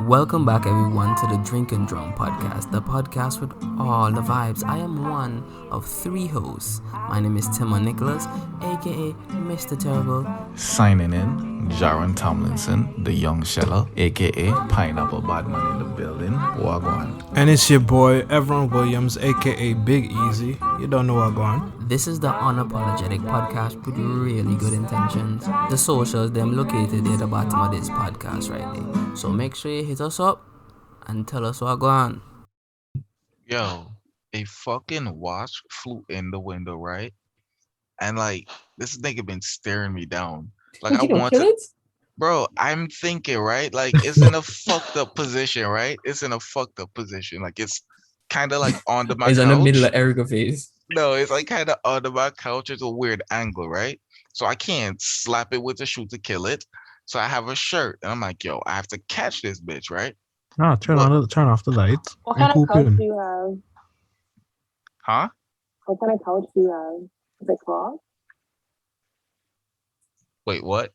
Welcome back, everyone, to the Drink and Drum podcast, the podcast with all the vibes. I am one of three hosts. My name is Timon Nicholas, aka Mr. Terrible. Signing in, Jaron Tomlinson, the young sheller, aka Pineapple Badman in the building. Wagwan. And it's your boy, Evianne Williams, aka Big Easy. You don't know what going. This is the unapologetic podcast with really good intentions. The socials, them located at the bottom of this podcast right there. So make sure you hit us up and tell us what going on. Yo, a fucking wasp flew in the window, right? And like, this nigga been staring me down. Like, I want to. Bro, I'm thinking, right? Like, it's in a fucked up position, right? It's in a fucked up position. Like, it's kind of like on the my It's couch. in the middle of Erica's face. No, it's like kind of under my couch. It's a weird angle, right? So I can't slap it with a shoe to kill it. So I have a shirt, and I'm like, yo, I have to catch this bitch, right? No, turn off the lights. What kind of couch do you have? Huh? What kind of couch do you have? Is it cloth? Wait, what?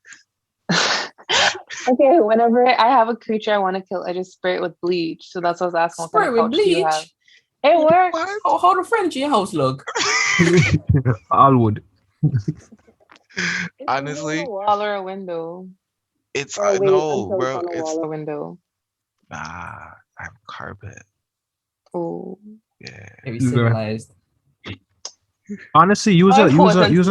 Okay, whenever I have a creature I want to kill, I just spray it with bleach. So that's what I was asking. What kind of couch do you have? It works. How the French in your house look? All wood. Honestly, a wall or a window. It's Or wait no, until bro. it's on a It's wall or window. nah. I have carpet. Oh. Yeah. Maybe civilized. Honestly, use a towel. Okay. Use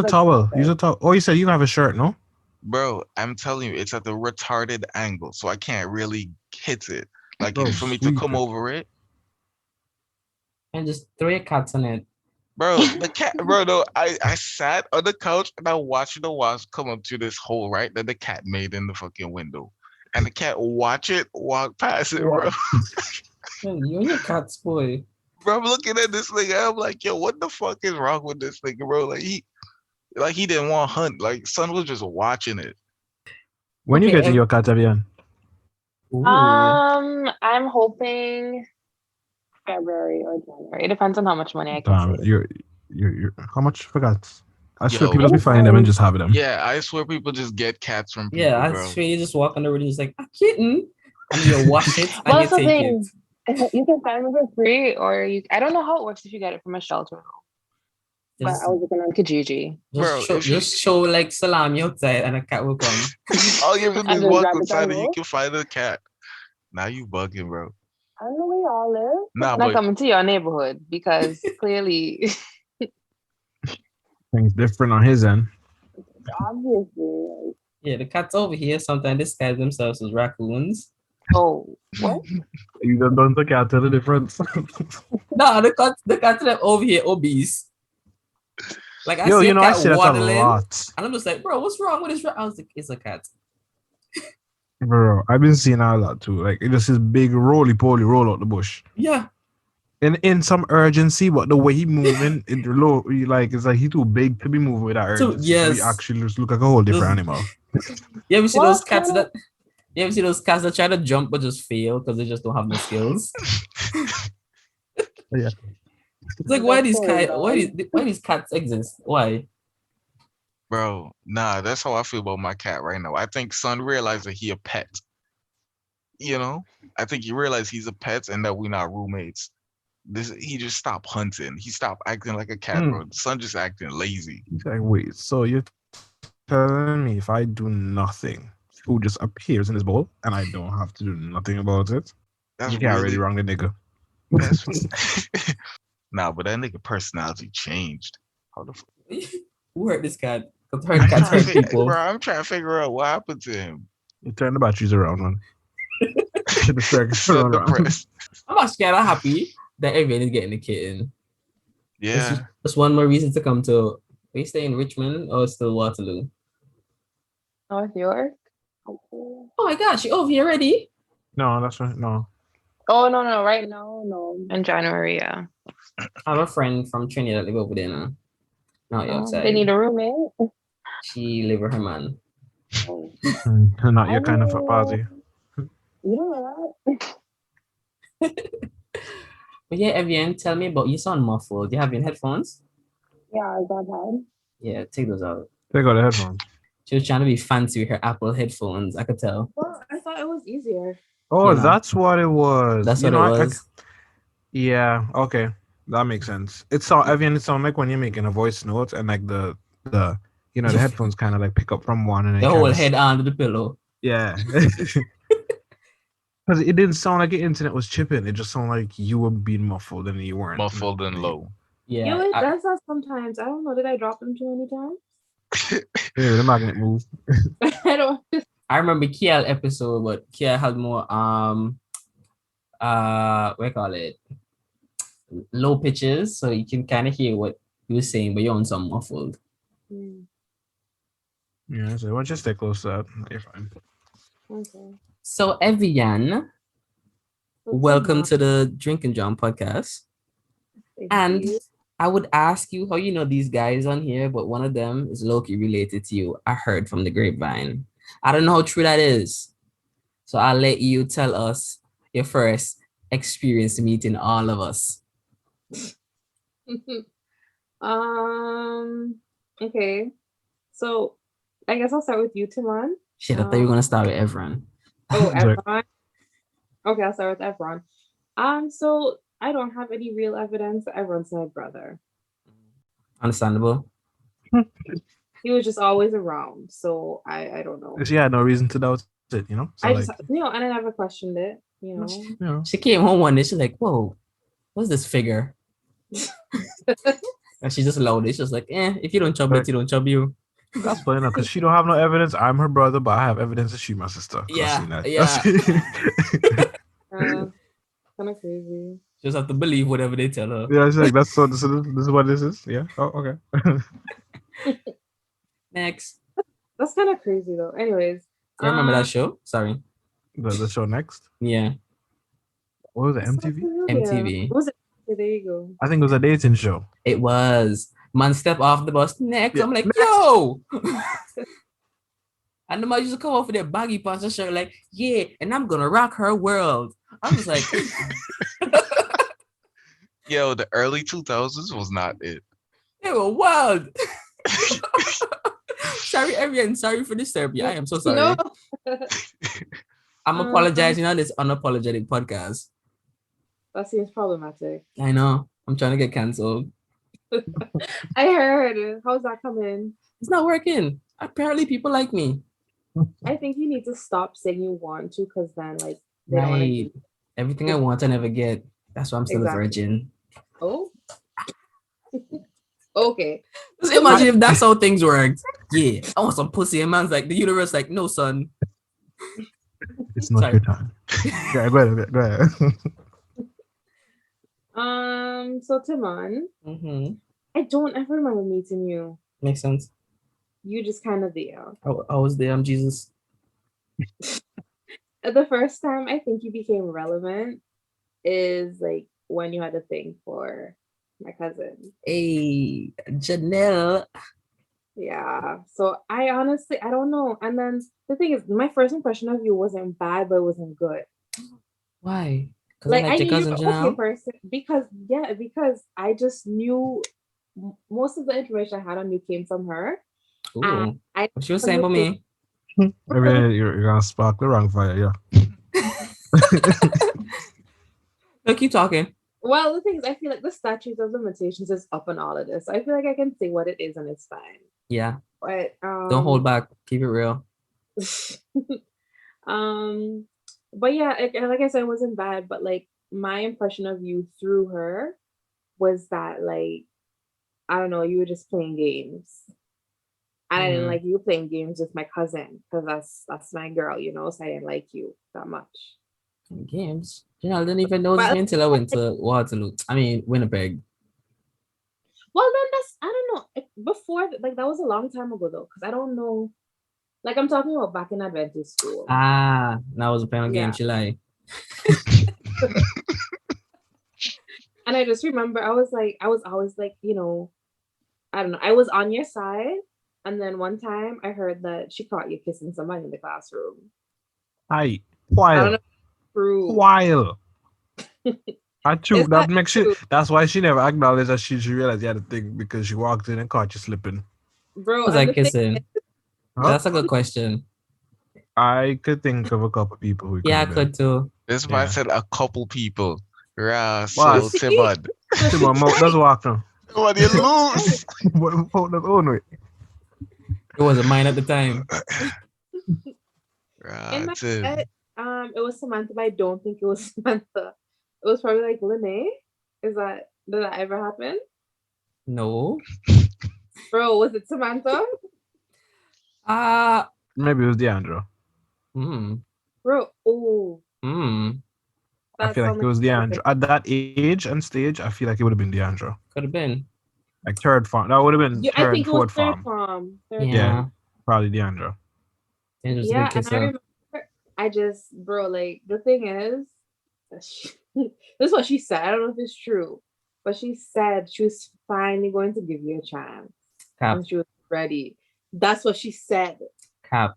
a towel. Oh, you said you have a shirt, no? Bro, I'm telling you, it's at the retarded angle, so I can't really hit it. Like Bro, for me to sweet. come over it. And just throw your cats on it. Bro, the cat, bro, no, I sat on the couch and I watched the wasp come up to this hole, right, that the cat made in the fucking window. And the cat watch it walk past it, bro. Man, you and your cats, boy. Bro, I'm looking at this nigga, I'm like, yo, what the fuck is wrong with this nigga, bro? Like he didn't want to hunt. Like son was just watching it. When you Okay, get to your cat, Evianne? Ooh. I'm hoping February or January. It depends on how much money I can save. You're how much for cats? I swear Yo. people just be finding them and just having them. Yeah, I swear people just get cats from people, Yeah, I bro. swear you just walk on the road and just like, a kitten. And you wash it and Well, you that's the take thing. it. You can find them for free, or I don't know how it works if you get it from a shelter. But Just, I was looking on Kijiji. Bro, if you- just show like salami outside and a cat will come. All you have to do is And the walk rabbit outside and you animal? can find a cat. Now you bugging, bro. I don't know where y'all live. Nah, I'm not but coming to your neighborhood because clearly, Things different on his end. obviously. Yeah, the cats over here sometimes disguise themselves as raccoons. Oh, what? You don't look out to the difference. No, the cats are over here obese. Like I Yo, see you a know I cat see that a waddling, lot. and I'm just like, bro, what's wrong with this? I was like, it's a cat. Bro, I've been seeing that a lot too. Like it just this big roly-poly roll out the bush. Yeah. In some urgency, but the way he moving, it's like he too big to be moving with that urgency. yes. He actually just look like a whole different animal. You ever see What those cats kind of- that? You ever see those cats that try to jump but just fail because they just don't have no skills? Yeah. It's like why That's these so cats? dumb. Why these cats exist? Why? bro, nah, that's how I feel about my cat right now. I think son realized that he a pet. You know? I think he realized he's a pet and that we're not roommates. He just stopped hunting. He stopped acting like a cat, bro. Son just acting lazy. He's like, wait, so you're telling me if I do nothing, food just appears in this bowl and I don't have to do nothing about it? That's You can't really really wrong the nigga. That's nah, but that nigga personality changed. How the fuck? Who hurt this cat? Because cats hurt people. Bro, I'm trying to figure out what happened to him. You turn the batteries around, man. The circuits So around. depressed. I'm actually kind of happy that Evianne is getting a kitten. Yeah. That's one more reason to come to. Are you staying in Richmond or still Waterloo? North York? Oh my gosh, you over here already? No, that's right. No. Oh, no. Right now, no. In January, yeah. I have a friend from Trinidad that live over there now. Now you're outside. They need a roommate. She live with her man. Oh. Not your kind of a party. You don't know that? But yeah, Evianne, tell me about you sound muffled. Do you have your headphones? Yeah, is that bad? Yeah, take those out. Take out the headphones. She was trying to be fancy with her Apple headphones. I could tell. Well, I thought it was easier. Oh, You know. that's what it was. That's You what know, it was. yeah, okay. That makes sense. It sound like when you're making a voice note and like the the headphones kind of like pick up from one and then The kind whole of head under the pillow. yeah. Because it didn't sound like the internet was chipping. It just sounded like you were being muffled and you weren't. Muffled and low. Yeah. Yo, it does that sometimes. I don't know. Did I drop them too many times? Yeah, the magnet move. I don't. I remember Kiel episode, but Kiel had more what do you call it? Low pitches, so you can kind of hear what he was saying, but you're on some muffled. Yeah, so why don't you stay close to that? You're fine. Okay. So Evianne, welcome to the Drink and John podcast. And I would ask you how you know these guys on here, but one of them is low-key related to you. I heard from the grapevine. I don't know how true that is. So I'll let you tell us your first experience meeting all of us. Okay. So I guess I'll start with you, Timon. Shit, I thought you were gonna start with everyone. Oh, Evianne. Okay, I'll start with Evianne. So I don't have any real evidence that Evianne's my brother. Understandable. He was just always around, so I don't know. She had no reason to doubt it, you know. So I like, just and I never questioned it, you know. you know. She came home one day, she's like, whoa, what's this figure? And she just allowed it. She's like, if you don't chub it, you don't chub you. That's funny enough because she don't have no evidence. I'm her brother, but I have evidence that she's my sister. Yeah, Kind of crazy. Just have to believe whatever they tell her. Yeah, she's like, this is what this is. Yeah. Oh, okay. Next. That's kind of crazy though. Anyways. Do you remember that show? Sorry. The show next? Yeah. What was it? MTV? MTV. What was it? There you go. I think it was a dating show. It was. Man step off the bus. Next. Yeah, I'm like, next. yo. And the man used to come off with their baggy pants and shirt like, yeah, and I'm gonna rock her world. I was like, Yo, the early 2000s was not it. they were wild. Sorry, Evianne. Sorry for disturbing you. I am so sorry. No. I'm apologizing on this unapologetic podcast. That seems problematic. I know. I'm trying to get canceled. I heard. How's that coming? It's not working. Apparently, people like me. I think you need to stop saying you want to, because then, like, they don't want Right. Everything I want, I never get. That's why I'm still a virgin. Oh. Okay. Just imagine if that's how things worked. Yeah, I want some pussy. And man's like, the universe, like, no, son. It's not Sorry. your time. Yeah, go ahead. So Timon, I don't ever remember meeting you. Makes sense. You just kind of there. I was there. I'm Jesus. The first time I think you became relevant is like when you had a thing for my cousin. Hey, Janelle. Yeah. So I honestly, I don't know. And then the thing is, my first impression of you wasn't bad, but it wasn't good. Why? Because Like, I like I your knew cousin you were Janelle. okay person because I just knew most of the information I had on you came from her. Ooh. I What she was saying about me? I mean, you're gonna spark the wrong fire, yeah. No, keep talking. Well, the thing is, I feel like the statute of limitations is up on all of this. So I feel like I can say what it is and it's fine. Yeah. But Don't hold back. Keep it real. But yeah, like I said, it wasn't bad. But like my impression of you through her was that, like, I don't know, you were just playing games. And I didn't like you playing games with my cousin because that's my girl, you know. So I didn't like you that much. Games. Janelle didn't even know me until I went to Waterloo. I mean, Winnipeg. Well, then I don't know. Before, like, that was a long time ago though, because I don't know. Like, I'm talking about back in Adventist school. Ah, that was a playing game. She lied. And I just remember I was always like, you know, I don't know. I was on your side. And then one time I heard that she caught you kissing somebody in the classroom. Aye. While. That makes it. That's why she never acknowledged that she realized you had a thing, because she walked in and caught you slipping. Bro, was I kissing? Huh? That's a good question. I could think of a couple people who could Yeah, I have been. could too. This man Yeah. said a couple people. Yeah, What? so Tibud. Timon, that's walk now. What you Right. lose? Hold that own way. It was a mine at the time. In my Tim. head, it was Samantha, but I don't think it was Samantha. It was probably like Lene. Did that ever happen? No. Bro, was it Samantha? Uh Maybe it was Deandra. hmm. Bro, oh, Hmm. I that feel like sounds it was like Deandra. At that age and stage, I feel like it would have been Deandra. Could have been. Like third farm. That would have been I think it was fourth third farm. farm. Yeah. Yeah. Probably Deandra. Dangerous Yeah, good and I kisser. remember bro, like the thing is, this is what she said. I don't know if it's true, but she said she was finally going to give you a chance Cap. and she was ready. That's what she said. Cap.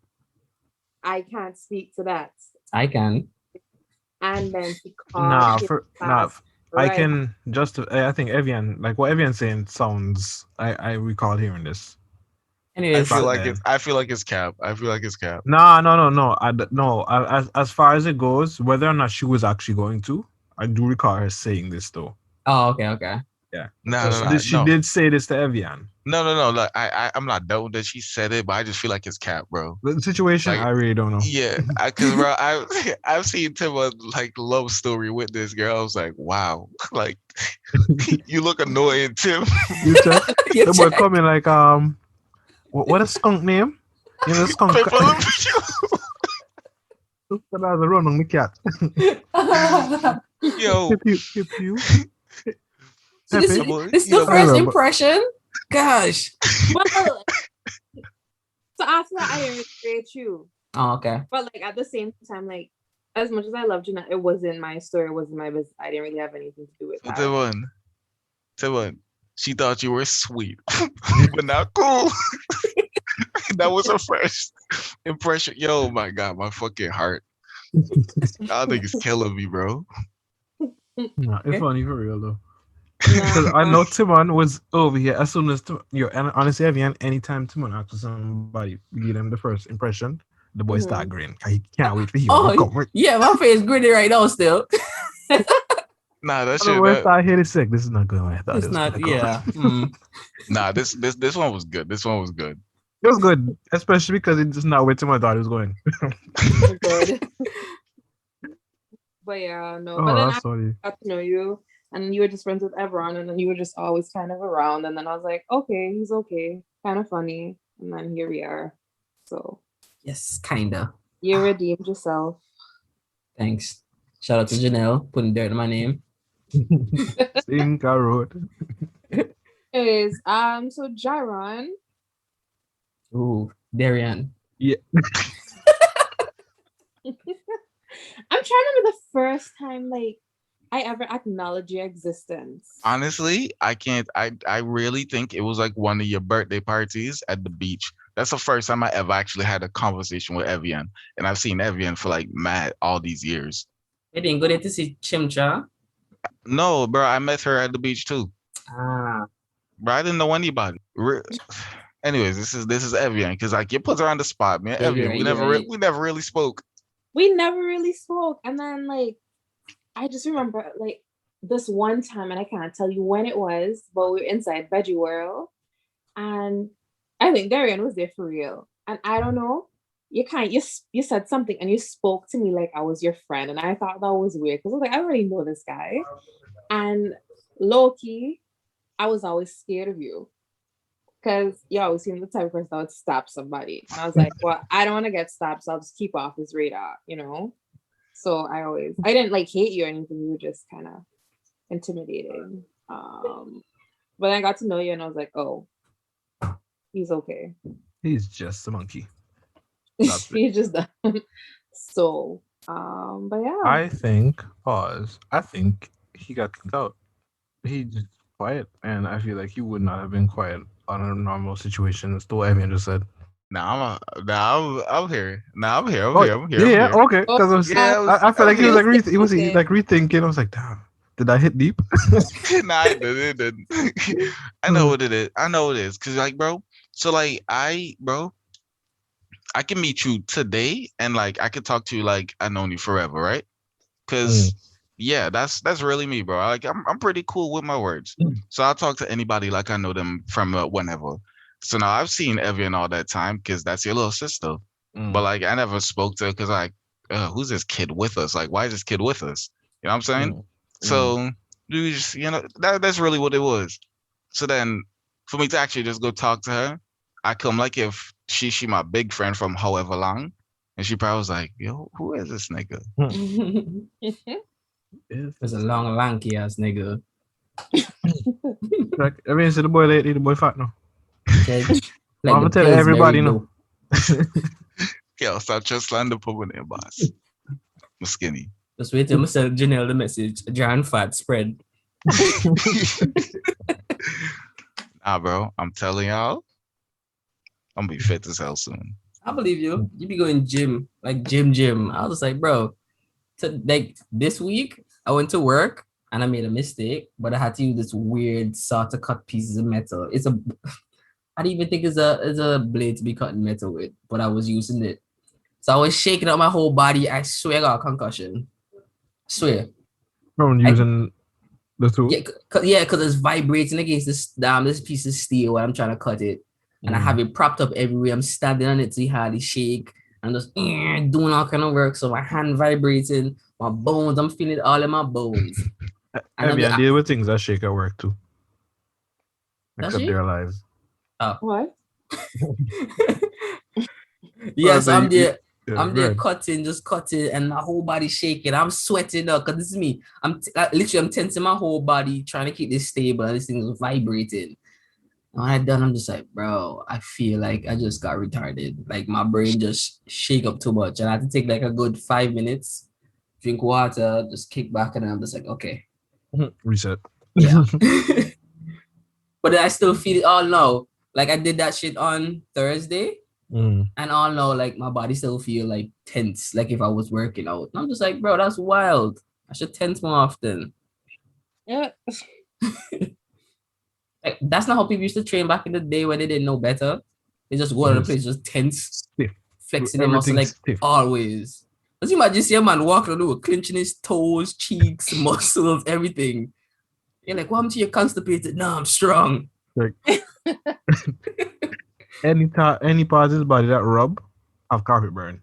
I can't speak to that. I can. And then she Nah, called him nah. fast. I Right. can just. I think Evian, like what Evian saying, sounds. I recall hearing this. Anyways, Back I feel like it's cap. I feel like it's cap. No. As far as it goes, whether or not she was actually going to, I do recall her saying this though. oh, okay. Yeah. No, So no, she no, did say this to Evian. no. Like I'm not doubting that she said it, but I just feel like it's cap, bro. The situation, Like, I really don't know. yeah, cause bro, I've seen Tim like love story with this girl. I was like, wow, like you look annoyed, Tim. You check. You The boy check. coming like what a skunk name? You know, skunk. People- That's a run on the cat. Yo, Hip you. So this, Pepe. this is You the know, first but- impression? Gosh. Well, so after that, I didn't rate you. Oh, okay. But like at the same time, like as much as I loved Jeanette, it wasn't my story, it wasn't my business. I didn't really have anything to do with that. Timon, she thought you were sweet, but not cool. That was her first impression. Yo, my God, my fucking heart. I think it's killing me, bro. No, it's Okay. funny for real though. Because I know Timon was over here as soon as and honestly, Evian, anytime Timon after somebody give them the first impression, the boy start grinning. He can't wait for him. Oh, yeah, my face gritty right now still. Nah, that The shit. boy start hitting sick. This is not good. I thought It's it was not, gonna go. yeah. Mm. Nah, this one was good. This one was good. It was good, especially because it's just not where Timon thought it was going. Good. But yeah, no. Oh, But then I that's funny. got to know you, and you were just friends with Evianne, and then you were just always kind of around. And then I was like, okay, he's okay, kind of funny. And then here we are. So Yes, kinda. you redeemed yourself. Thanks. Shout out to Janelle, putting dirt in my name. Think I wrote. Anyways, so Jaron, Ooh, Darian. I'm trying to remember the first time like I ever acknowledged your existence. Honestly, I can't. I really think it was like one of your birthday parties at the beach. That's the first time I ever actually had a conversation with Evian, and I've seen Evian for like mad all these years. You didn't go there to see Chimcha? No, bro, I met her at the beach too. Ah. Bro, I didn't know anybody. Anyways, this is Evian because like you put her on the spot, man. Yeah, Evian, right, we never right. we never really spoke. We never really spoke. And then like I just remember like this one time, and I can't tell you when it was, but we were inside Veggie World, and I think Darian was there for real. And I don't know, you said something and you spoke to me like I was your friend, and I thought that was weird because I was like, I already know this guy. And low-key, I was always scared of you because you always seem the type of person that would stab somebody. And I was like, well, I don't want to get stabbed, so I'll just keep off his radar, you know? So I didn't like hate you or anything. You were just kind of intimidating. But I got to know you and I was like, oh, he's okay. He's just a monkey. That's it. He's just done. So, but yeah. I think he got kicked out. He just quiet, and I feel like he would not have been quiet on a normal situation. As the way Evian just said. I'm here. I'm here. Yeah, okay. Because I felt like he was like rethinking. I was like, damn, did I hit deep? Nah, I didn't. I know what it is. I know what it is. Cause like, bro. So like, I I can meet you today and like I could talk to you like I known you forever, right? Because yeah, that's really me, bro. Like I'm pretty cool with my words. So I'll talk to anybody like I know them from whenever. So now I've seen Evian all that time because that's your little sister. But like I never spoke to her because like who's this kid with us? Like why is this kid with us? You know what I'm saying? So you just that's really what it was. So then for me to actually just go talk to her, I come like if she my big friend from however long. And she probably was like, yo, who is this nigga? There's a long, lanky ass nigga. Like, everyone said the boy lately, the boy fat now. Okay. I'm gonna tell everybody no. Yo, stop just slander put in boss. I'm skinny. Just wait till I send Janelle the message. John fat spread. Nah, bro. I'm telling y'all, I'm gonna be fit as hell soon. I believe you. You be going gym, like gym. I was like, bro, like this week I went to work and I made a mistake, but I had to use this weird saw to cut pieces of metal. I don't even think it's a blade to be cutting metal with, but I was using it. So I was shaking up my whole body. I swear I got a concussion. I swear. From using the tool? Yeah, because it's vibrating against this piece of steel when I'm trying to cut it. And I have it propped up everywhere. I'm standing on it to see how they shake. I'm just doing all kind of work. So my hand vibrating, my bones, I'm feeling it all in my bones. I deal with things that shake at work too. Except their lives. What? Yes, I'm there. I'm there cutting, and my whole body shaking. I'm sweating up because this is me. I'm tensing my whole body, trying to keep this stable, and this thing is vibrating. And when I'm done, I'm just like, bro, I feel like I just got retarded. Like my brain just shake up too much, and I had to take like a good 5 minutes, drink water, just kick back, and I'm just like, okay, reset. Yeah. But then I still feel it all now. Like I did that shit on Thursday. And all now, like my body still feel like tense, like if I was working out. And I'm just like, bro, that's wild. I should tense more often. Yeah. Like, that's not how people used to train back in the day when they didn't know better. They just go to the place, just tense, flexing their muscle like always. Let's imagine see a man walking through, clenching his toes, cheeks, muscles, everything. You're like, what happened to you constipated? No, I'm strong. Like, any part of his body that rub, have carpet burn.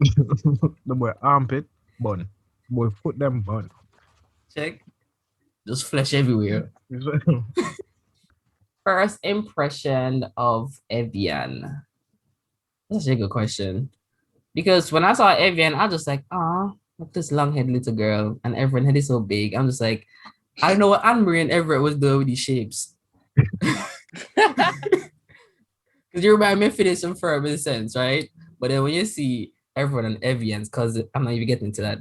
The boy armpit, bun. Boy foot them bun. Check. Just flesh everywhere. First impression of Evianne. That's a good question. Because when I saw Evianne, I was just like, look this long-haired little girl, and everyone head is so big. I'm just like, I don't know what Anne-Marie and Everett was doing with these shapes. Because you remind me of Phineas and Ferb in a sense, right? But then when you see everyone and Evianne's, because I'm not even getting into that.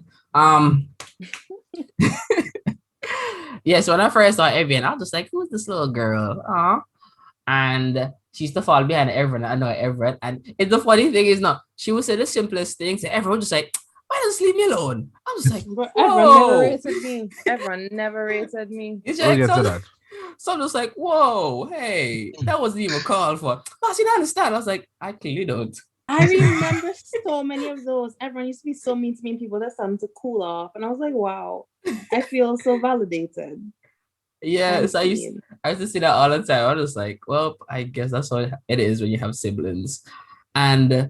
Yeah, so when I first saw Evianne, I was just like, who's this little girl? And she used to fall behind everyone. I know Everett. And it's the funny thing is not, she would say the simplest things, and everyone just like, why don't you leave me alone? I was like, everyone never rated me. So I'm just like, whoa, hey, that wasn't even called for. Oh, she didn't understand. I was like, I clearly don't. I remember so many of those. Everyone used to be so mean to me, and people that started to cool off. And I was like, wow, I feel so validated. Yeah, so I used to see that all the time. I was just like, well, I guess that's what it is when you have siblings. And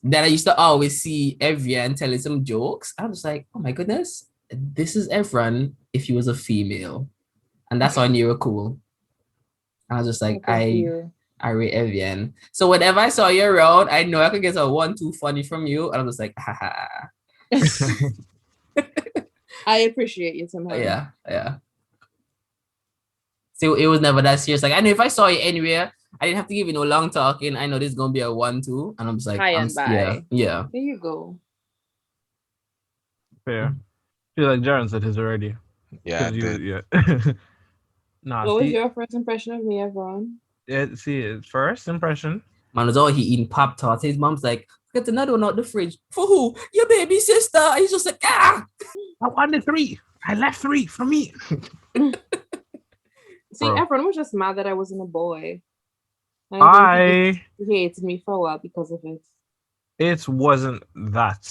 then I used to always see Evianne telling some jokes. I was like, oh my goodness, this is Evran if he was a female. And that's how I knew you were cool. I was just like, I rate Evianne. So whenever I saw you around, I know I could get a 1-2 funny from you. And I was like, haha. I appreciate you somehow. Yeah. So it was never that serious. Like I know if I saw you anywhere, I didn't have to give you no long talking. I know this is gonna be a 1-2, and I'm just like, yeah. There you go. Fair. I feel like Jaron said his already. Yeah, I did. Yeah. What was your first impression of me, everyone? Yeah, first impression. Man was all he eating Pop Tarts. His mom's like, get another one out the fridge. For who? Your baby sister. And he's just like, I wanted 3. I left 3 for me. See, everyone was just mad that I wasn't a boy. He hated me for a while because of it. It wasn't that.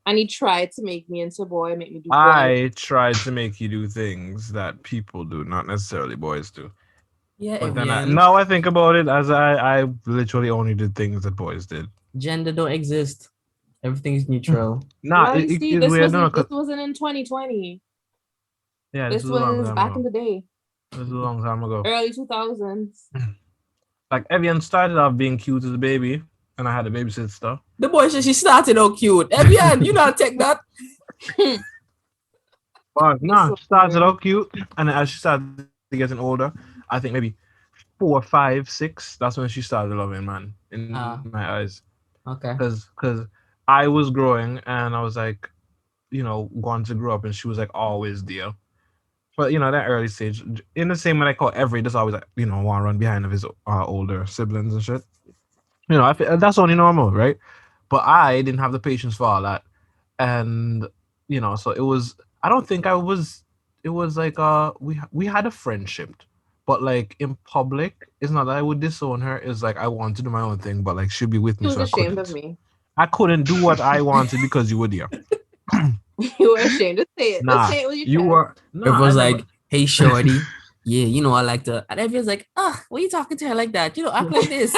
And he tried to make me into boy, make me do boy. I tried to make you do things that people do, not necessarily boys do. Yeah, But then Evian. now I think about it, as I literally only did things that boys did. Gender don't exist. Everything is neutral. Nah, Well, you see, it's this weird. No, wasn't cause, this wasn't in 2020. yeah, this This was a long was time back in ago. the day, This was a long time ago. early 2000s. Like Evian started off being cute as a baby, and I had a babysitter. The boy said she started out cute. Evian, you not take that. But That's nah, so she started weird. out cute, and as she started getting older, I think maybe 4, 5, 6. That's when she started loving man in my Ah, eyes, okay. because I was growing and I was like, going to grow up, and she was like always there. But that early stage, in the same way I call every, just always like want to run behind of his older siblings and shit. I feel that's only normal, right? But I didn't have the patience for all that, and so it was. I don't think I was. It was like we had a friendship, but like in public, it's not that I would disown her. It's like I want to do my own thing, but like she'd be with He me, was so I ashamed of couldn't. me. I couldn't do what I wanted because you were there. You were ashamed. Just say it. Just Nah, say it with your you chest. were. Nah, I Everyone's never. like, hey, shorty. Yeah, I like to. And everyone's like, why you talking to her like that? Act like this.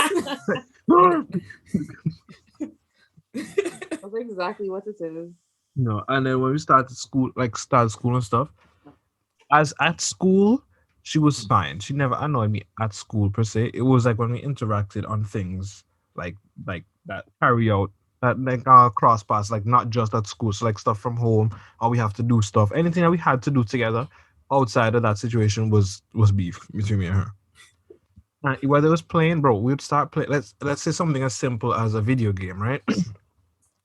That's exactly what it is. No, and then when we started school and stuff, as at school, she was fine. She never annoyed me at school per se. It was like when we interacted on things like that carry out that like cross paths, like not just at school. So like stuff from home, or we have to do stuff. Anything that we had to do together outside of that situation was beef between me and her. Whether it was playing, bro, we'd start playing. Let's say something as simple as a video game, right?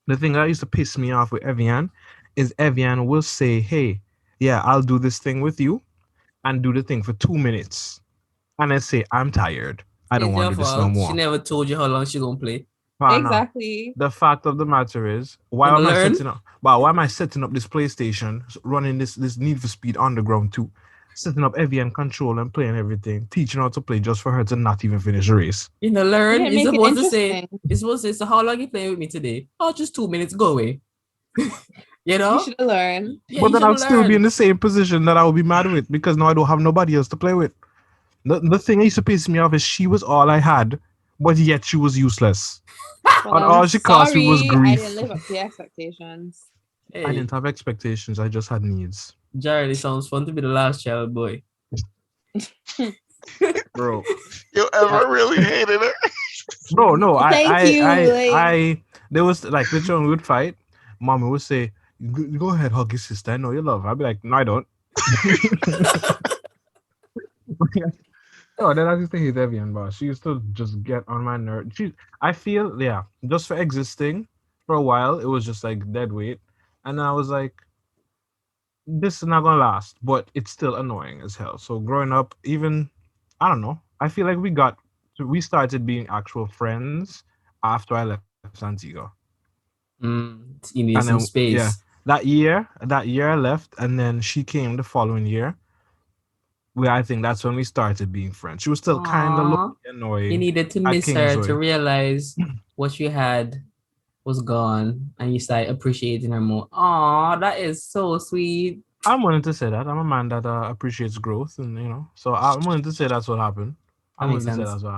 The thing that used to piss me off with Evian is Evian will say, "Hey, yeah, I'll do this thing with you," and do the thing for 2 minutes, and then say, "I'm tired. I don't It's want your to do this no fault. She more." never told you how long she gonna play. Partner, Exactly. the fact of the matter is, You gonna learn? why am I setting up this PlayStation, running this Need for Speed Underground 2, setting up Evian control and playing everything, teaching her how to play just for her to not even finish the race? You gonna You learn? didn't make it interesting. You're supposed to say, so how long you playing with me today? Oh, just 2 minutes, go away. You should have learned. Yeah, But you then should I have would still be in learned. the same position that I would be mad with because now I don't have nobody else to play with. The thing that used to piss me off is she was all I had, but yet she was useless. And Well, all she cost me was sorry, I didn't grief. live up to your expectations. I didn't Hey, have expectations. I just had needs. Jared, it sounds fun to be the last child boy. Bro. You ever really hated her? Bro, no, Thank you. Like, there was like literally when we would fight, mommy would say, Go ahead, hug your sister. I know you love her." I'd be like, "No, I don't." No, then I used to hate Evian, but she used to just get on my nerve. I feel, yeah, just for existing for a while, it was just like dead weight. And then I was like, this is not gonna last, but it's still annoying as hell. So growing up, even I don't know, I feel like we started being actual friends after I left Antigua. You And need then some yeah, space. that year I left, and then she came the following year. Where I think that's when we started being friends. She was still kind of Aw. You annoying needed to at miss her to Kingsway. realize what you had was gone and you started appreciating her more. Aw, that is so sweet. I'm willing to say that. I'm a man that appreciates growth, and so I'm willing to say that's what happened. That I'm makes willing to say sense. that's what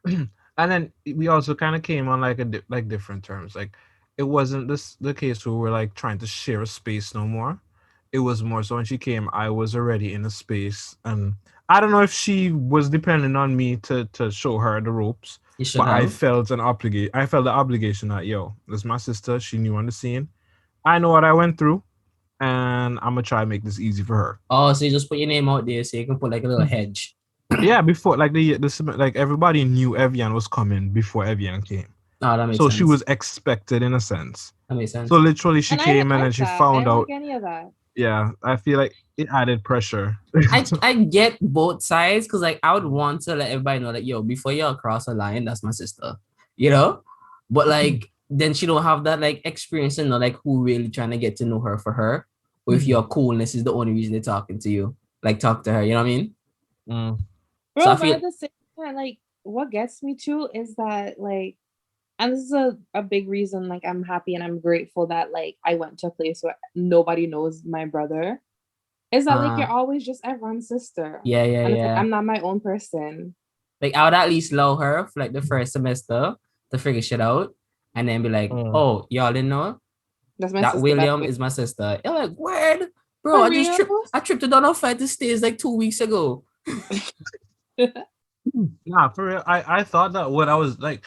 happened. And then we also kind of came on like like different terms. Like it wasn't this the case where we're like trying to share a space no more. It was more so when she came, I was already in a space, and I don't know if she was depending on me to show her the ropes, You should but I have. felt an obligation. I felt the obligation that this is my sister. She knew on the scene. I know what I went through, and I'm gonna try to make this easy for her. Oh, so you just put your name out there so you can put like a little hedge. Yeah, before like like everybody knew Evian was coming before Evian came. Oh, that makes So she sense. was expected in a sense. That makes So sense. literally she and I didn't came and then like she that. I found didn't like out. any of that. Yeah, I feel like it added pressure. I get both sides because like I would want to let everybody know that before y'all cross a line, that's my sister, you know. But like then she don't have that like experience and know like who really trying to get to know her for her, or if your coolness is the only reason they're talking to you, like talk to her. You know what I mean? Mm. So I Bro, but feel at the same time, like, what gets me too is that, like, And this is a big reason, like, I'm happy and I'm grateful that, like, I went to a place where nobody knows my brother. Is that, like, you're always just everyone's sister. Yeah. And it's like, I'm not my own person. Like, I would at least allow her for, like, the first semester to figure shit out. And then be like, oh, y'all didn't know? That's my that sister. William is my sister. You're like, word? Bro, For I just real? I tripped to Donald Flight to Stays like 2 weeks ago. Nah, for real. I thought that what I was like,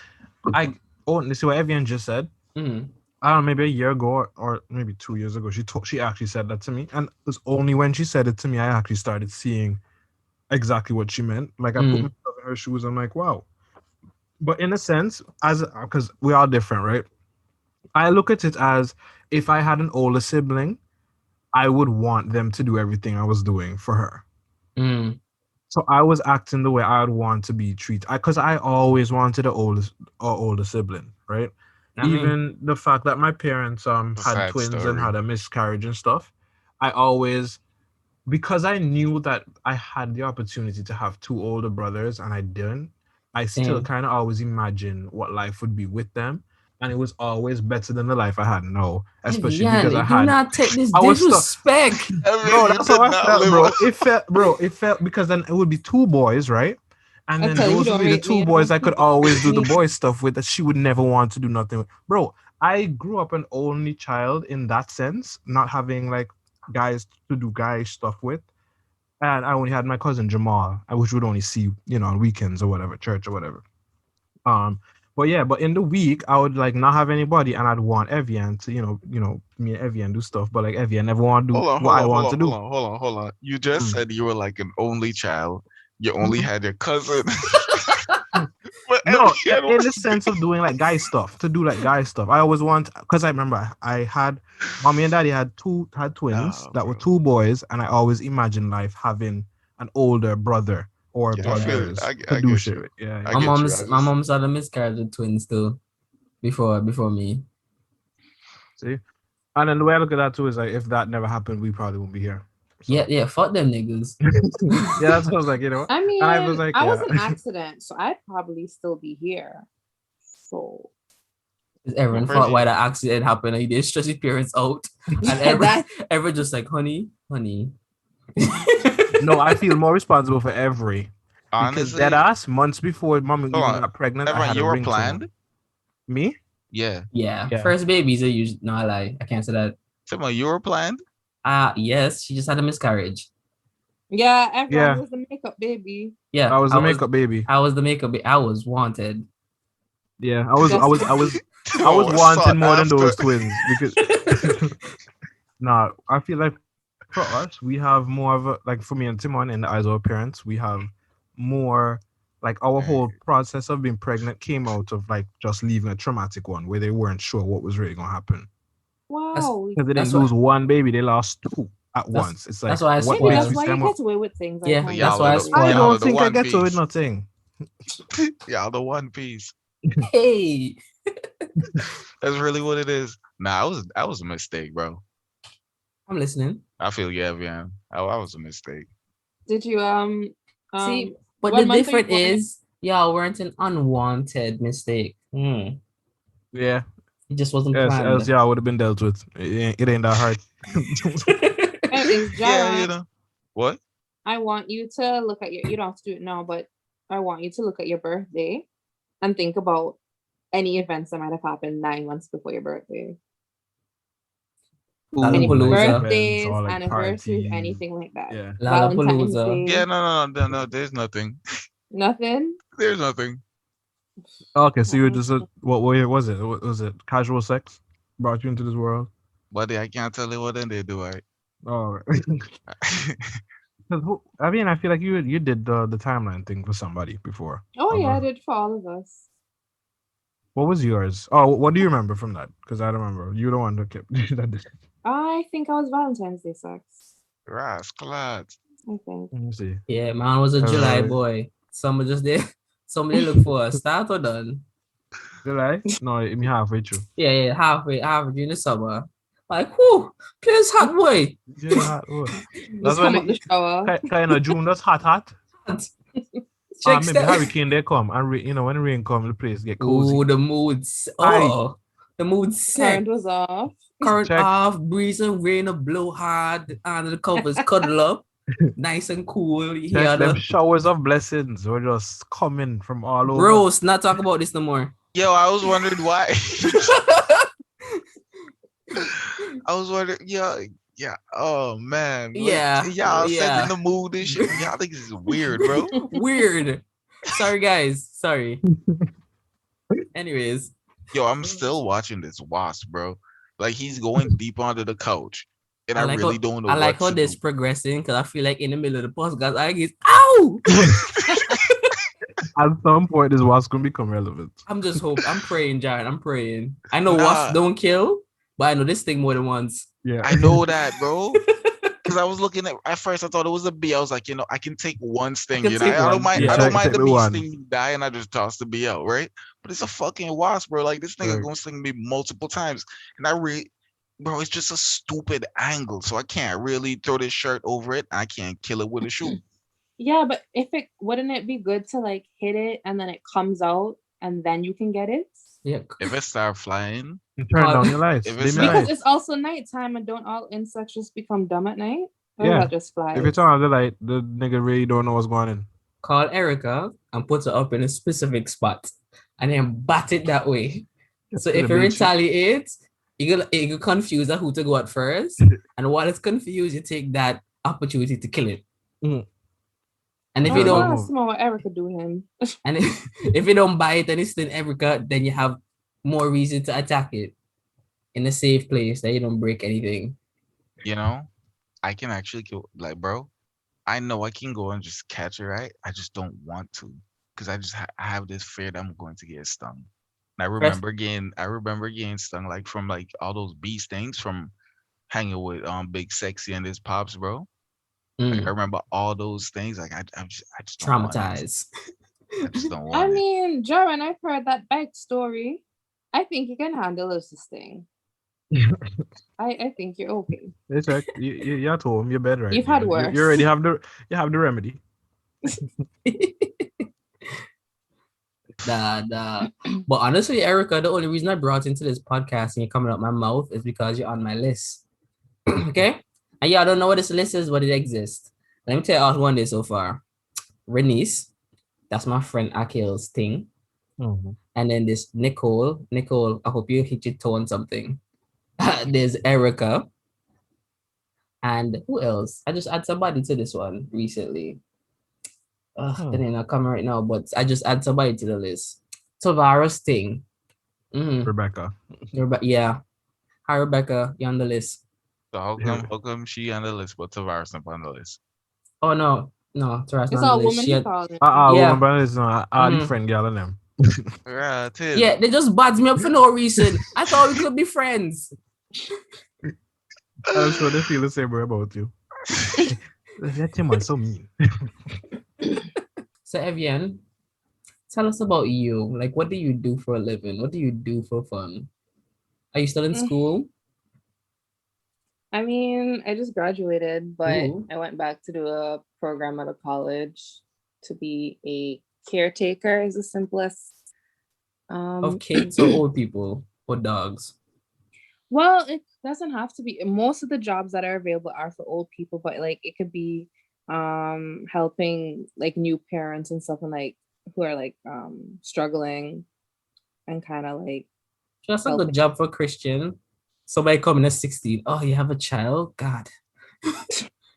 see what Evianne just said. Mm-hmm. I don't know, maybe a year ago or maybe 2 years ago, she actually said that to me, and it was only when she said it to me I actually started seeing exactly what she meant. Like, I put myself in her shoes. I'm like, wow. But in a sense, because we are different, right? I look at it as if I had an older sibling, I would want them to do everything I was doing for her. So I was acting the way I would want to be treated, because I always wanted an older sibling, right? Even the fact that my parents had twins and had a miscarriage and stuff, I always, because I knew that I had the opportunity to have two older brothers and I didn't, I still kind of always imagine what life would be with them. And it was always better than the life I had now, especially because I had. not take this disrespect, bro. That's how I felt, bro. It felt because then it would be two boys, right? And then those would be the two boys I could always do the boy stuff with that she would never want to do nothing with. Bro, I grew up an only child in that sense, not having like guys to do guy stuff with. And I only had my cousin Jamal, which would only see, on weekends or whatever, church or whatever. But in the week I would like not have anybody, and I'd want Evianne to, me and Evianne do stuff, but like Evianne never want to do what I want to do. Hold on. You just said you were like an only child. You only had your cousin. No, in the sense of doing like guy stuff, I always want, because I remember I had mommy and daddy had twins that were two boys, and I always imagined life having an older brother or brothers to do shit. Yeah. My mom's had a miscarriage with twins too, before me. See, and then the way I look at that too is like, if that never happened, we probably wouldn't be here. So. Yeah, fuck them niggas. Yeah, that's what I was like, I mean, I was an accident, so I'd probably still be here. So everyone thought why the accident happened, and he did stress his parents out, and everyone just like, honey. No, I feel more responsible for every. Honestly, because dead ass months before mom even got pregnant, I had you a were ring planned. Me? Yeah. First babies are usually, no, I lie. I can't say that. Someone, you were planned? Yes, she just had a miscarriage. Yeah, everyone was the makeup baby. Yeah, I was the makeup baby. I was the makeup baby. I was wanted. Yeah, I was wanted more than those twins because I feel like for us we have more of a, like, for me and Timon, in the eyes of our parents, we have more, like, our whole process of being pregnant came out of like just leaving a traumatic one where they weren't sure what was really gonna happen. Wow. Because they didn't lose one baby, they lost two at once. It's like, that's why maybe that's why you get away with things. Yeah, that's why I don't think I get away with nothing. Yeah, the One Piece. Hey, that's really what it is. Nah, I was a mistake, bro. I'm listening. I feel Evianne. I was a mistake. Did you see? But the difference is, y'all weren't an unwanted mistake. Yeah. It just wasn't planned. Else, I would have been dealt with. It ain't that hard. Yeah, What? I want you to look at you don't have to do it now, but I want you to look at your birthday and think about any events that might have happened 9 months before your birthday. Any birthdays, like anniversaries, anything like that. Yeah. Valentine's Day. Yeah, no, there's nothing. Nothing? There's nothing. Okay, so you were just what was it? Was it casual sex brought you into this world? Buddy, I can't tell you what they do, right? Oh, I mean, I feel like you did the timeline thing for somebody before. Oh yeah, I did for all of us. What was yours? Oh, what do you remember from that? Because I don't remember. You don't want to keep that. I think I was Valentine's Day sex. Rascal. I think. Let me see. Yeah, man was a July boy. Somebody just there. Somebody look for a start or done. July? No, I mean halfway through. Yeah, halfway during the summer. Like, whoo, please hot boy. Yeah, hot boy. That's when the shower. Kind of June, that's hot. Maybe hurricane they come and when the rain come, the place get cozy. Oh, the mood's the mood's set. Current was off. Current off, breeze and rain will blow hard, under the covers cuddle up, nice and cool. You hear them showers of blessings were just coming from all over. Bros, not talk about this no more. Yo, I was wondering why. I was wondering, yeah. Oh man. Yeah. Y'all set in the mood and shit. Y'all think this is weird, bro. Weird. Sorry, guys. Sorry. Anyways. Yo, I'm still watching this Wasp, bro. Like he's going deep under the couch. And I really don't know. I like how this progressing because I feel like in the middle of the podcast, I get ow. At some point, this Wasp gonna become relevant. I'm just hoping. I'm praying, Jared. I'm praying. I know Wasp don't kill, but I know this thing more than once. Yeah, I know that, bro. Because I was looking at first, I thought it was a bee. I was like, I can take one sting. I don't mind. I don't mind the bee sting die, and I just toss the bee out, right? But it's a fucking wasp, bro. Like this nigga gonna sting me multiple times, and bro, it's just a stupid angle, so I can't really throw this shirt over it. I can't kill it with a shoe. Yeah, but wouldn't it be good to like hit it and then it comes out and then you can get it? Yeah. If it start flying, turn down your lights. Because it's also nighttime, and don't all insects just become dumb at night? Or yeah, just fly. If you turn on the light, the nigga really don't know what's going on. Call Erica and put her up in a specific spot, and then bat it that way. So if you retaliate, you confuse her who to go at first, and while it's confused, you take that opportunity to kill it. Mm. And if you don't, what Erica do him. And if you don't buy it and it's in Erica, then you have more reason to attack it in a safe place that you don't break anything. I can actually kill, like, bro. I know I can go and just catch it, right? I just don't want to, because I just have this fear that I'm going to get stung. And I remember getting stung like from like all those bee stings from hanging with Big Sexy and his pops, bro. Like, I remember all those things. Like I just traumatized. I just don't want. I mean, Jaron, I've heard that bike story. I think you can handle this thing. I think you're okay. It's like you're at home, you're better, right? You've had worse. You already have the remedy. But honestly, Erica, the only reason I brought into this podcast and you're coming out my mouth is because you're on my list. Okay? And yeah, I don't know what this list is, but it exists. Let me tell you all one day so far. Renice, that's my friend Akil's thing. Mm-hmm. And then this Nicole, I hope you hit your toe on something. There's Erica. And who else? I just add somebody to this one recently. They didn't not come right now, but I just add somebody to the list. Tavares thing. Mm-hmm. Rebecca. Yeah. Hi, Rebecca. You're on the list. So how come she on the list, but Tavares not on the list? Oh no, Tavares it's not all on the list. women. Woman is the friend girl and them. Yeah, they just bad me up for no reason. I thought we could be friends. I'm sure they feel the same way about you. That thing was so mean. So Evianne, tell us about you. Like, what do you do for a living? What do you do for fun? Are you still in school? I mean, I just graduated, but I went back to do a program at a college to be a caretaker, is the simplest. Of kids or old people or dogs? Well, it doesn't have to be. Most of the jobs that are available are for old people, but like it could be helping like new parents and stuff, and like who are like struggling and kind of like. That's a good job for Christian. Somebody coming at 16. Oh, you have a child? God.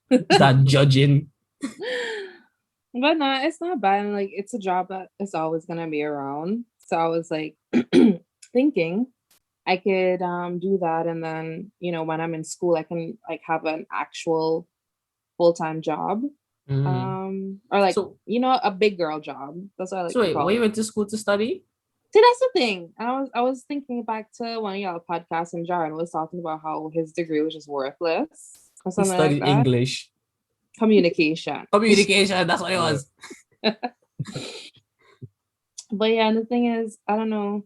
That judging. But no, it's not bad. And like it's a job that is always gonna be around. So I was like thinking I could do that, and then when I'm in school I can like have an actual full-time job. Or like a big girl job. That's what I like. So wait, you went to school to study? See, that's the thing. I was thinking back to one of y'all podcasts, and Jaron was talking about how his degree was just worthless. Or something he studied like that. English. Communication, that's what it was. But yeah, and the thing is, I don't know.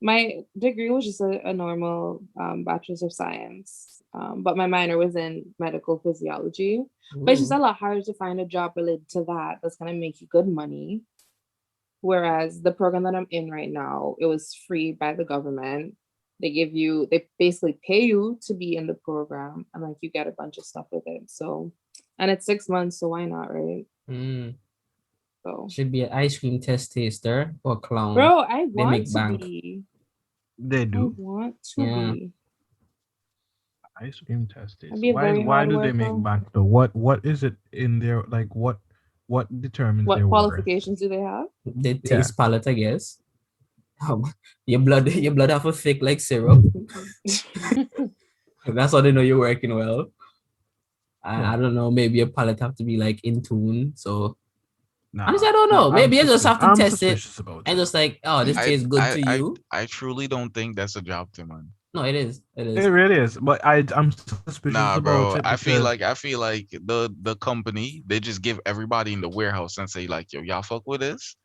My degree was just a normal bachelor's of science. But my minor was in medical physiology. But it's just a lot harder to find a job related to that that's going to make you good money Whereas the program that I'm in right now, it was free by the government. They basically pay you to be in the program, and like you get a bunch of stuff with it. So, and it's 6 months, so why not, right? So, should be an ice cream test taster or clown. bro, I They want make to bank. be. They I do want to Yeah. be. ice cream test I'd is. be a very Why hard do they make worker. bank though? What is it in there? Like what determines What their worth? qualifications do they have? They Yeah. taste palate, I guess. Your blood have a thick like syrup. That's how they know you're working well. I don't know. Maybe your palate have to be like in tune. So honestly, I don't know. Maybe you just have to I'm test it suspicious about and it. just like, oh, this tastes good to you. I truly don't think that's a job to man. No, it is. It It is. really is, but I'm suspicious Nah, about bro. it I feel because like the company they just give everybody in the warehouse and say like, yo, y'all fuck with this.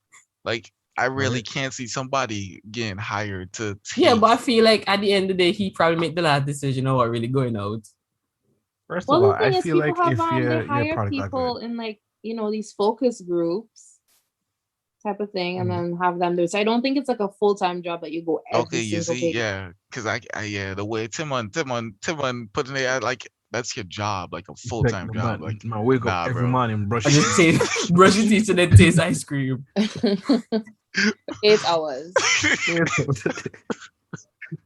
Like, I really Right. can't see somebody getting hired to Yeah, but I taste. feel like at the end of the day, he probably made the last decision of what really going out. First Well, of all, the I thing is, feel people like have if they your hire product that good, people in like these focus groups type of thing, and Mm. then have them do it. So I don't think it's like a full-time job that you go every Okay, you single see, day. yeah, because yeah, the way Timon putting it out, like that's your job, like a full like time job. Like, man, wake up nah, every bro. morning, brush I your just teeth. taste, brush your teeth and then taste ice cream. 8 hours.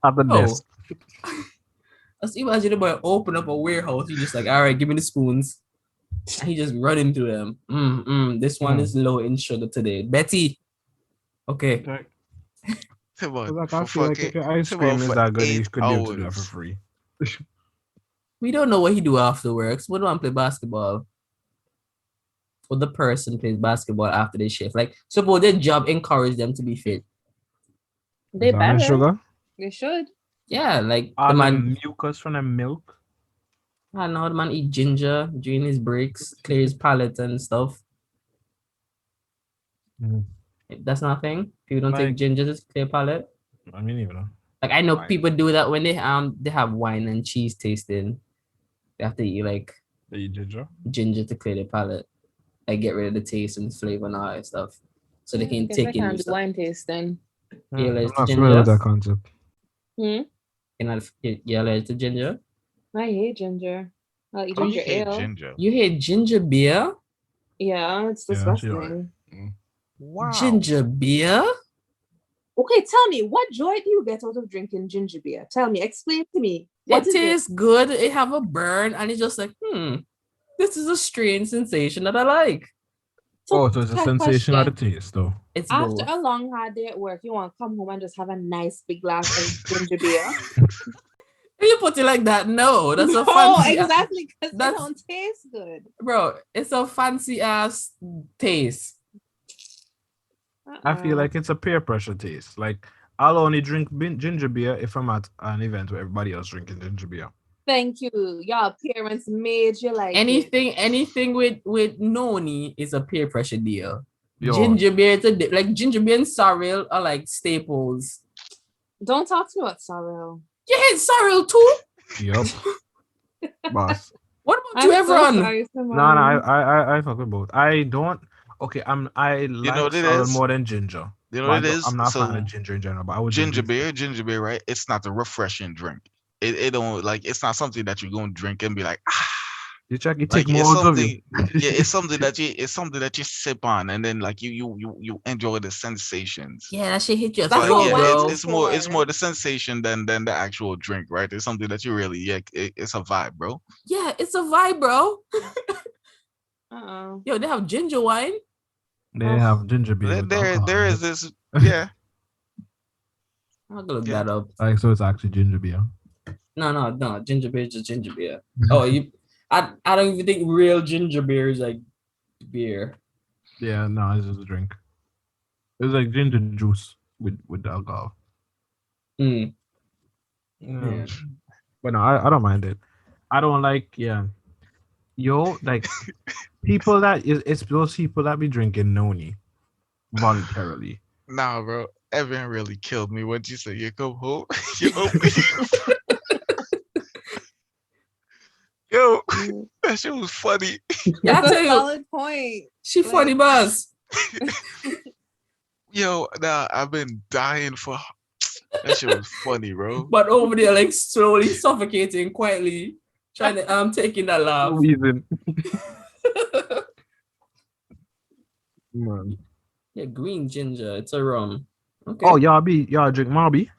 At the Oh, desk. let's imagine the boy open up a warehouse. He just like, all right, give me the spoons. And he just run into them. This one is low in sugar today. Betty. Okay. Like, Timon like I for feel like fucking if your ice Timon cream is for that good, you eight could be able to do that for hours. free. We don't know what he do after works. We don't play basketball. Or the person plays basketball after they shift. Like, suppose their job encourage them to be fit. They Is that in better. sugar? They should. Yeah, like Are the the man, mucus from the milk? I don't know, the man eat ginger during his breaks, clear his palate and stuff. Mm. That's nothing. People don't take Like, ginger to clear palate. I mean, even Like I know wine. people do that when they have wine and cheese tasting. They have to eat like They eat ginger. ginger to clear their palate. Like get rid of the taste and flavor and all that stuff. So they I can guess I take in new can't do stuff. wine tasting. You I'm allergic to not familiar with ginger? that concept. Hmm? You allergic to ginger? I hate ginger. I'll eat How you ginger hate ale. ginger? You hate ginger beer? Yeah, it's Yeah, she alright. disgusting. Wow. Ginger beer? Okay, tell me, what joy do you get out of drinking ginger beer? Tell me, explain to me. What It is it? tastes good. It have a burn, and it's just like, this is a strange sensation that I like. So it's a sensation of the taste, though. It's After both. a long hard day at work, you want to come home and just have a nice big glass of ginger beer? If you put it like that, no, that's a No, fancy. exactly, because it that's- don't taste good. Bro, it's a fancy ass taste. I feel like it's a peer pressure taste. Like I'll only drink ginger beer if I'm at an event where everybody else drinking ginger beer. Thank you. Your parents made you like Anything with noni is a peer pressure deal. Yo. Ginger beer, like ginger beer and sorrel are like staples. Don't talk to me about sorrel. You hate sorrel too? Yup. Boss. What about you, everyone? No, I fuck with both. I don't. Okay, I like know what it sorrel is? more than ginger. You know But what it is? I'm not a fan So of ginger in general, but I would drink ginger beer, right? It's not a refreshing drink. It don't like it's not something that you're gonna drink and be like, You check, you like take more it's out of you. something. Yeah, it's something that you sip on and then like you enjoy the sensations. Yeah, that shit hit your That's Like throat, what wine bro. is it's for. more the sensation than the actual drink, right? It's something that you really it's a vibe, bro. Yeah, it's a vibe, bro. Uh-oh. Yo, they have ginger wine. They have ginger beer with There alcohol. is this yeah. I'm gonna look Yeah. that up. Like so, it's actually ginger beer. No. Ginger beer is just ginger beer. Oh, I don't even think real ginger beer is like beer. Yeah, no, it's just a drink. It's like ginger juice with the alcohol. Mm. Yeah. But no, I don't mind it. I don't like like people that it's those people that be drinking noni voluntarily. Nah, bro. Evan really killed me when you said you come home. Yo, that shit was funny. Yeah, I That's tell a you, solid point. she funny buzz. Yo, nah, I've been dying for that shit was funny, bro. But over there, like slowly suffocating quietly, trying to taking that laugh. Reason. Man. Yeah, green ginger. It's a rum. Okay. Oh, y'all drink Marby?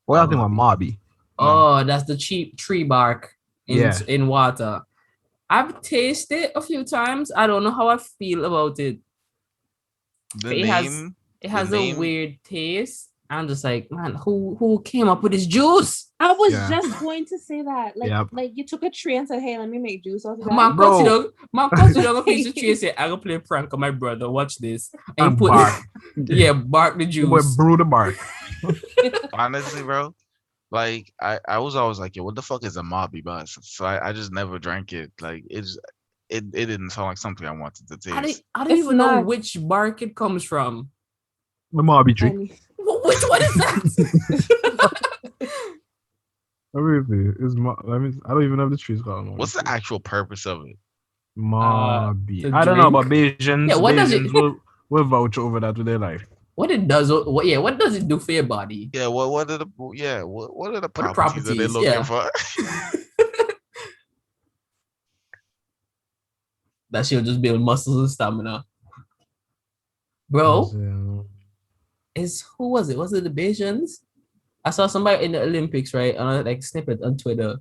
What y'all think about Marby. Marby? Oh, that's the cheap tree bark Yeah. in water. I've tasted it a few times. I don't know how I feel about it. It has a weird taste. I'm just like, man, who came up with this juice? I was just going to say that. Like you took a tree and said, "Hey, let me make juice out of that." Man, consider a piece of tree and say, "I'm gonna play a prank on my brother. Watch this." And put bark. Bark the juice. Boy, brew the bark. Honestly, bro, like I was always like, yo, what the fuck is a Mobby bus? So I just never drank it. Like it didn't sound like something I wanted to taste. I don't even know which bark it comes from. The Marby tree. Which one is that? I don't even know if the tree's called. What's the actual purpose of it? Marby. I don't know about Bayesians. Yeah, what Bayesians will vouch over that with their life. What does it do for your body? Yeah, what are the properties that they're looking for? That she'll just build muscles and stamina. Bro, who was it? Was it the Bayesians? I saw somebody in the Olympics, right? On a like snippet on Twitter.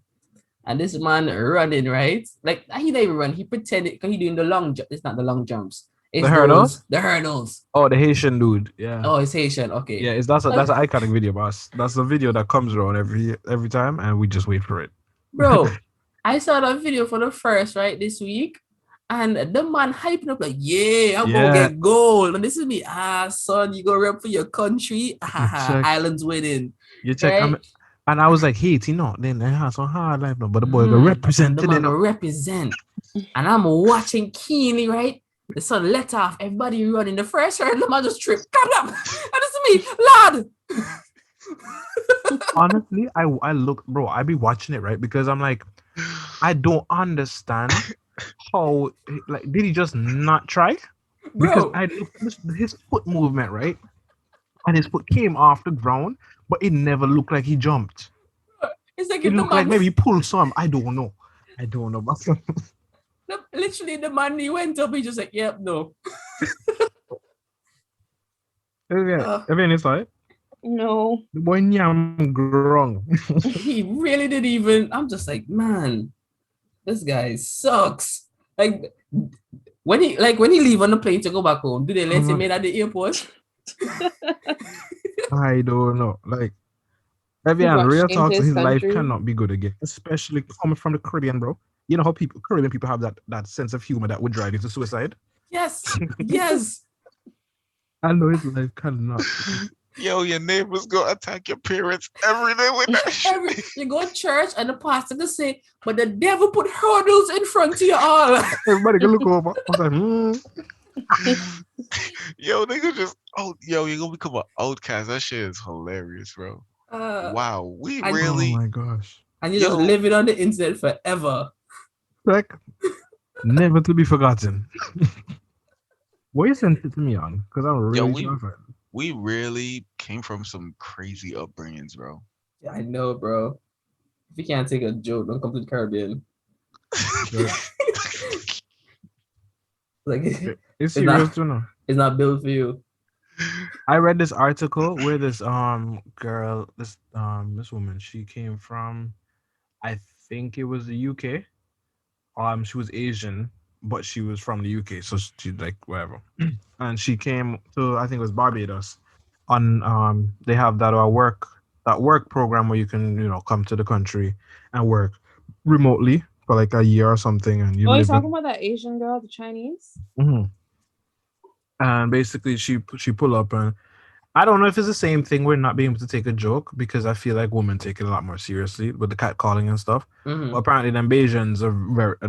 And this man running, right? Like he didn't even run. He pretended because he doing the long jump. It's not the long jumps. It's the hurdles? The hurdles. Oh, the Haitian dude. Yeah. Oh, it's Haitian. Okay. Yeah, that's an iconic video, boss. That's the video that comes around every time, and we just wait for it. Bro, I saw that video for the first, right, this week. And the man hyping up like, I'm gonna get gold. And this is me. Son, you go rep for your country. Islands winning. You check. Right? And I was like, Haiti, then they have some hard life, no. But the boy go represent. The man go represent. And I'm watching keenly, right? The sun let off. Everybody running the first hurdle. The man just tripped. Come. And this is me, lad. Honestly, I look, bro. I be watching it, right? Because I'm like, I don't understand how, like, did he just not try? Because I looked at his foot movement, right? And his foot came off the ground, but it never looked like he jumped. It's like it looked like maybe he pulled some. I don't know. Literally, the man he went up, he just like, yep, no. Evianne saw it? No. The boy nyam grung. He really didn't even. I'm just like, man, this guy sucks. Like when he leave on the plane to go back home, do they let him in at the airport? I don't know. Like Evianne, real talk, his life cannot be good again, especially coming from the Caribbean, bro. You know how Caribbean people have that sense of humor that would drive you to suicide? Yes. Yes. I know his life cannot. Yo, your neighbors go attack your parents every day with that shit. You go to church and the pastor can say, but the devil put hurdles in front of you all. Everybody can look over. I'm like, Yo, nigga just, you're gonna become an outcast. That shit is hilarious, bro. Wow, really? Oh my gosh. And you just live it on the internet forever. Like, never to be forgotten. What you sent it to me on? Because I'm really we really came from some crazy upbringings, bro. Yeah, I know, bro. If you can't take a joke, don't come to the Caribbean. Like it's serious to know. It's not built for you. I read this article where this girl, this woman, she came from, I think it was the UK. She was Asian, but she was from the UK, so she like whatever. And she came to, I think it was Barbados. On they have that work program where you can come to the country and work remotely for like a year or something. And you're talking about that Asian girl, the Chinese. Mm-hmm. And basically, she pull up, and I don't know if it's the same thing. We're not being able to take a joke because I feel like women take it a lot more seriously with the catcalling and stuff. Mm-hmm. But apparently, them Bayesians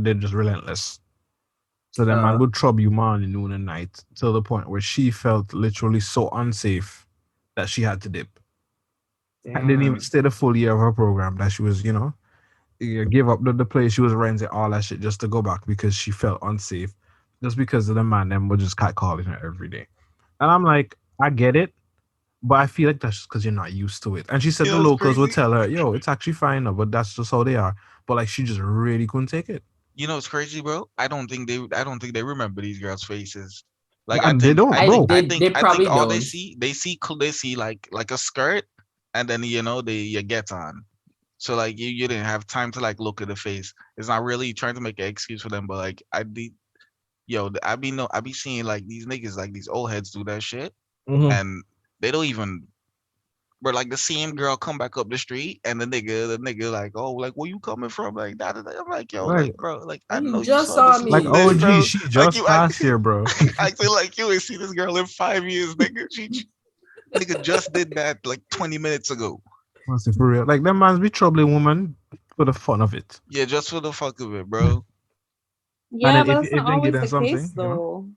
they're just relentless. So the man would trouble you morning, noon, and night till the point where she felt literally so unsafe that she had to dip. Damn. And didn't even stay the full year of her program that she was, give up the place she was renting, all that shit just to go back because she felt unsafe. Just because of the man them were just catcalling her every day. And I'm like, I get it, but I feel like that's just because you're not used to it. And she said You the know, it's locals would crazy. tell her, "Yo, it's actually fine, now, but that's just how they are." But like, she just really couldn't take it, You know, it's crazy, bro. I don't think they remember these girls' faces. Like, and they don't, bro. They I think probably all don't. they see like a skirt, and then they you get on. So like you didn't have time to like look at the face. It's not really trying to make an excuse for them, but like I be seeing like these niggas like these old heads do that shit, Mhm. and they don't even. But like the same girl come back up the street, and the nigga like, oh, like where you coming from, like that. I'm like, yo, Like, like bro, like I You know you just saw saw this little like, me. oh, thing, gee, bro. she Like just passed here, bro. acting like you ain't seen this girl in 5 years, nigga. Nigga just did that like 20 minutes ago. Honestly, for real. Like, them man's be troubling woman for the fun of it. Yeah, just for the fuck of it, bro. And Yeah, then but if that's not they give always them the case something, though.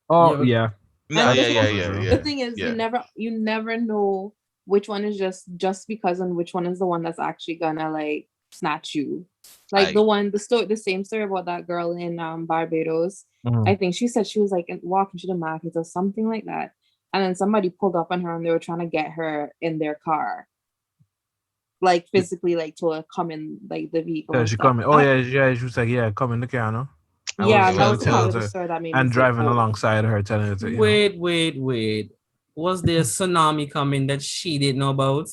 Oh Yeah, yeah, No, And that's yeah, the yeah, also yeah, true. the yeah, thing is, yeah. you never know which one is just because and which one is the one that's actually gonna like snatch you. Like I the same story about that girl in Barbados. Mhm. I think she said she was like walking to the market or something like that, and then somebody pulled up on her and they were trying to get her in their car, like physically, like to come in like the vehicle Yeah, and she stuff. coming. Oh yeah, yeah. She was like, yeah, come in the car, no? I Yeah, was okay. and that trying Well, to was the tell part her well, of the to, story that made me and say, driving "Oh, alongside her, telling her to, Wait. Was there a tsunami coming that she didn't know about?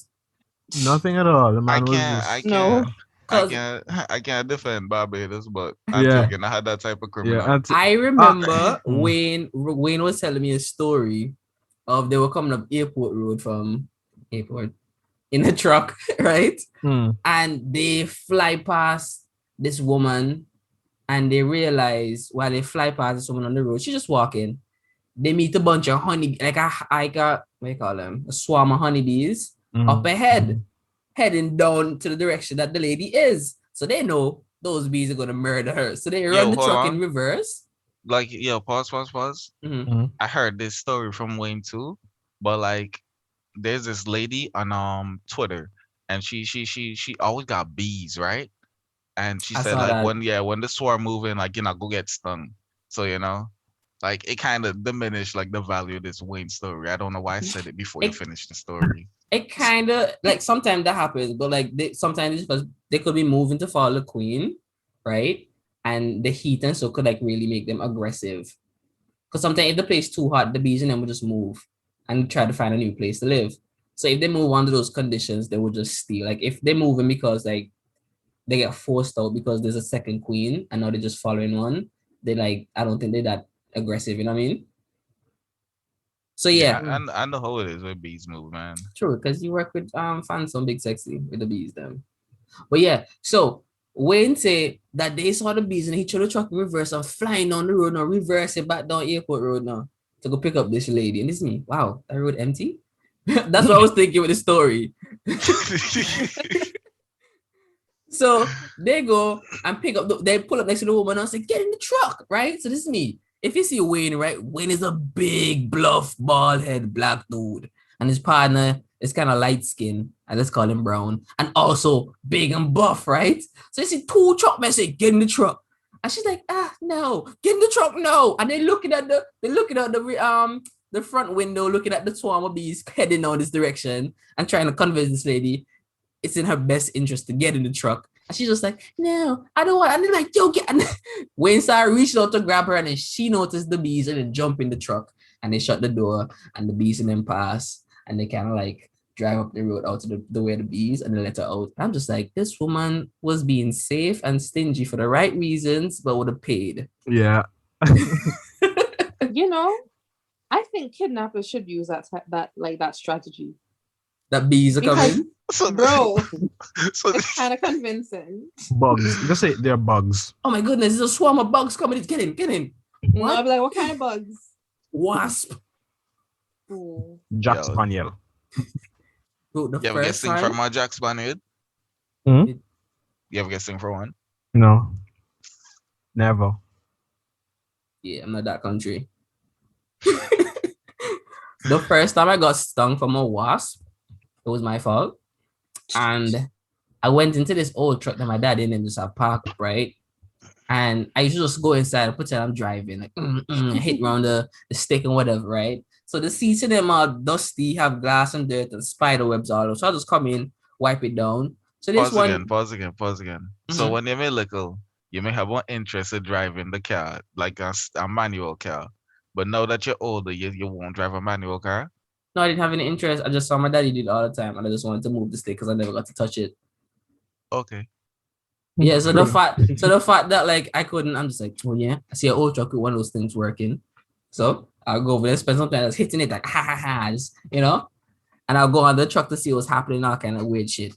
nothing at all. The I man was can't, I just, can't, no." I Because can't, I can't defend Barbados, but yeah, Antigua and I had that type of yeah. criminal. I Ah, remember mm, Wayne was telling me a story of they were coming up Airport Road from airport in a truck, right? mm. And they fly past this woman and they realize while they fly past this woman on the road, she's just walking. They meet a bunch of honey, like a what do you call them? A swarm of honeybees up Mm. ahead, heading down to the direction that the lady is. So they know those bees are gonna murder her. So they run Yo, the hold truck in on. reverse. Like, yo, pause. Mhm. Mm. I heard this story from Wayne too, but like, there's this lady on Twitter, and she always got bees, right? And she I said saw like that. when the swarm moving, like go get stung. So like it kind of diminished like the value of this Wayne story. I don't know why I said it before you It finished the story. it kind of like sometimes that happens, but like sometimes it's because they could be moving to follow the queen, right? And the heat and so could like really make them aggressive. Because sometimes if the place too hot, the bees in them will just move and try to find a new place to live. So if they move under those conditions, they will just stay. Like if they're moving because like they get forced out because there's a second queen and now they're just following one, they like I don't think they're that aggressive, you know what I mean? So Yeah, yeah, I know how it is with bees move, man. true, because you work with Phantom Big Sexy with the bees them. But yeah, so Wayne say that they saw the bees and he tried to truck in reverse and flying down the road now, reverse it back down Airport Road now to go pick up this lady. And this is me. Wow, that road empty? That's what I was thinking with the story. So they go and pick up, they pull up next to the woman and say, get in the truck, right? So this is me. If you see Wayne, right? Wayne is a big, bluff, bald head, black dude. And his partner is kind of light skinned. And let's call him brown. And also big and buff, right? So you see two truck men say, get in the truck. And she's like, no, get in the truck, no. And they're looking at the front window, looking at the swarm of bees heading down this direction and trying to convince this lady it's in her best interest to get in the truck. And she's just like, no, I don't want. And they're like, yo, get. And Wayne Star reached out to grab her, and then she noticed the bees and then jump in the truck. And they shut the door, and the bees and them pass, and they kind of like drive up the road out to the way the bees, and they let her out. I'm just like, this woman was being safe and stingy for the right reasons, but would have paid. Yeah. You know, I think kidnappers should use that strategy That bees are because, coming. so bro, so it's kind of convincing. Bugs. Just say they're bugs. Oh my goodness, there's a swarm of bugs coming. Get in, get in. No, I'd What? be like, what kind of bugs? Wasp. Ooh. Jack yo, Spaniel. Bro, the you ever get first sting from time. my Jack Spaniard? Hmm? You ever get sting for one? No, never. Yeah, I'm not that country. The first time I got stung from a wasp, it was my fault. And I went into this old truck that my dad didn't just have parked up, right? And I used to just go inside and pretend I'm driving, like hit around the stick and whatever, right? So the seats in them are dusty, have glass and dirt and spider webs all over. So I just come in, wipe it down. So this one, Pause again. So when you may little, you may have one interest in driving the car, like a manual car. But now that you're older, you won't drive a manual car. no, I didn't have any interest. I just saw my daddy do it all the time, and I just wanted to move the stick because I never got to touch it. Okay. Yeah, so the fact that like I couldn't, I'm just like, oh yeah, I see an old truck with one of those things working. So I'll go over there, spend some time just hitting it like ha ha ha, just, and I'll go on the truck to see what's happening, all kind of weird shit.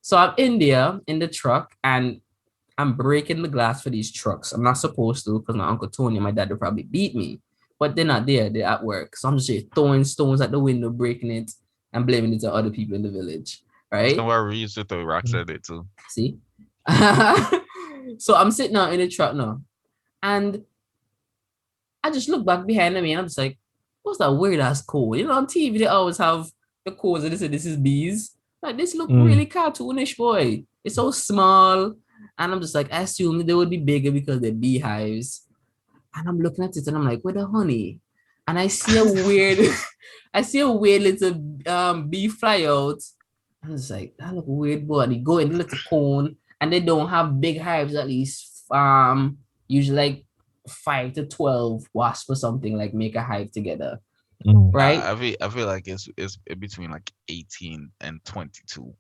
So I'm in there in the truck and I'm breaking the glass for these trucks. I'm not supposed to because my uncle Tony and my dad would probably beat me, but they're not there, they're at work. So I'm just throwing stones at the window, breaking it, and blaming it to other people in the village. Right? Somewhere we used to throw rocks at it too. See? So I'm sitting out in the truck now, and I just look back behind me and I'm just like, what's that weird ass code? On TV they always have the codes and they say this is bees. Like this look really cartoonish, boy. It's so small. And I'm just like, I assume they would be bigger because they're beehives. And I'm looking at it and I'm like, where the honey? And I see a weird little bee fly out. I was like, that look weird, boy. And they go in the little cone and they don't have big hives, at least usually like 5 to 12 wasps or something, like make a hive together. Right? I feel like it's between like 18 and 22.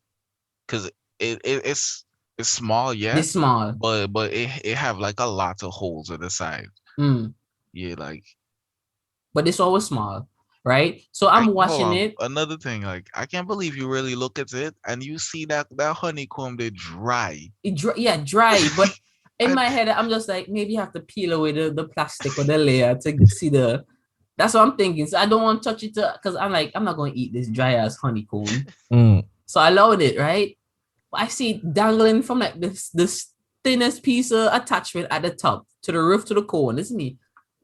Cause it's small, yeah. It's small. But it have like a lot of holes at the side. Yeah, like. But this one was small, right? So I'm watching it. Another thing, like I can't believe you really look at it and you see that honeycomb they dry. Dry. But in my head, I'm just like, maybe you have to peel away the plastic or the layer to see the. That's what I'm thinking. So I don't want to touch it because I'm like, I'm not going to eat this dry ass honeycomb. So I allowed it, right? I see it dangling from like this thinnest piece of attachment at the top to the roof to the cone. This is me.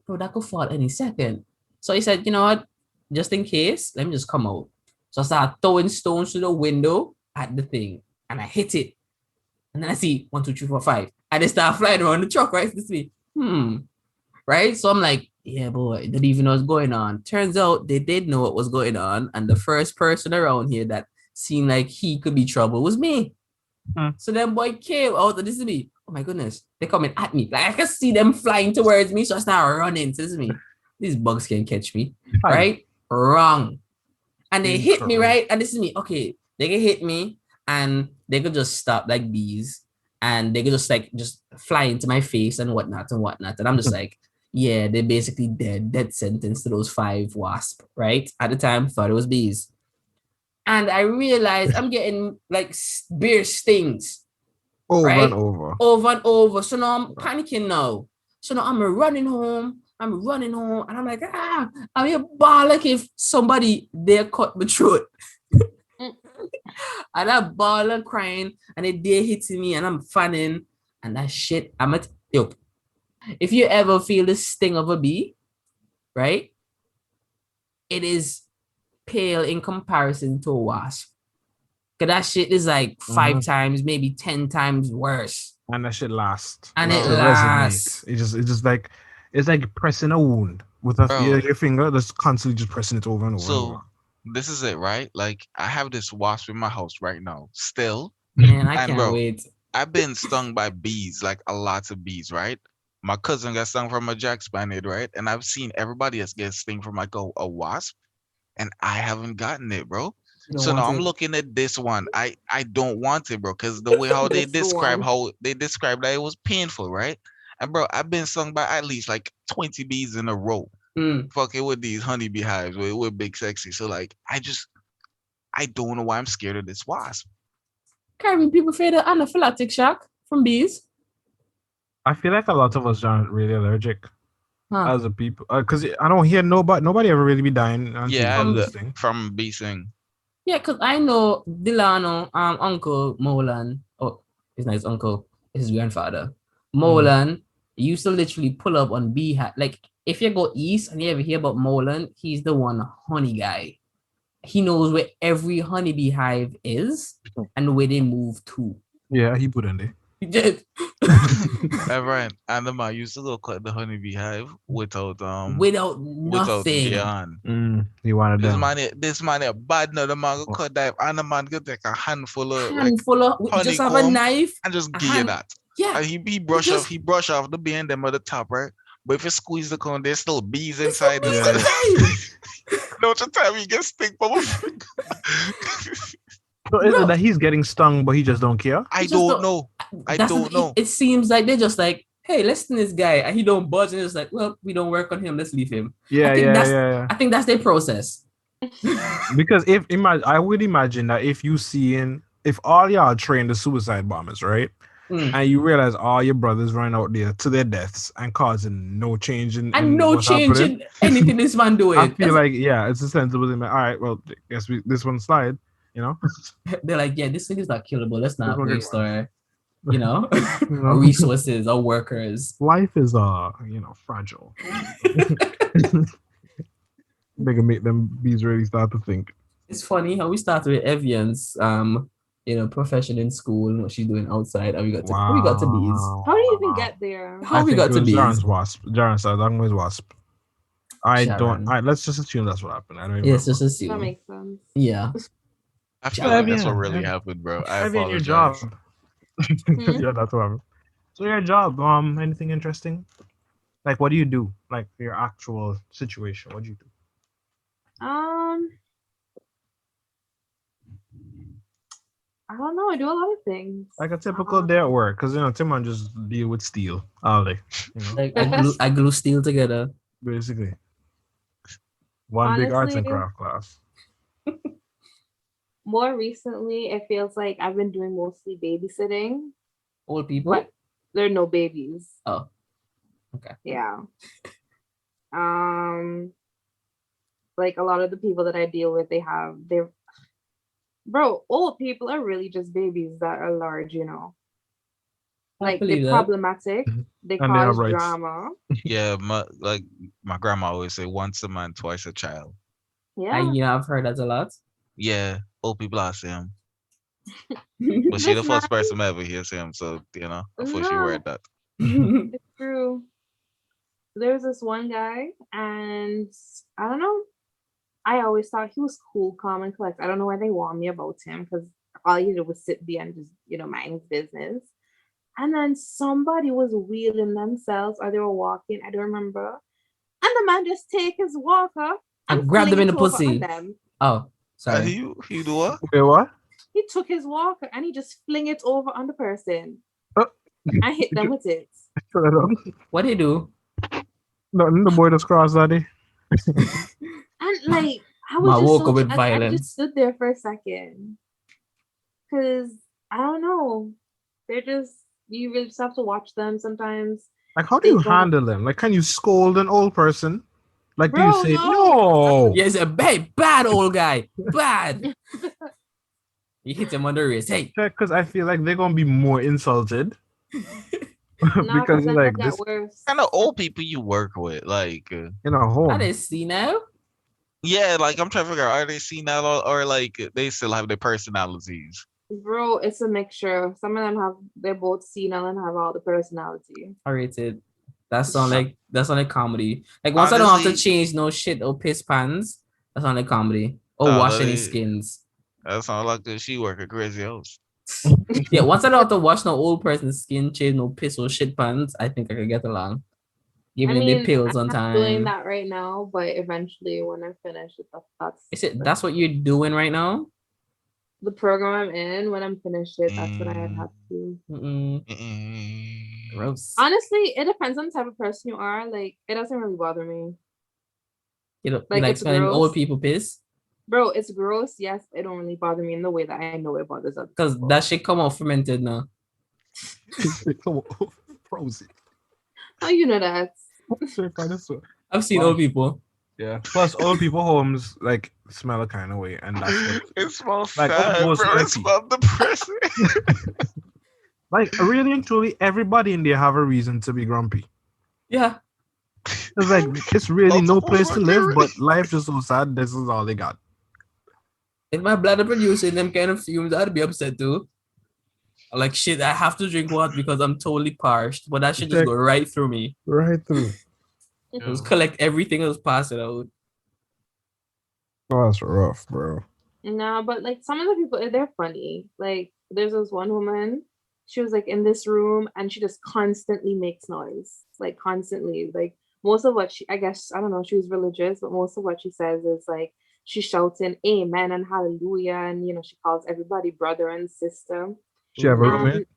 Bro, that could fall any second. So he said, you know what? Just in case, let me just come out. So I started throwing stones through the window at the thing. And I hit it. And then I see 1, 2, 3, 4, 5. And they start flying around the truck, right? This is me. Right? So I'm like, yeah, boy, they didn't even know what's going on. Turns out they did know what was going on. And the first person around here that seemed like he could be trouble was me. So then boy came out, and this is me. Oh my goodness, they're coming at me. Like I can see them flying towards me. So I start running. So this is me. These bugs can catch me. Right? Wrong. And they hit me, right? And this is me. Okay, they can hit me and they could just stop like bees. And they could just fly into my face and whatnot. And I'm just like, yeah, they're basically dead sentence to those 5 wasps, right? At the time, thought it was bees. And I realized I'm getting like bear stings. Over right? and over. Over and over. So now I'm panicking now. So now I'm running home. And I'm like, I'm a ball like if somebody there cut my throat. And I ball and crying. And they're hitting me and I'm fanning. And that shit, if you ever feel the sting of a bee, right? It is pale in comparison to a wasp. Cause that shit is like 5 times, maybe 10 times worse. And that shit lasts. And it lasts. It's just like it's like pressing a wound with your finger, just constantly just pressing it over and over. So this is it, right? Like I have this wasp in my house right now, still. Man, I can't wait. I've been stung by bees, like a lot of bees, right? My cousin got stung from a Jack Spaniard, right? And I've seen everybody else get stung from like a wasp, and I haven't gotten it, bro. So now I'm looking at this one. I don't want it, bro, because the way how they describe that it was painful, right? And bro, I've been stung by at least like 20 bees in a row. Fucking with these honeybee hives with big sexy. So like I don't know why I'm scared of this wasp. Carry people fear the anaphylactic shock from bees. I feel like a lot of us aren't really allergic as a people, because I don't hear nobody ever really be dying. From bee sting. Yeah, because I know Delano, Uncle Molan. Oh, his nice uncle, his grandfather. Molan used to literally pull up on beehive. Like if you go east and you ever hear about Molan, he's the one honey guy. He knows where every honeybee hive is and where they move to. Yeah, he put in there. He did. Right. And the man used to look at the honeybee hive Without without nothing. yarn. You wanted This them. man, this man, bad now. The man go cut dive, and the man go take a handful of like Handful of just have a honeycomb knife. and just A give you hand. that. Yeah. And he brush off the bee and them at the top, right? But if you squeeze the cone, there's still bees inside. There's Yeah. still bees Don't you tell me you get stick from a finger. So is it Bro. that he's getting stung, but he just don't care? I Just don't know. I That's don't know. It seems like they're just like, hey, listen to this guy, and he don't budge, and it's like, well, we don't work on him. Let's leave him. Yeah, I think that's their process. Because I would imagine that if all y'all trained the suicide bombers, right? And you realize all your brothers running out there to their deaths and causing no change in no what's change happening. in anything this man doing. I feel like it's a sensible thing. Like, all right, well, guess this one slide. You know, they're like, yeah, this thing is not killable. Let's not one waste get our, you know, you know? our resources, our workers. Life is fragile. They can make them bees really start to think. It's funny how we started with Evianne's profession in school and what she's doing outside. How we got to bees. How do you even get there? How we got to bees? Jaren's wasp. Jaren said, "I'm with wasp." Sharon. Let's just assume that's what happened. I don't even Yes, know. just assume. That makes sense. Yeah. I feel like that's what Evianne, really happened, bro. I Evianne, your apologize. job. Yeah, that's what happened. So your job, anything interesting? Like, what do you do? Like your actual situation, what do you do? I don't know. I do a lot of things. Like a typical day at work, because Timon just deal with steel all day. Like I glue steel together. Basically. One big arts and Honestly, craft class. More recently, it feels like I've been doing mostly babysitting, Old people. but there are no babies. Oh. Okay. Yeah. Like a lot of the people that I deal with, old people are really just babies that are large, Like they're problematic. They And they have cause rights. drama. Yeah, my grandma always say once a man, twice a child. Yeah. I've heard that a lot. Yeah, old people are saying. But she the That's first nice. person ever hears him, so I thought she read that. It's true. There's this one guy, and I don't know. I always thought he was cool, calm, and collected. I don't know why they warned me about him, because all he did was sit there and just, mind his business. And then somebody was wheeling themselves, or they were walking, I don't remember. And the man just take his walker and grabbed them in the fling it over pussy. on them. Oh, sorry. He do what? Wait, what? He took his walker and he just fling it over on the person. Oh. And hit them with it. What'd he do? Nothing, the boy just crossed daddy. And like I Ma was just woke up with I violence. just stood there for a second. Cause I don't know. They're just you really just have to watch them sometimes. Like, how do you handle them? Like, can you scold an old person? Like, do Bro, you say no. no? Yes, bad old guy. Bad. You hit him on the wrist. Hey. Because I feel like they're gonna be more insulted. Because like this kind of old people you work with, like in a home. Are they senile? Yeah, like I'm trying to figure out, are they senile or like they still have their personalities? Bro, it's a mixture. Some of them they're both senile and have all the personality. I rated. That's on like comedy. Like once honestly, I don't have to change no shit or piss pans, that's on like comedy. Or wash any skins. That sounds like a she work at Crazy House. Yeah, once I don't have to wash no old person's skin, change no piss or shit pans, I think I could get along. Giving them the pills on time. I'm doing that right now, but eventually when I finish it, that's what you're doing right now? The program I'm in, when I'm finished it, that's what I have to do. Gross. Honestly, it depends on the type of person you are. Like, it doesn't really bother me. You like smelling old people piss? Bro, it's gross, yes. It don't really bother me in the way that I know it bothers others. Because that shit come out fermented now. Frozen. How you know that? I've seen old people. Yeah. Plus, old people homes like smell a kind of way, and that's what it smells like sad, bro. It smells depressing. Like really and truly, everybody in there have a reason to be grumpy. Yeah. It's like it's really no place to live, but life is so sad. This is all they got. If my bladder producing them kind of fumes, I'd be upset too. Like shit, I have to drink water because I'm totally parched. But that should just Check. go right through me. Right through. Just collect everything and just pass it out. Oh, that's rough, bro. No, but like some of the people, they're funny. Like there's this one woman, she was like in this room and she just constantly makes noise, like constantly. Like most of what she, I guess, I don't know, she was religious, but most of what she says is like she's shouting amen and hallelujah, and she calls everybody brother and sister. She have a roommate?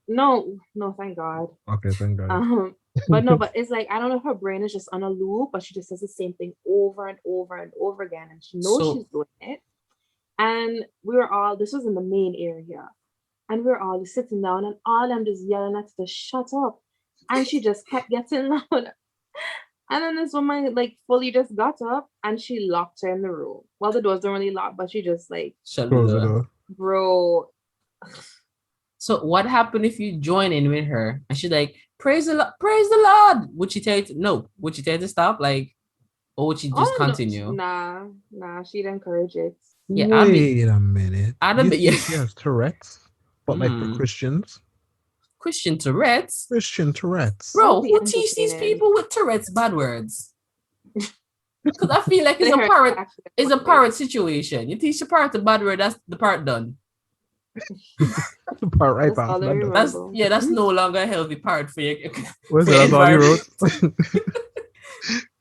And no, thank God. Okay, thank God. But no, but it's like I don't know if her brain is just on a loop, but she just does the same thing over and over and over again, and she knows she's doing it. And this was in the main area, and we were all just sitting down, and all them just yelling at her to shut up. And she just kept getting louder. And then this woman like fully just got up and she locked her in the room. Well, the doors don't really lock, but she just like shut the door. Bro. So what happened if you join in with her and she's like, praise the Lord? Would she tell you no? Would she tell you to stop? Like, or would she just continue? No. Nah, she'd encourage it. Yeah, wait a minute. You think she has Tourette's? But like for Christians? Christian Tourette's? Christian Tourette's. Bro, who teach these people with Tourette's bad words? Because I feel like it's a parrot situation. You teach the parrot the bad word, that's the part done. The part right back. That's no longer a healthy part for you. What's that? That's all you wrote?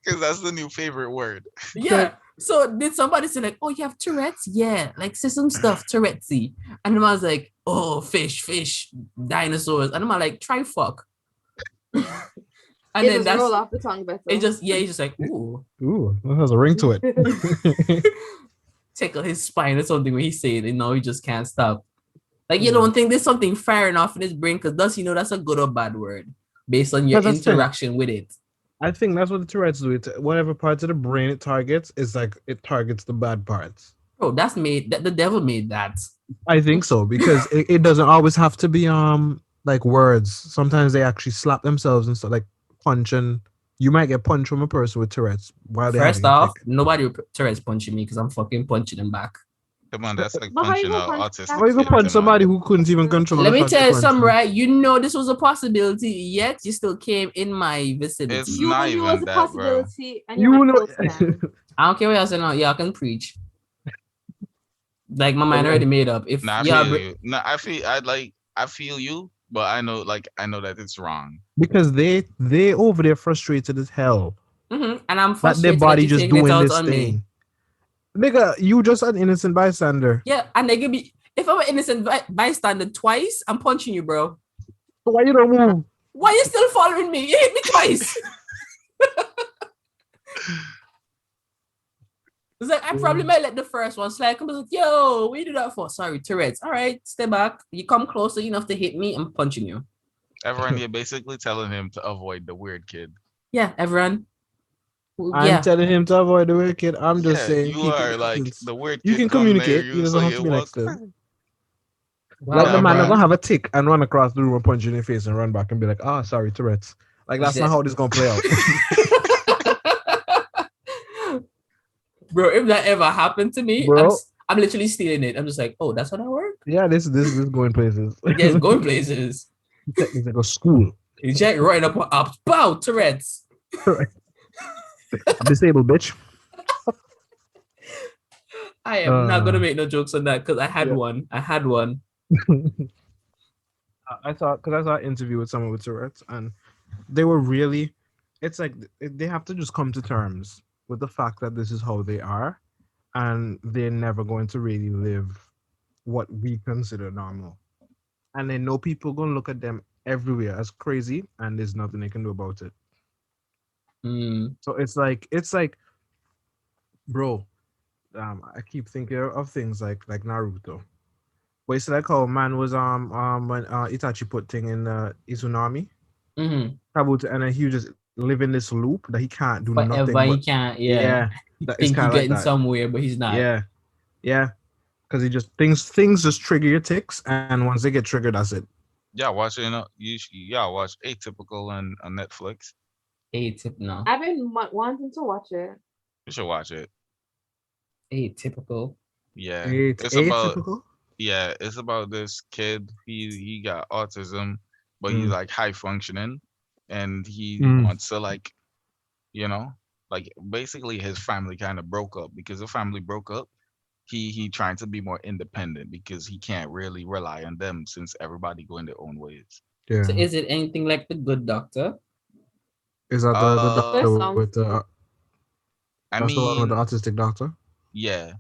Because that's the new favorite word. Yeah. So did somebody say like, oh, you have Tourette's? Yeah, like say some stuff, Tourette'sy. And then I was like, oh, fish, dinosaurs. And I'm like, try fuck. And then that's roll off the tongue better. He's just like, ooh. Ooh, that has a ring to it. Tickle his spine or something when he said it. No, he just can't stop. Like you don't think there's something firing off in his brain because that's a good or bad word based on your interaction with it. I think that's what the Tourette's do. Whatever parts of the brain it targets is like it targets the bad parts. Bro, that's made that the devil made that. I think so because it doesn't always have to be like words. Sometimes they actually slap themselves and stuff like punch, and you might get punched from a person with Tourette's while they First off, nobody with Tourette's punching me because I'm fucking punching them back. Come on, that's like punching an autistic. How you gonna punch somebody who couldn't even control? Let me tell you something, right? You know this was a possibility, yet you still came in my vicinity. It's not even that, bro. You know, I don't care what y'all say now. Y'all can preach. Like my mind already made up. If I feel you. No, I feel you, but I know that it's wrong. Because they over there frustrated as hell. Mm-hmm. And I'm frustrated that their body just doing this thing. Nigga, you just an innocent bystander. Yeah, and they give me if I'm an innocent bystander twice, I'm punching you, bro. Why you don't move? Why you still following me? You hit me twice. It's like I probably might let the first one slide. I'm like, yo, what you do that for? Sorry, Tourette's. All right, stay back. You come closer enough to hit me, I'm punching you. Everyone, you're basically telling him to avoid the weird kid. Yeah, everyone. I'm telling him to avoid the weird kid. I'm just saying you are like the weird kid. You can communicate. You don't have to be next to him. Wow, like the man is gonna have a tick and run across the room and punch you in the face and run back and be like, sorry, Tourette's. Like that's not how this gonna play out. Bro, if that ever happened to me, I'm literally stealing it. I'm just like, oh, that's how that works? Yeah, this is going places. Yeah, it's going places. It's like a school. You check right up, pow, Tourette's. I'm disabled, bitch. I am not gonna make no jokes on that because I had one. I saw an interview with someone with Tourette's, and they were really. It's like they have to just come to terms with the fact that this is how they are, and they're never going to really live what we consider normal. And they know people gonna look at them everywhere as crazy, and there's nothing they can do about it. So it's like, bro. I keep thinking of things like Naruto. But it's like how man was when Itachi put thing in Izunami. Mm-hmm. And then he was just live in this loop that he can't do forever, nothing. He can't. Yeah. He think he's getting somewhere, but he's not. Yeah. Because he just things just trigger your tics, and once they get triggered, that's it. Yeah, watch Atypical on Netflix. No. I've been wanting to watch it. You should watch it. Atypical. Yeah. It's about Atypical? Yeah, it's about this kid. He got autism, but he's Mm. like high functioning, and he Mm. wants to like, you know, like basically his family kind of broke up because the family broke up. He trying to be more independent because he can't really rely on them since everybody going their own ways. So Yeah. is it anything like the Good Doctor? Is that the Uh, doctor That with sounds I that's the one with the mean, autistic doctor? yeah,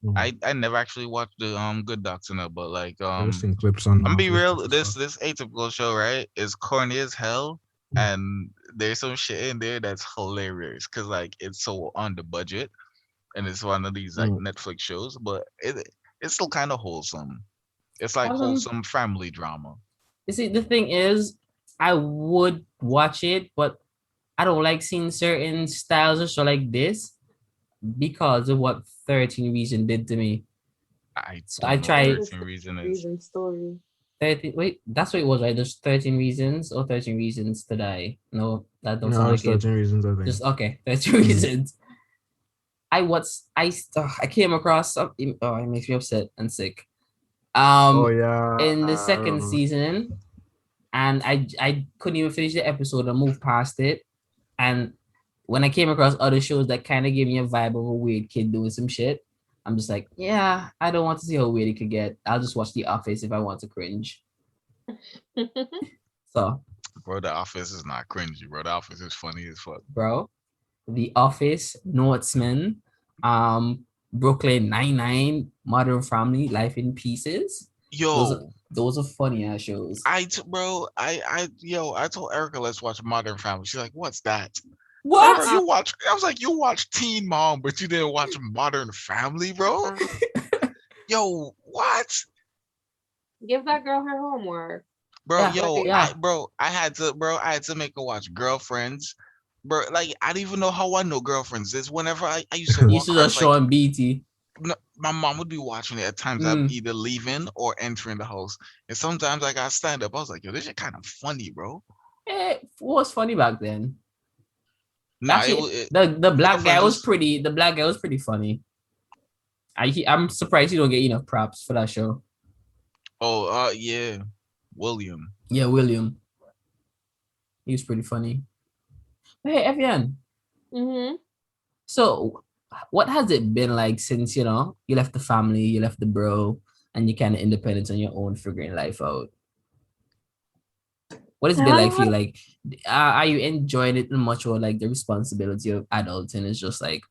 Mm. I never actually watched the Good Doctor now, but like I just seen clips on I'm be Facebook real. and This stuff. this atypical show, right, is corny as hell, Mm. and there's some shit in there that's hilarious because like it's so on the budget, and it's one of these like Mm. Netflix shows, but it's still kind of wholesome. It's like Um, wholesome family drama. you see, the thing is, I would watch it, but I don't like seeing certain styles of show like this because of what 13 Reason did to me. I So I don't know I what think tried it's 13 Reason is. reason story. 13. Wait, that's what it was, right? There's 13 reasons or 13 reasons to die. No, that don't sound No, it's like it. 13 reasons, I think. Just okay, 13 Mm. reasons. I came across something. Oh, it makes me upset and sick. Oh Um, yeah, in the I second remember. season, and I couldn't even finish the episode. I moved past it, and when I came across other shows that kind of gave me a vibe of a weird kid doing some shit, I'm just like, yeah, I don't want to see how weird it could get. I'll just watch The Office if I want to cringe. So, Bro, The Office is not cringy, bro. The Office is funny as fuck. bro, The Office, Northman, Brooklyn Nine-Nine, Modern Family, Life in Pieces. Those are Yo, those are funny ass shows. bro, I told Erica let's watch Modern Family. She's like, what's that? Like, bro, What? you watch. I was like, you watch Teen Mom, but you didn't watch Modern Family, bro. Yo, what? Give that girl her homework. Bro, Yeah, yo, Like, yeah. I had to make her watch Girlfriends. Bro, like I don't even know how I know Girlfriends. This whenever I used to You walk should have across like shown BT. my mom would be watching it at times. I'm Mm. either leaving or entering the house. And sometimes I got stand up. I was like, yo, this is kind of funny, bro. It was funny back then. Nah, Actually, it the black guy Girlfriends was was pretty. The black guy was pretty funny. I'm surprised you don't get enough props for that show. yeah. William. Yeah, William. He was pretty funny. Hey, Evian. mm-hmm. So, what has it been like since you left the family, you left the bro, and you kind of independent on your own, figuring life out? What has it been like for you? Like, are you enjoying it much, or like the responsibility of adulting is just like,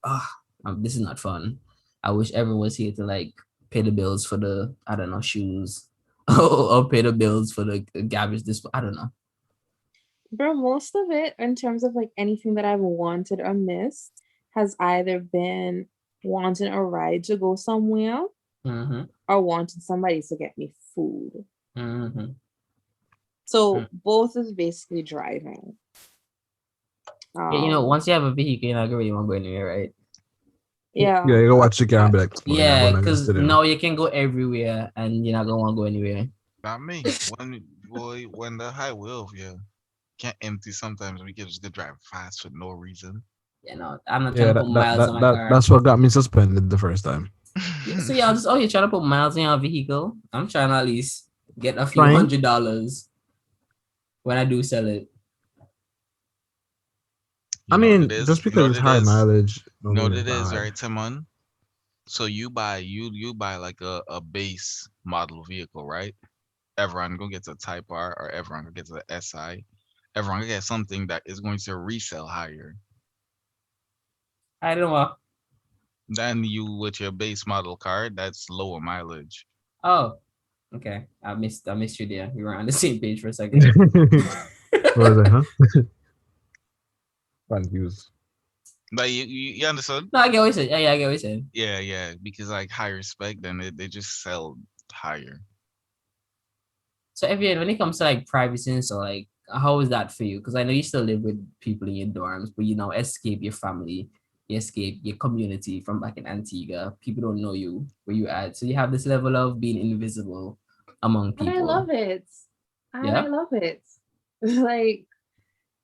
this is not fun. I wish everyone was here to like pay the bills for the I don't know shoes, or pay the bills for the garbage. This I don't know. Bro, most of it, in terms of like anything that I've wanted or missed, has either been wanting a ride to go somewhere Mm-hmm. or wanting somebody to get me food. Mm-hmm. So both is basically driving. Yeah, once you have a vehicle, you're not gonna really want to go anywhere, right? Yeah. Yeah, you go watch the camera and be like, well, yeah, Yeah, I'm gonna because sit down. now you can go everywhere, and you're not gonna want to go anywhere. Not me. When the highway of you can't empty sometimes we can just go drive fast for no reason. I'm not trying Yeah, to put miles on my car. that's what got me suspended the first time. Yeah, so yeah, you're trying to put miles in your vehicle. I'm trying to at least get a few Trying? $100 when I do sell it. I You know what it mean, is? just You know because what it's it high is? mileage, You don't know mean what it's it is, bad. right, Timon? So you buy like a base model vehicle, right? Everyone go get a Type R or everyone go get a SI. Everyone go get something that is going to resell higher I don't know. than you with your base model car. That's lower mileage. Oh, okay. I missed you there. We were on the same page for a second. What was it, huh? Confused. Like you understand? No, I get what you said. Yeah, I get what you said. Yeah, yeah. Because like higher spec, then they just sell higher. So, Evian, when it comes to like privacy and so like, how is that for you? Because I know you still live with people in your dorms, but you now escape your family, you escape your community from back in Antigua. People don't know you where you at, so you have this level of being invisible among And I people. love it. And I Yeah. love it. Like,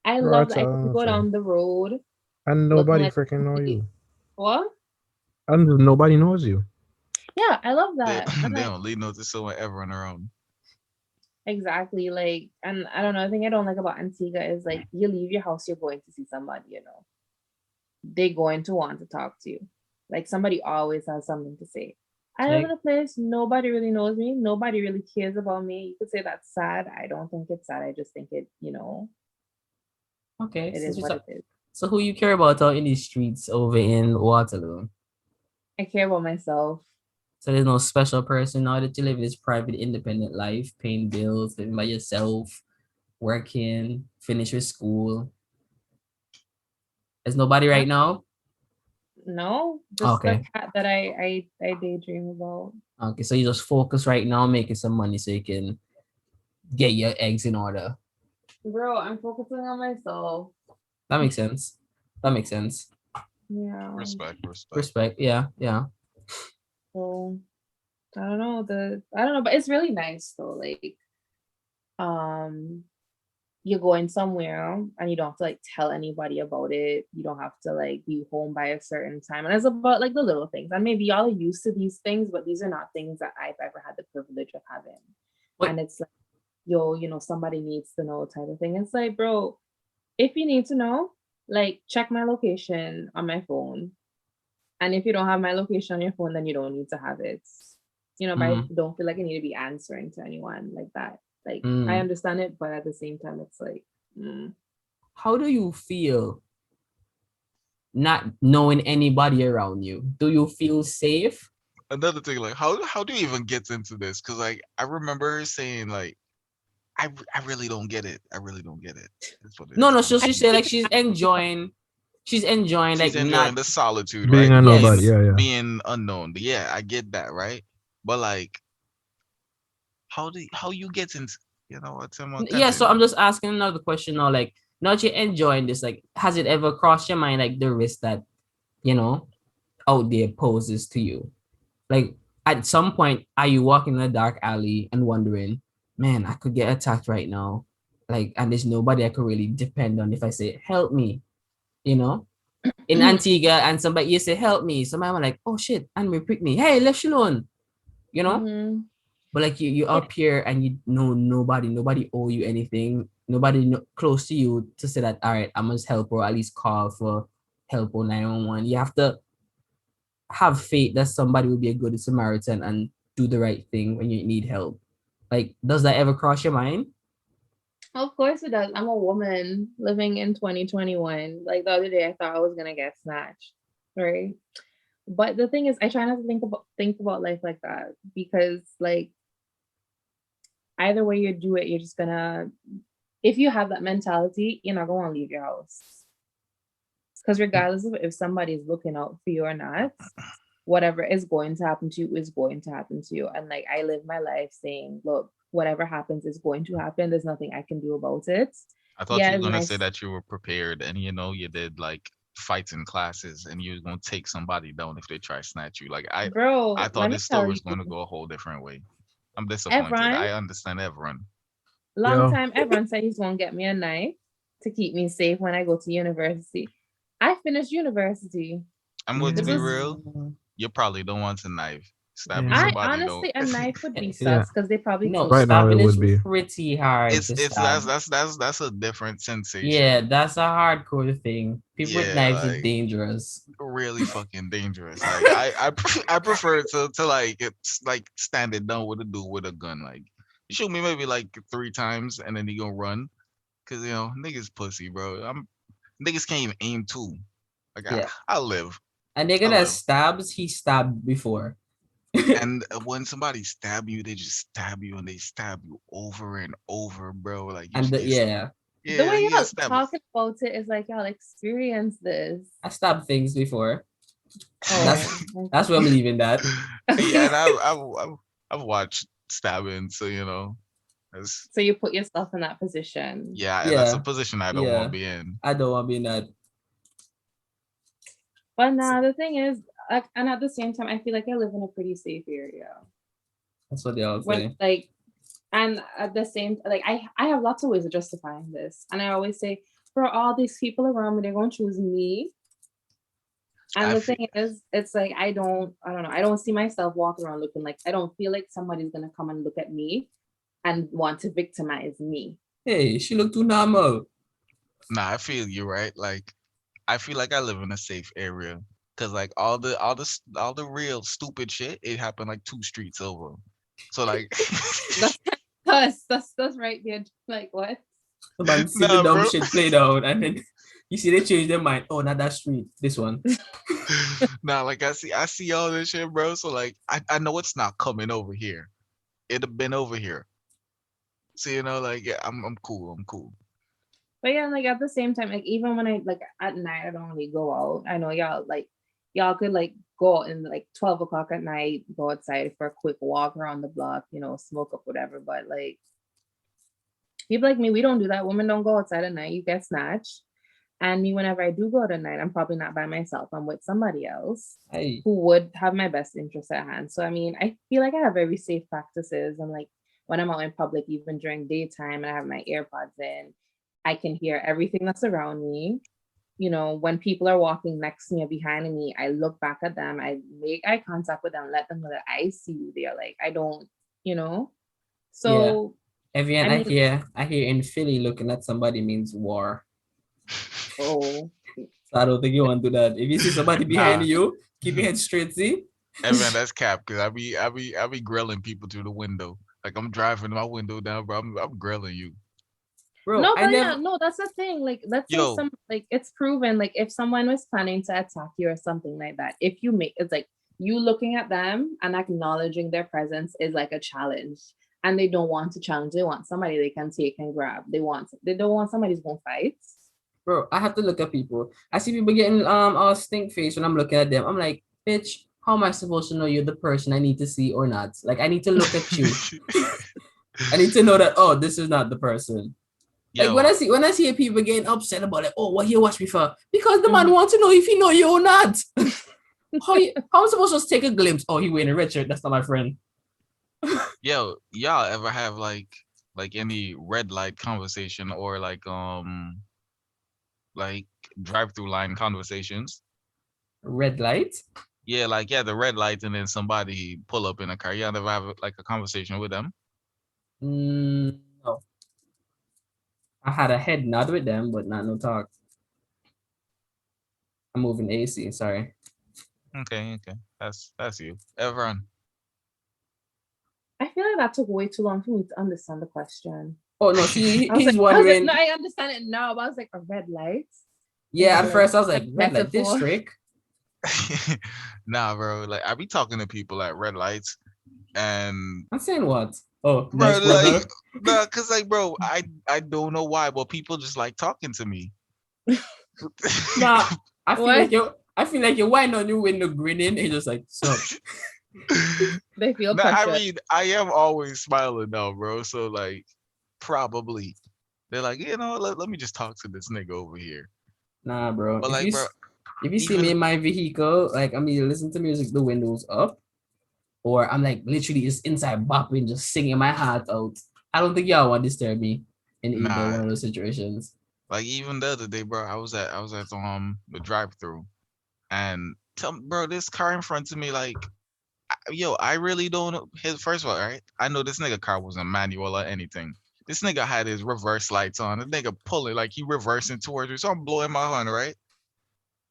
I Bro, love it's that I can go awesome. down the road And looking nobody like freaking know you. what? And nobody knows you. Yeah, I love They that. And they like don't leave no to someone ever on their own. exactly, like, and I don't know, the thing I don't like about Antigua is like you leave your house, you're going to see somebody, they're going to want to talk to you. Like somebody always has something to say. I live in Like, a place nobody really knows me, nobody really cares about me. You could say that's sad. I don't think it's sad. I just think okay, it so is just what it is. so who you care about out in these streets over in Waterloo? I care about myself. So there's no special person now that you live this private, independent life, paying bills, living by yourself, working, finish with school. There's nobody Uh, right now. no, just the Okay. cat that I daydream about. Okay, so you just focus right now, making some money so you can get your eggs in order. Bro, I'm focusing on myself. That makes sense. That makes sense. Yeah. Respect, respect. Respect. Yeah, yeah. So I don't know, but it's really nice though. Like, um, you're going somewhere and you don't have to like tell anybody about it. You don't have to like be home by a certain time. And it's about like the little things. And maybe y'all are used to these things, but these are not things that I've ever had the privilege of having. What? And it's like, yo, somebody needs to know type of thing. It's like, bro, if you need to know, like check my location on my phone. And if you don't have my location on your phone, then you don't need to have it. But I Mm, don't feel like I need to be answering to anyone like that. Like I mm. understand it, but at the same time, it's like, How do you feel not knowing anybody around you? Do you feel safe? Another thing, like how do you even get into this? Because like I remember her saying like I really don't get it. I really don't get it. That's what it No, is. no. I'm So I she saying said think like she's enjoying. She's enjoying she's like not. enjoying the solitude, Being right? a nobody. Yes. Yeah, yeah. Being unknown. Yeah, I get that, right? But like, how you get into what I'm Yeah. So continue. I'm just asking another question now. Like, now that you're enjoying this, like, has it ever crossed your mind like the risk that you know out there poses to you? Like, at some point, are you walking in a dark alley and wondering, man, I could get attacked right now, like, and there's nobody I could really depend on if I say, help me, you know? In Antigua, and somebody you say, help me, somebody was like, oh shit, and we prick me, hey, left you alone, you know? mm-hmm. But like you Yeah, up here and you know nobody owe you anything, nobody close to you to say that, all right, I must help or at least call for help or 911. You have to have faith that somebody will be a good Samaritan and do the right thing when you need help. Like, does that ever cross your mind? of course it does. I'm a woman living in 2021. Like the other day, I thought I was gonna get snatched, right? But the thing is, I try not to think about life like that because, like, either way you do it, you're just gonna. If you have that mentality, you're not gonna leave your house. Because regardless of if somebody's looking out for you or not, whatever is going to happen to you is going to happen to you. And like I live my life saying, look, whatever happens is going to happen. There's nothing I can do about it. I thought you Yeah, were it's gonna say nice. that you were prepared and you did like fights in classes and you was gonna take somebody down if they try to snatch you. Like I Bro, thought let me this story tell was you, gonna go a whole different way. I'm disappointed. Evron, I understand everyone. long Yo, time Evron said he's gonna get me a knife to keep me safe when I go to university. I finished university. I'm going to This be yeah, was real. You probably don't want a knife. Stabbing yeah, I somebody though. honestly a knife would be yeah. sus because they probably No, close Right to now, it stabbing me. would is be. pretty hard to It's stab. that's a different Yeah, sensation. that's a hardcore thing. People with Yeah, knives are like dangerous. really fucking dangerous. Like I prefer to like it's like standing down with a dude with a gun. Like you shoot me maybe like 3 times and then he gonna run. Cause niggas pussy, bro. Niggas can't even aim too. Like Yeah. I live. And they're I gonna live. stabs, he stabbed before. And when somebody stab you, they just stab you and they stab you over and over, bro. Like you And just get yeah, The yeah, way you get y'all stabbed. talking about it is like y'all experience this. I stabbed things before. That's Oh, that's where I'm okay. leaving that. Yeah, and I've watched stabbing, so that's So you put yourself in that position. yeah, and that's a Yeah, position I don't want to yeah. be in. I don't want to be in that. But now the thing is, like, and at the same time, I feel like I live in a pretty safe area. That's what they all When say. like, and at the same, like, I have lots of ways of justifying this, and I always say, for all these people around me, they're gonna choose me And the thing is, it's like I don't know. I don't see myself walking around looking like I don't feel like somebody's gonna come and look at me and want to victimize me. Hey, she look too normal. Nah, I feel you, right? Like I feel like I live in a safe area because like all the real stupid shit it happened like 2 streets over. So like, That's right there. Like what? Man, see the nah, dumb bro. shit played out, and then you see they change their mind. Oh, not that street, this one. Nah, like I see all this shit, bro. So like I know it's not coming over here. It'd have been over here. So you know, like yeah, I'm cool. I'm cool. But yeah, like at the same time, like even when I like at night, I don't really go out. I know y'all could like go out and like 12 o'clock at night, go outside for a quick walk around the block, smoke up whatever. But like people like me, we don't do that. Women don't go outside at night. You get snatched. And me, whenever I do go out at night, I'm probably not by myself. I'm with somebody else who would have my best interests at hand. So I mean, I feel like I have very safe practices. And like when I'm out in public, even during daytime, and I have my AirPods in, I can hear everything that's around me. When people are walking next to me or behind me, I look back at them, I make eye contact with them, let them know that I see you there. Like I don't, you know. So Evianne, I hear in Philly looking at somebody means war. Oh. So I don't think you want to do that. If you see somebody behind you, keep your head straight, see? Evan, that's cap because I be grilling people through the window. Like I'm driving my window down, bro. I'm grilling you. Bro, no, but yeah, no, that's the thing. Like, let's say it's proven, like, if someone was planning to attack you or something like that, if you make it's like you looking at them and acknowledging their presence is like a challenge, and they don't want to challenge. They want somebody they can take and grab. They don't want somebody who's gonna fight. Bro, I have to look at people. I see people getting all stink face when I'm looking at them. I'm like, bitch, how am I supposed to know you're the person I need to see or not? Like, I need to look at you. I need to know that, oh, this is not the person. Yo. Like when I see people getting upset about it, oh, what you watch me for? Because the man wants to know if he know you or not. how am I supposed to just take a glimpse? Oh, he wearing a red shirt. That's not my friend. Yo, y'all ever have like any red light conversation or like drive-through line conversations? Red light? Yeah, like the red light, and then somebody pull up in a car. Y'all ever have like a conversation with them? No. I had a head nod with them, but not no talk. I'm moving AC. Sorry. Okay. That's you, Evianne. I feel like that took way too long for me to understand the question. Oh no, see, he's wondering. No, I understand it now, but I was like, a red light. Yeah, at first I was like, red light district. Nah, bro. Like I be talking to people at red lights, and I'm saying what? Oh, bro, nice brother. like, nah, cause like, bro, I don't know why, but people just like talking to me. Nah, I feel like you're whining on your window, grinning, and just like, sup. They feel nah, pressure. I mean, I am always smiling now, bro. So like, probably they're like, let me just talk to this nigga over here. Nah, bro. But If you see me in my vehicle, like I'm either listening to music, the windows up, or I'm like literally just inside bopping, just singing my heart out. I don't think y'all want to disturb me in either one of those situations. Like even the other day, bro, I was at the drive-through, and bro, this car in front of me, like, yo, I really don't know. First of all, right, I know this nigga car wasn't manual or anything. This nigga had his reverse lights on. The nigga pulling like he reversing towards me, so I'm blowing my horn, right?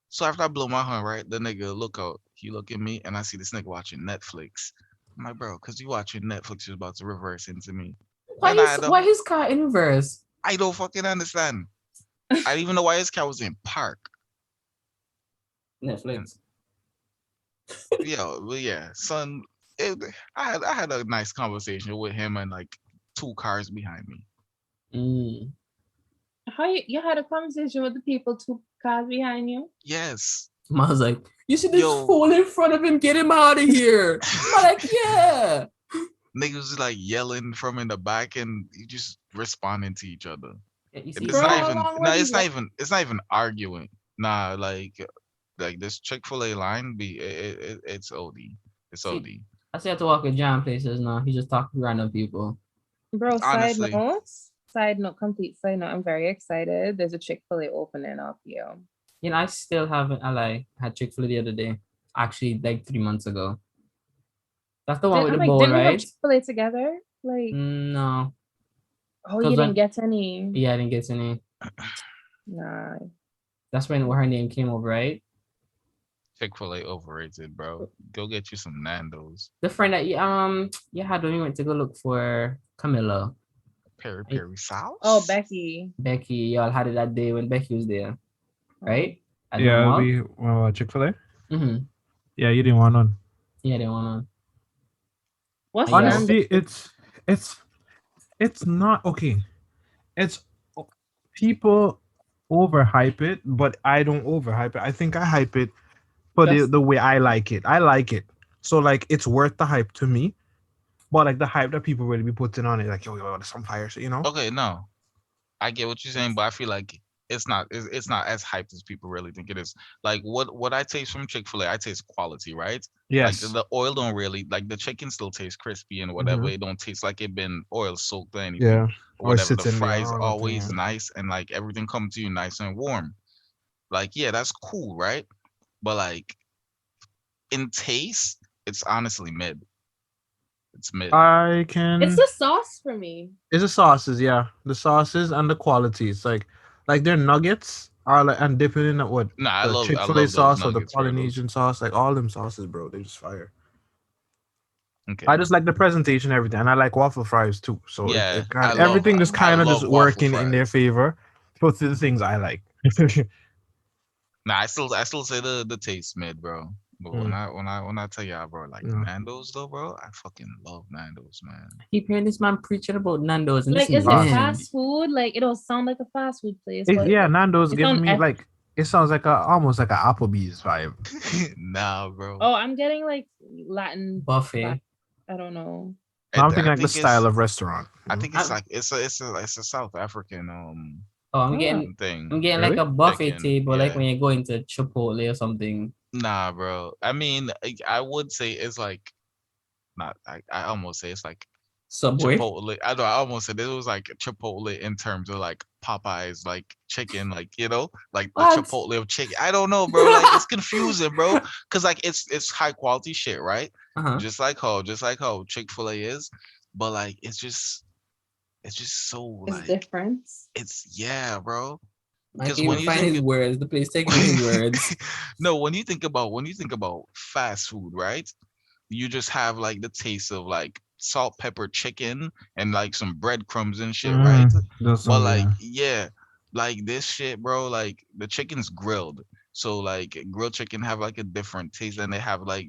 So after I blow my horn, right, the nigga look out. He look at me, and I see this nigga watching Netflix. I'm like, bro, cause you watching Netflix, you're about to reverse into me. Why his car in reverse? I don't fucking understand. I didn't even know why his car was in park. Netflix. Yeah, son. I had a nice conversation with him and like 2 cars behind me. How you had a conversation with the people 2 cars behind you? Yes. I was like, you see this fool in front of him? Get him out of here. I'm like, yeah. Niggas like yelling from in the back, and you just responding to each other. Yeah, It's not even arguing. Nah, like this Chick-fil-A line it's OD. It's OD. I still have to walk with John places now. He just talks to random people. Bro, complete side note, I'm very excited. There's a Chick-fil-A opening up here. I still haven't. I had Chick-fil-A the other day. Actually, like 3 months ago. That's the one with the bowl, didn't we have right? Chick-fil-A together? Like, No, oh, you because didn't get any. yeah, I didn't get any. Nah. That's when her name came over, right? Chick-fil-A overrated, bro. Go get you some Nando's. The friend that you had when we went to go look for Camilla. Peri I- peri sauce. Oh, Becky. Becky, y'all had it that day when Becky was there, right? At the Yeah, mall. we Chick-fil-A. Mm-hmm. Yeah, you didn't want none. Yeah, they want What's Yeah. Honestly, it's not okay. It's people overhype it, but I don't overhype it. I think I hype it for Just- the way I like it. I like it. So like it's worth the hype to me. But like the hype that people really be putting on it, like yo, there's some fire shit, you know? Okay, no, I get what you're saying, but I feel like it's not as hyped as people really think it is. Like what I taste from Chick-fil-A, I taste quality, right? Like Yes. the oil don't really like the chicken still tastes crispy and whatever. Mhm. It don't taste like it been oil soaked or anything Yeah. or Or it whatever. The sits in there fries or nothing. always Yeah. nice and like everything comes to you nice and warm. Like yeah, that's cool, right? But like in taste, it's honestly mid. It's mid. I It's can. the sauce for me. It's the sauces, yeah, the sauces and the quality. It's like their nuggets are like and dipping in what Nah, the I Chick-fil-A love those sauce or the nuggets, bro. Those Polynesian sauce, like all them sauces, bro. They just fire. okay. I just like the presentation, everything, and I like waffle fries too. So Yeah, it kind everything just I kind of just love waffle working in their fries. favor. Both of the things I like. Nah, I still say the taste mid, bro. But Mm, when I tell y'all, bro, like yeah. Nando's though, bro, I fucking love Nando's, man. keep hearing this man preaching about Nando's and Like, listen is to it Us. him. fast food? Like, it don't sound like a fast food place, It, but yeah, Nando's it gives sounds me like it sounds like a almost like a Applebee's vibe. Nah, bro. Oh, I'm getting like Latin Buffet. I don't know. No, I'm thinking I like the think style it's of restaurant. I Mhm. think it's like it's a South African Oh, I'm Oh. getting thing. like Really? a buffet Chicken, table, like yeah. when you go into Chipotle or something. Nah, bro. I mean, I would say it's like not. I almost say it's like Subway. Chipotle. I know I almost said it was like Chipotle in terms of like Popeyes, like chicken, like you know, like the What? Chipotle of chicken. I don't know, bro. Like it's confusing, bro. Cause like it's high quality shit, right? Uh-huh. Just like how Chick-fil-A is, but like it's just so It's like different. it's yeah, bro. I Because can't when even you find think his words. The place taking his words. no, when you think about fast food, right? You just have like the taste of like salt pepper chicken and like some breadcrumbs and shit, right? That's But some like yeah. yeah, like this shit, bro, like the chicken's grilled. So like grilled chicken have like a different taste and they have like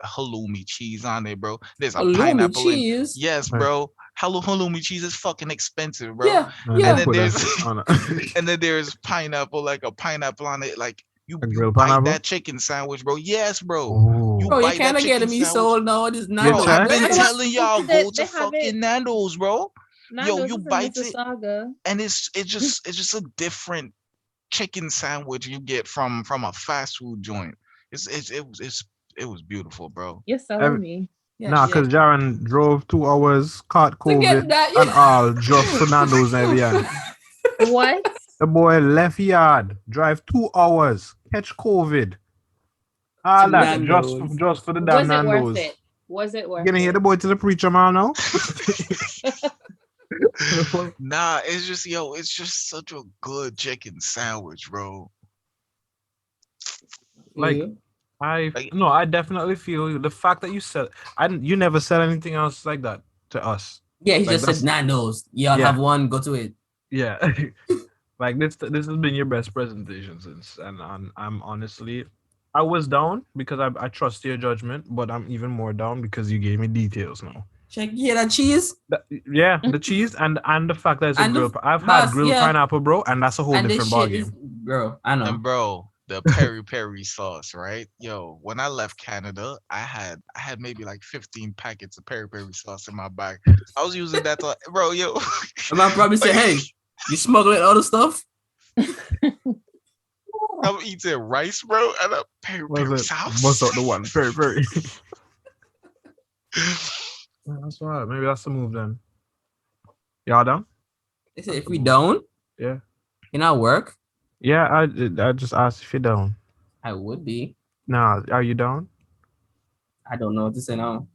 halloumi cheese on it, bro. There's a Halloumi pineapple in cheese. yes, Right. bro. Halloumi cheese is fucking expensive, bro. Yeah, And Don't yeah. then put that there's shit on and then there's pineapple, like a pineapple on it. Like a you grilled bite pineapple. that chicken sandwich, bro. Yes, bro. You Bro, Oh, you bite that kind of getting chicken me sandwich. sold now. This you Bro, Nando's I've try? been You know bread. what? telling y'all go to They have it. fucking Nando's, bro. Yo, Nando's you is in bite it Mississauga. and it's just a different chicken sandwich you get from a fast food joint. It was beautiful, bro. You're selling me. Yeah, Nah, yeah. because Jaron drove 2 hours, caught To get COVID that, and yeah. all just for Nando's and Evianne. What? The boy left yard, drive 2 hours, catch COVID. To All that Nando's. just for the damn Was it worth Nando's. it? Was it worth Gonna hear it? the boy to the preacher man now. Nah, it's just yo, it's just such a good chicken sandwich, bro. Like Yeah. Like I definitely feel you. The fact that you said you never said anything else like that to us. Yeah, he Like just said that's Nando's. Y'all yeah, have one, go to it. yeah. Like this has been your best presentation since, and I'm honestly, I was down because I trust your judgment, but I'm even more down because you gave me details now. Check here that cheese. Yeah, the cheese and the fact that it's a And grilled. I've had boss, grilled yeah. pineapple, bro, and that's a whole And this different ball shit is, game. bro, I know. and bro, the peri peri sauce, right? Yo, when I left Canada, I had maybe like 15 packets of peri peri sauce in my bag. I was using that to bro, yo. The man probably say, like, hey, you smuggling other stuff? I'm eating rice, bro, and a peri peri Was it? sauce. What's up the one? Very. That's right. Maybe that's the move then. Y'all down? They say if we don't, Yeah. in our work, Yeah, I just asked if you're down. I would be. Nah, are you down? I don't know what to say now.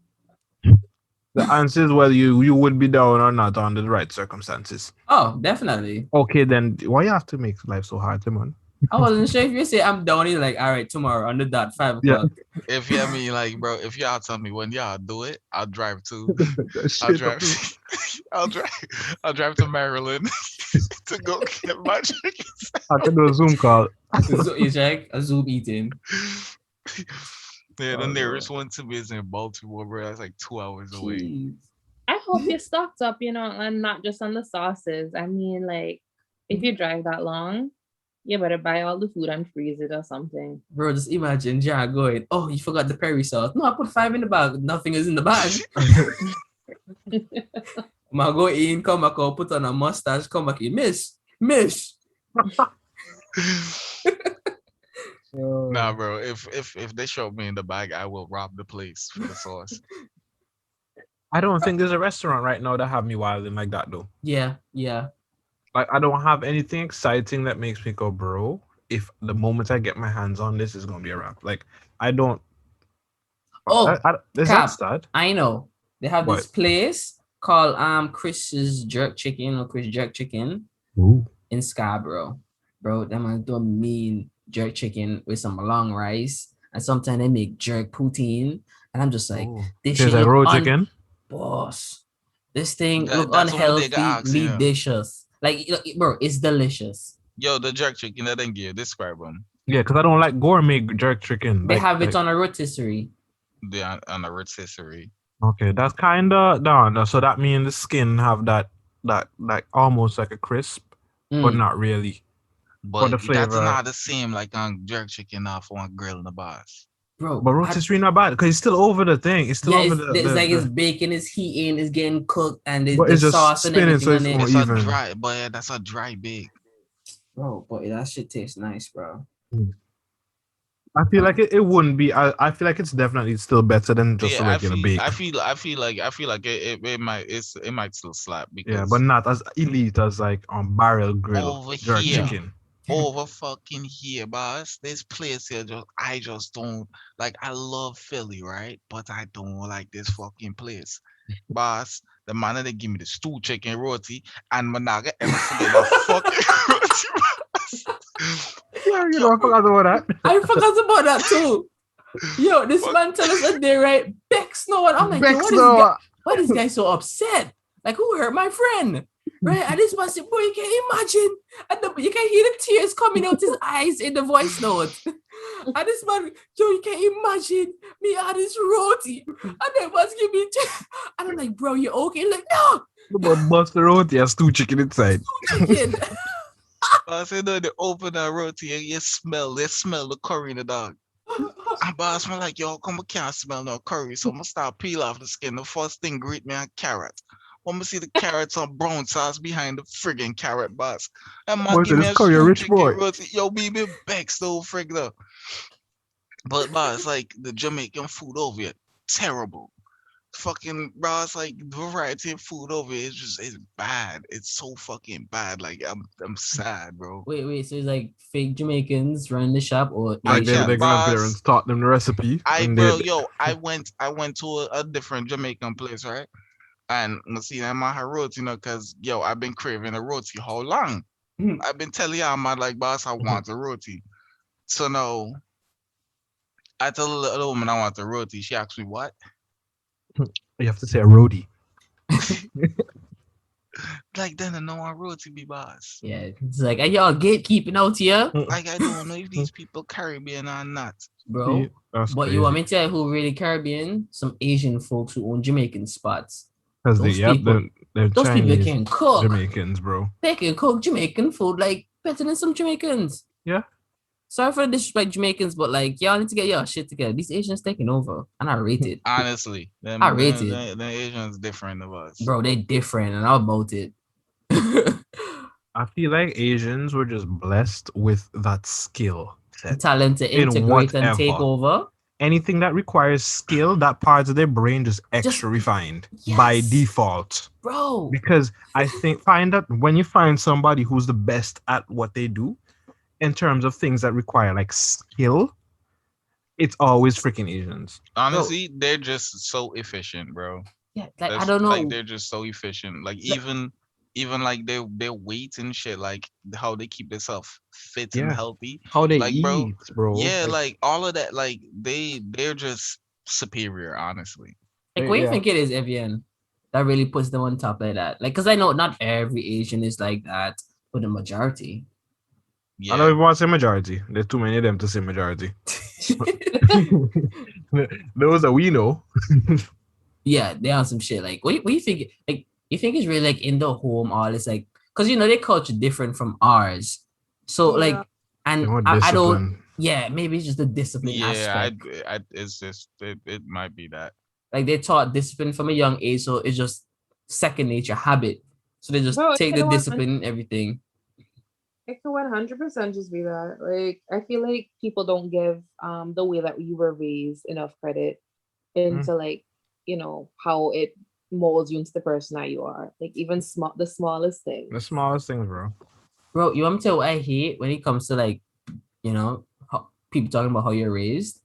The answer is whether you would be down or not under the right circumstances. Oh, definitely. Okay, then why you have to make life so hard, man? I wasn't sure if you say I'm down. You're like, all right, tomorrow on the dot, 5 o'clock. If you mean like, bro, if y'all tell me when y'all do it, I'll drive to. I'll Shit up. drive. I'll drive. I'll drive to Maryland to go get my chicken. I can do a Zoom call. You check a Zoom eating. Yeah, the Oh, nearest no. one to me is in Baltimore, bro. That's like 2 hours away. Jeez. I hope you're stocked up, and not just on the sauces. I mean, like, if you drive that long, you better buy all the food and freeze it or something. Bro, just imagine Jan going, oh, you forgot the Perry sauce. No, I put 5 in the bag. Nothing is in the bag. I go in, come back out, put on a mustache, come back in. Miss. Nah, bro. If they show me in the bag, I will rob the place for the sauce. I don't think there's a restaurant right now that have me wilding like that though. Yeah. Like I don't have anything exciting that makes me go, bro. If the moment I get my hands on this, is gonna be a wrap. Like I don't. Oh, Is Cap, that sad? I know. They have this What? place called Chris's Jerk Chicken or Chris Jerk Chicken Ooh. in Scarborough. Bro, them man do mean jerk chicken with some long rice. And sometimes they make jerk poutine. And I'm just like, this shit There's a look raw chicken. boss. This thing look That's what they got unhealthy, asking. delicious. Like, bro, it's delicious. Yo, the jerk chicken that then give. Describe them. Yeah, because I don't like gourmet jerk chicken. They have it on a rotisserie. Yeah, on a rotisserie. Okay, that's kind of done. So that means the skin have that like almost like a crisp, but not really. But the that's flavor. not the same like on jerk chicken off on grill in the boss. Bro, But rotisserie not bad because it's still over the thing. It's still over it's bacon, it's heating, it's getting cooked, and but the it's just sauce and spinning, everything so on it's it. more It's a even. dry, but that's a dry bake. Bro, boy, that shit tastes nice, bro. I feel like it wouldn't be. I feel like it's definitely still better than just a regular bake. I feel like it might still slap because Yeah, but not as elite as like on barrel grill over jerk here, chicken. over fucking here, boss. This place here, I just don't like. I love Philly, right? But I don't like this fucking place, boss. The man that they give me the stew chicken roti and managa ever forget that fucking roti. Yeah, you know, I forgot about that. I forgot about that too. Yo, this man tell us a day, right? Bex no one. I'm like, yo, why this guy so upset? Like, who hurt my friend? Right? And this man said, boy, you can imagine. And you can hear the tears coming out his eyes in the voice note. And this man, yo, you can imagine me had this roti. And they was give me and I'm like, bro, you okay? Like, no. But bust the roti has stew chicken inside. Chicken. I said, no, they open that roti and they smell the curry in the dog. And boss, I'm like, yo, come, I can't smell no curry. So I'm gonna start peel off the skin. The first thing greet me on carrot. I'm gonna see the carrots on brown sauce behind the friggin' carrot, boss. And man, give me a curry, a stew rich chicken boy. roti. Yo, baby, Bex, though, frig though. But boss, like the Jamaican food over here, terrible. Fucking bro, it's like the variety of food over here is it's bad. It's so fucking bad. Like I'm sad, bro. Wait, so it's like fake Jamaicans run the shop or Like Asian? their grandparents taught them the recipe. I went to a different Jamaican place, right? And you see them my roti, cause yo, I've been craving a roti. How long? I've been telling y'all, man, like boss, I want a roti. So no, I tell the woman I want a roti. She asked me what? You have to say a roadie. Like then I know I roti be boss. Yeah, it's like, are y'all gatekeeping out here? Like I don't know if these people Caribbean or not. Bro. That's But crazy. you want me to tell you who really Caribbean? Some Asian folks who own Jamaican spots. Because those people can cook. Jamaicans, bro. They can cook Jamaican food like better than some Jamaicans. Yeah. Sorry for the disrespect Jamaicans, but like y'all need to get y'all shit together. These Asians taking over, and I rate it. Honestly, I rate it. The Asians different of us, bro. They different, and I'm about it. I feel like Asians were just blessed with that skill, talent to integrate and take over. Anything that requires skill, that part of their brain just extra refined by default, bro. Because I think find that when you find somebody who's the best at what they do, in terms of things that require like skill, it's always freaking Asians. Bro, Honestly, they're just so efficient, bro. yeah, like I That's don't like know. they're just so efficient. Like Like, even like their weights and shit, like how they keep themselves fit and Yeah. healthy. How they Like, bro, eat, bro. yeah, Like, like all of that, like they're just superior, honestly. what do you yeah. think it is, Evian, that really puts them on top like that? Like, because I know not every Asian is like that, but the majority. I don't Yeah. even want to say majority. There's too many of them to say majority. Those that we know. Yeah, they on some shit. Like, what do you think? Like, you think it's really like in the home, all it's like, because you know their culture different from ours. So Yeah. like, and More I don't. discipline. Yeah, maybe it's just the discipline Yeah, aspect. it's just it might be that. Like they taught discipline from a young age, so it's just second nature habit. So they just Bro, take the discipline and everything. it could 100% just be that. Like, I feel like people don't give the way that we were raised enough credit into like, how it molds you into the person that you are. Like even the smallest The things. smallest things, bro. Bro, you want me to tell you what I hate when it comes to like, people talking about how you're raised?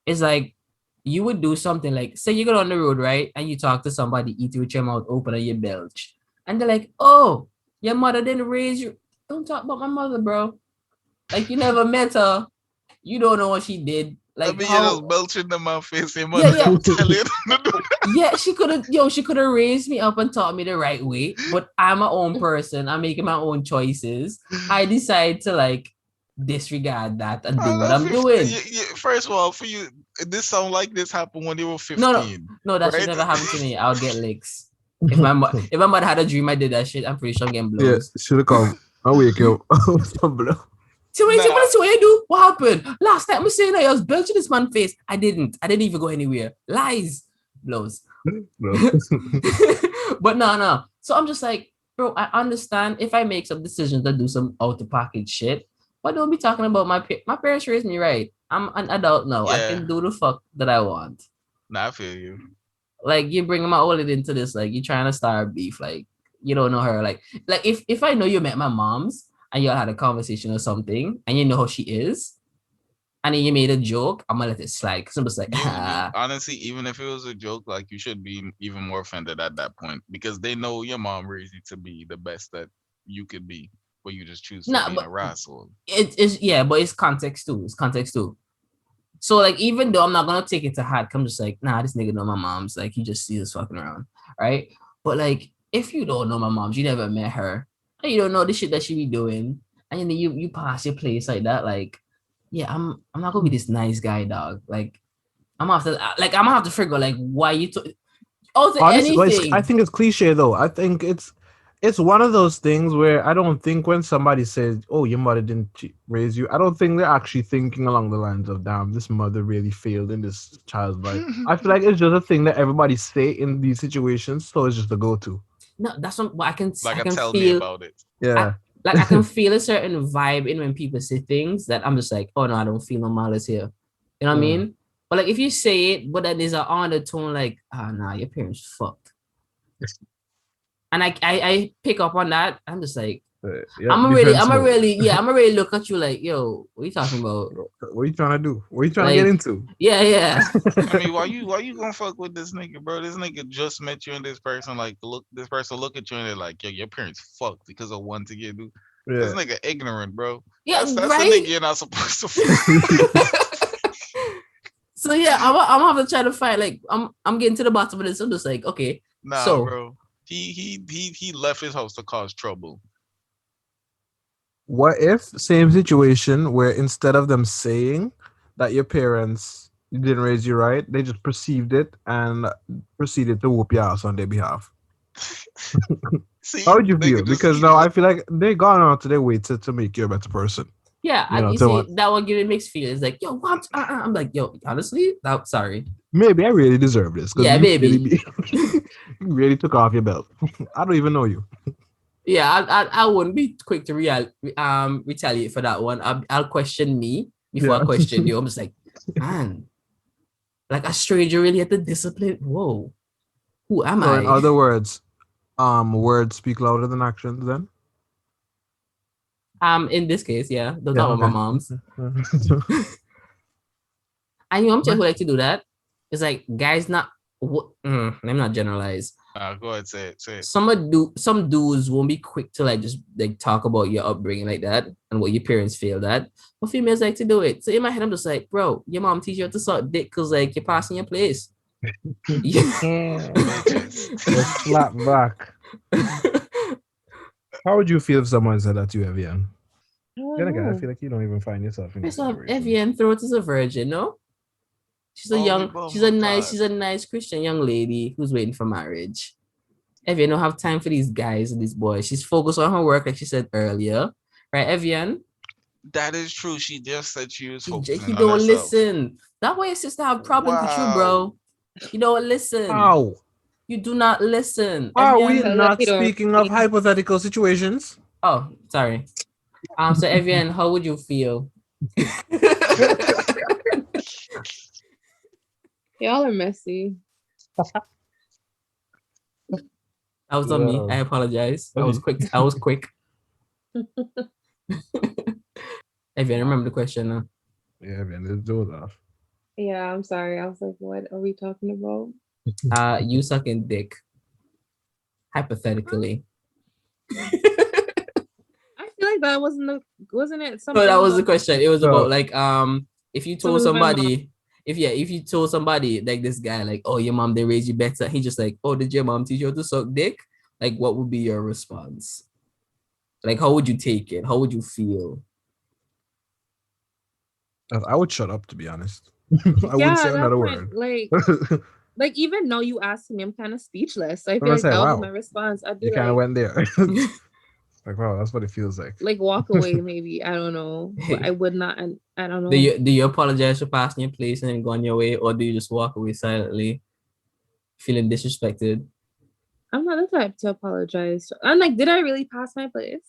It's like you would do something like, say you go on the road, right? And you talk to somebody, eat with your mouth open and you belch. And they're like, oh, your mother didn't raise you. Don't talk about my mother, bro. Like you never met her. You don't know what she did. I Like mean, you just how belching in my face. Your yeah, mother yeah. didn't tell you. Yeah, she could have raised me up and taught me the right way, but I'm my own person. I'm making my own choices. I decide to like disregard that and do I what love I'm 15. doing. First of all, for you, this sound like this happened when you were No, no, 15, no, that should right? never happen to me. I'll get licks. If my mother had a dream I did that shit, I'm pretty sure I'm getting Yeah, blows. should have come. I'll wake you up. Tumblr. So wait, Nah, what I do? What happened? Last time I saying I was belching this man's face. I didn't. I didn't even go anywhere. Lies. Blows. Bro. But no. So I'm just like, bro, I understand if I make some decisions that do some out of pocket shit, but don't be talking about my parents raised me right. I'm an adult now. I yeah, can do the fuck that I want. nah, I feel you. Like you bringing my old lady into this, like you trying to start beef, like you don't know her. Like if I know you met my mom's and y'all had a conversation or something, and you know how she is, and then you made a joke, I'm gonna let it slide. Cause I'm just like, You honestly, even if it was a joke, like you should be even more offended at that point because they know your mom raised you to be the best that you could be, but you just choose to nah, be in but a rascal. it is yeah, but it's context too. It's context too. So like even though I'm not gonna take it to heart, I'm just like, nah, this nigga know my mom's. Like he just sees us fucking around, right? But like if you don't know my mom's, you never met her, and you don't know the shit that she be doing, and then you pass your place like that, like yeah, I'm not gonna be this nice guy, dog. Like I'm gonna have to figure like why you took also Honestly, like, I anything. think it's cliche though. I think it's one of those things where I don't think when somebody says, "Oh, your mother didn't raise you," I don't think they're actually thinking along the lines of, "Damn, this mother really failed in this child's life." I feel like it's just a thing that everybody say in these situations, so it's just a go-to. No, that's what Like, I can tell me feel. about it. I Yeah, like I can feel a certain vibe in when people say things that I'm just like, oh no, I don't feel no malice here. You know what I Mm. mean? But like if you say it, but then there's an undertone like, ah nah, your parents fucked. And I pick up on that. I'm just like, yeah. Defense mode. I'm a really look at you like, yo, what are you talking about? What are you trying to do? What are you trying to get Like, into? yeah. I mean, why you gonna fuck with this nigga, bro? This nigga just met you and this person like this person look at you and they're like, yo, your parents fucked because of one to get do. This Yeah. nigga ignorant, bro. Yeah, That's the right. nigga you're not supposed to fuck. So yeah, I'm gonna have to try to find like I'm getting to the bottom of this. I'm just like, okay, Nah, so bro. He left his house to cause trouble. What if same situation where instead of them saying that your parents didn't raise you right, they just perceived it and proceeded to whoop your ass on their behalf? See, How would you feel? nigga just Because he now I feel like they gone out to their way to make you a better person. yeah, You know, you to see what? that one giving mixed feelings. Like, yo, what? I'm like, yo, honestly, that sorry. Maybe I really deserve this because Yeah, you really baby. you really took off your belt. I don't even know you. Yeah, I wouldn't be quick to retaliate for that one. I'll question me before I Yeah. question you. I'm just like, man, like a stranger really had the discipline. Whoa, who am So in I? other words, words speak louder than actions. Then In this case, yeah, don't Yeah, talk about my okay. mom's. And you know, I'm who like to do that. It's like guys not. Let me not generalize. Go ahead, say it. Some dudes won't be quick to like just like talk about your upbringing like that and what your parents failed at. But females like to do it. So in my head, I'm just like, bro, your mom teach you how to suck dick because like you're passing your place. Bitches. Just slap back. How would you feel if someone said that to you, Evianne? Then again, I feel like you don't even find yourself in that First off, situation. Evianne Throat is a virgin, no? She's a nice Christian young lady who's waiting for marriage. Evianne don't have time for these guys and these boys. She's focused on her work, like she said earlier. Right, Evianne? That is true. She just said she was focusing He on don't herself. listen. That way your sister have problems with you, bro. You don't listen. How? You do not listen. Are Evianne, we not speaking of hypothetical situations? Oh, sorry. So Evianne, how would you feel? Y'all are messy. That was on me. I apologize. I was quick. Evianne, remember the question now. Yeah, man, let's do that. Yeah, I'm sorry. I was like, what are we talking about? You sucking dick. Hypothetically. I feel like that wasn't it something? No, that was the question. It was about like if you told somebody, if you told somebody like this guy, like, oh, your mom they raised you better, he just like, oh, did your mom teach you how to suck dick? Like, what would be your response? Like, how would you take it? How would you feel? I would shut up, to be honest. I wouldn't say another word. Like even now you asking me, I'm kind of speechless. I feel like that would be my response. I'd be you kind of went there. Like, wow, that's what it feels like. Like walk away, maybe. I don't know. But I would not. I don't know. Do you apologize for passing your place and then going your way, or do you just walk away silently, feeling disrespected? I'm not the type to apologize. I'm like, did I really pass my place?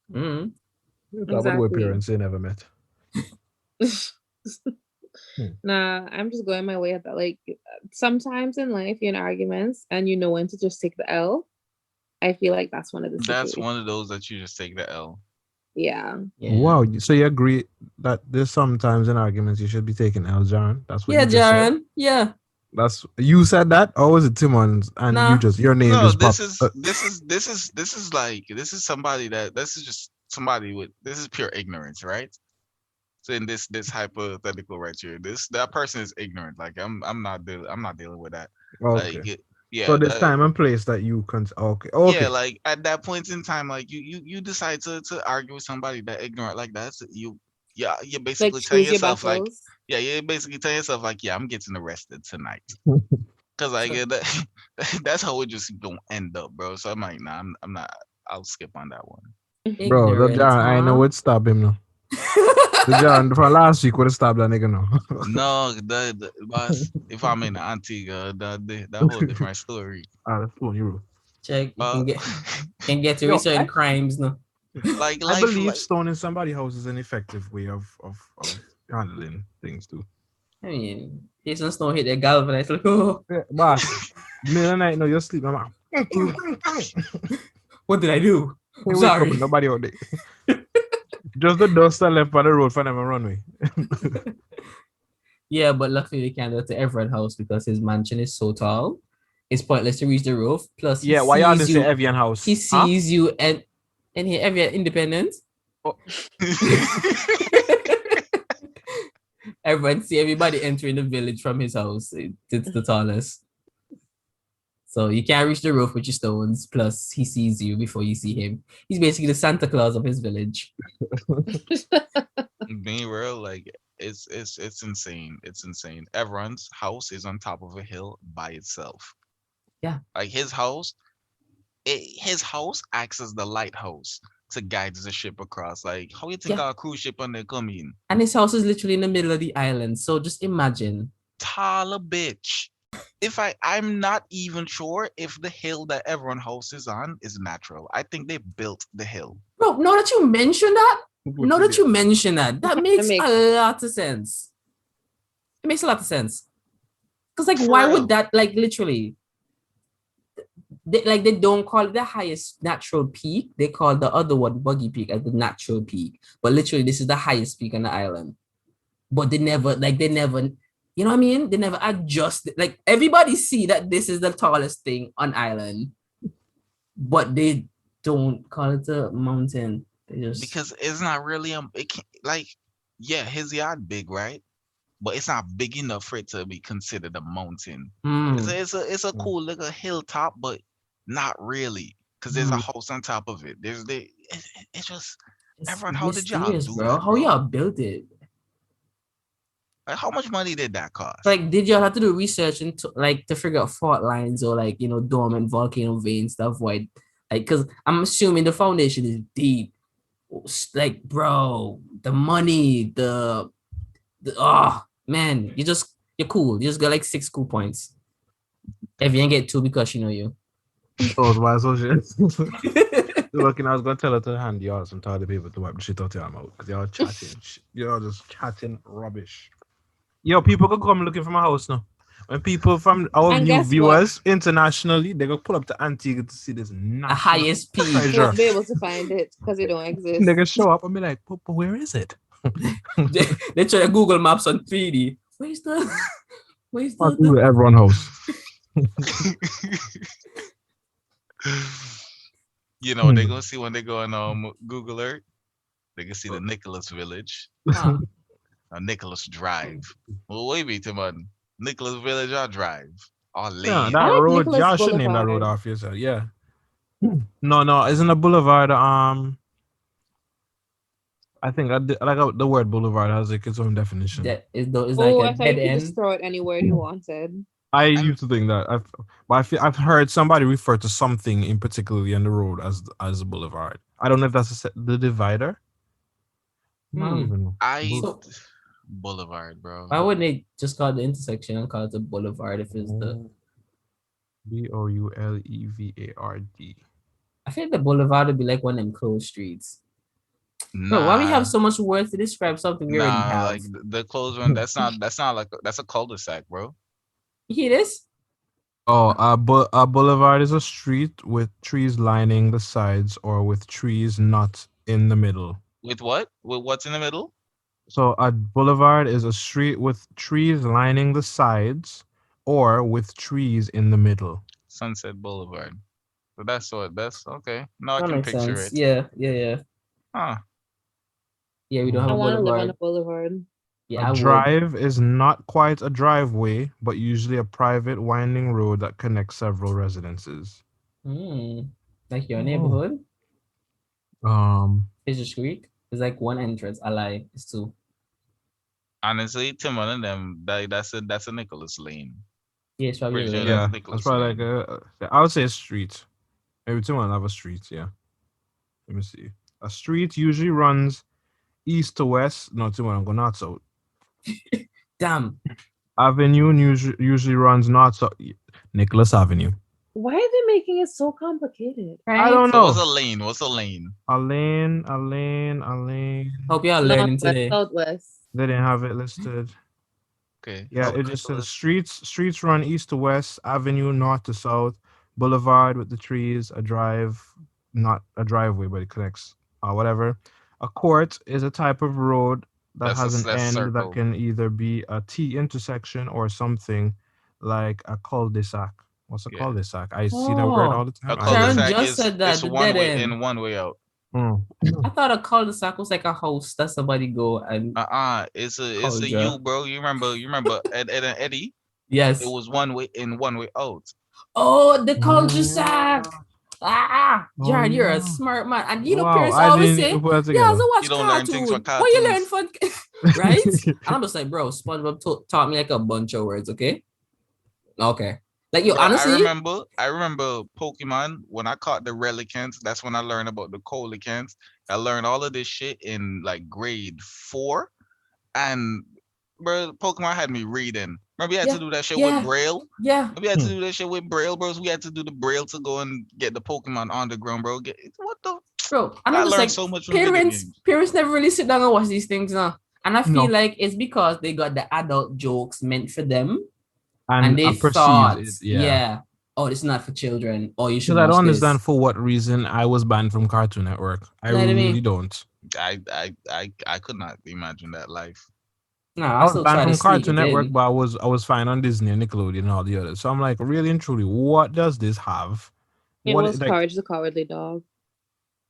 Exactly. What parents they never met. Nah, I'm just going my way at that. Like sometimes in life, you're in arguments and you know when to just take the L. I feel like that's one of the situations. That's one of those that you just take the L. Yeah. Wow. So you agree that there's sometimes in arguments you should be taking L, Jaron? That's what you just Jaron. said? Yeah. That's you said that, or was it Timon's? And your name just popped. This is somebody this is pure ignorance, right? So in this hypothetical right here, that person is ignorant. Like I'm not dealing with that. Okay. Like yeah. So there's time and place that you can. Okay. Yeah, like at that point in time, like you decide to argue with somebody that ignorant like that. So you're basically like telling yourself like you're basically telling yourself like I'm getting arrested tonight. Cause like that's how it just gonna end up, bro. So I'm like, nah, I'm not. I'll skip on that one. Bro, that Jaron, I know what stop him now. The Jaron from last week would have stopped that nigga now. No, the boss. If I'm in Antigua, that whole different story. That's cool, you. Check. You can get to certain crimes now. I believe stoning somebody's house is an effective way of handling things too. I mean, Jason Stone hit that galvanized like, oh, boss. Middle of the night, no, you're sleeping. I'm like, what did I do? I'm sorry. Nobody out there. Just the dust that left by the road for them runway. Yeah, but luckily they can't go to Everett house because his mansion is so tall. It's pointless to reach the roof. Plus, why y'all didn't say Evianne house? He sees you and he Evianne independent. Oh. Everybody entering the village from his house. It's the tallest. So you can't reach the roof with your stones. Plus, he sees you before you see him. He's basically the Santa Claus of his village. Being real, like it's insane. It's insane. Everyone's house is on top of a hill by itself. Yeah. Like his house acts as the lighthouse to guide the ship across. Like how you think our cruise ship when they come in? And his house is literally in the middle of the island. So just imagine. Taller bitch. I'm not even sure if the hill that everyone house is on is natural. I think they built the hill. Bro, now that you mention that, that makes a lot of sense. It makes a lot of sense. Because like, why would that, like, literally, they don't call it the highest natural peak. They call the other one, Buggy Peak, as the natural peak. But literally, this is the highest peak on the island. But they never, you know what I mean? They never adjust it. Like everybody see that this is the tallest thing on island, but they don't call it a mountain. They just because it's not really it can't, like, yeah, his yard big, right? But it's not big enough for it to be considered a mountain. It's a cool little hilltop, but not really, because there's a house on top of it. It's just everyone. How did y'all mysterious, do bro. that, How bro? y'all built it? Like, how much money did that cost? Like, did y'all have to do research into like to figure out fault lines or like dormant volcano veins to avoid because I'm assuming the foundation is deep. Like, bro, the money, the oh man, you're cool. You just got like 6 cool points. Evianne get 2 because she know you. Oh, it's my associate. Looking, I was gonna tell her to hand y'all some toilet paper to wipe the shit out of your mouth because y'all chatting, y'all just chatting rubbish. Yo, people could come looking for my house now. When people from our And new guess viewers internationally, they go pull up to Antigua to see this The national highest peak. You treasure. won't be able to find it because it don't exist. They can show up and be like, but where is it? They try to Google Maps on 3D. Where's I'll the do everyone house. You know, they go see when they go on Google Earth, they can see the Nicholas Village, Huh. Nicholas Drive. Well, wait a minute, man. Nicholas Village or Drive or Yeah, Lane. that I like road, Nicholas y'all should name that road Boulevard. after yourself. Yeah. No, isn't a boulevard? I think the word boulevard has like its own definition. That is it's like Oh, a I thought you dead could just end. throw it anywhere you wanted. I I'm used to think that, I've heard somebody refer to something in particularly on the road as a boulevard. I don't know if that's the divider. I don't even know. I So Boulevard, bro. why wouldn't they just call it the intersection and call it a boulevard if it's the Boulevard. I think the boulevard would be like one of them closed streets. Bro, why we Nah, have so much words to describe something we already nah. have? Like the closed one. That's not like that's a cul-de-sac, bro. You hear this? Oh, a boulevard is a street with trees lining the sides or with trees not in the middle. With what? With what's in the middle? So a boulevard is a street with trees lining the sides or with trees in the middle. Sunset Boulevard. So that's okay. Now I That can makes picture sense. it. Yeah. Huh. Yeah, we don't have I a want to live on boulevard. a boulevard. A Yeah, I would. drive is not quite a driveway, but usually a private winding road that connects several residences. Like your Oh. neighborhood? Um, Fisher Creek? It's like one entrance. I lie. It's 2. Honestly, Tim, one of them. That's a Nicholas Lane. Yeah, it's probably a Pretty sure lane. that's yeah, that's Nicholas probably Lane. I would say a street. Maybe someone have a street. Yeah. Let me see. A street usually runs east to west. No, someone I'm going north south. Damn. Avenue usually runs north south. Nicholas Avenue. Why are they making it so complicated? I Right? don't So what's know. a lane? What's a lane? A lane. Hope y'all learning Northwest, today. southwest. They didn't have it listed. Okay. Yeah, Help it just says Nicholas. streets run east to west, avenue north to south, boulevard with the trees, a drive, not a driveway, but it connects, whatever. A court is a type of road that has an That's end that circle. can either be a T intersection or something like a cul-de-sac. What's a Yeah. cul-de-sac? I see that word all Oh, the A time. I don't Sharon know. cul-de-sac just is said it's that the one dead way end. in, one way out. I thought a cul-de-sac was like a house that somebody go and It's a culture. U, bro. You remember Ed and Eddie? It Yes. was one way in, one way out. Oh, the Oh, cul-de-sac. Jared, you're a yeah. smart man. And Wow, parents I always didn't say, even put that yeah, together. so You watch don't learn things for cartoon. What you learn cartoons. from right? And I'm just like, bro, SpongeBob taught me like a bunch of words, okay? Okay. Like yo, Bro, honestly, I remember Pokemon when I caught the Relicants. That's when I learned about the Colicants. I learned all of this shit in like grade 4, and bro, Pokemon had me reading. Remember, you had to yeah, do that shit with yeah, Braille. yeah. Maybe we had to do that shit with Braille, bros. We had to do the Braille to go and get the Pokemon on the ground, bro. What the? Bro, and I'm I just learned like, so much from video parents, games. parents never really sit down and watch these things now. And I feel No, like it's because they got the adult jokes meant for them. And and they I perceive thought, it. Yeah. yeah, oh, this is not for children, or you Because shouldn't I don't watch understand this. for what reason I was banned from Cartoon Network. I You know what I really mean? don't. I could not imagine that life. No, I I was still banned try to from sneak Cartoon it Network, in. but I was fine on Disney and Nickelodeon and all the others. So I'm like, really and truly, what does this have? It What was like Courage the Cowardly Dog.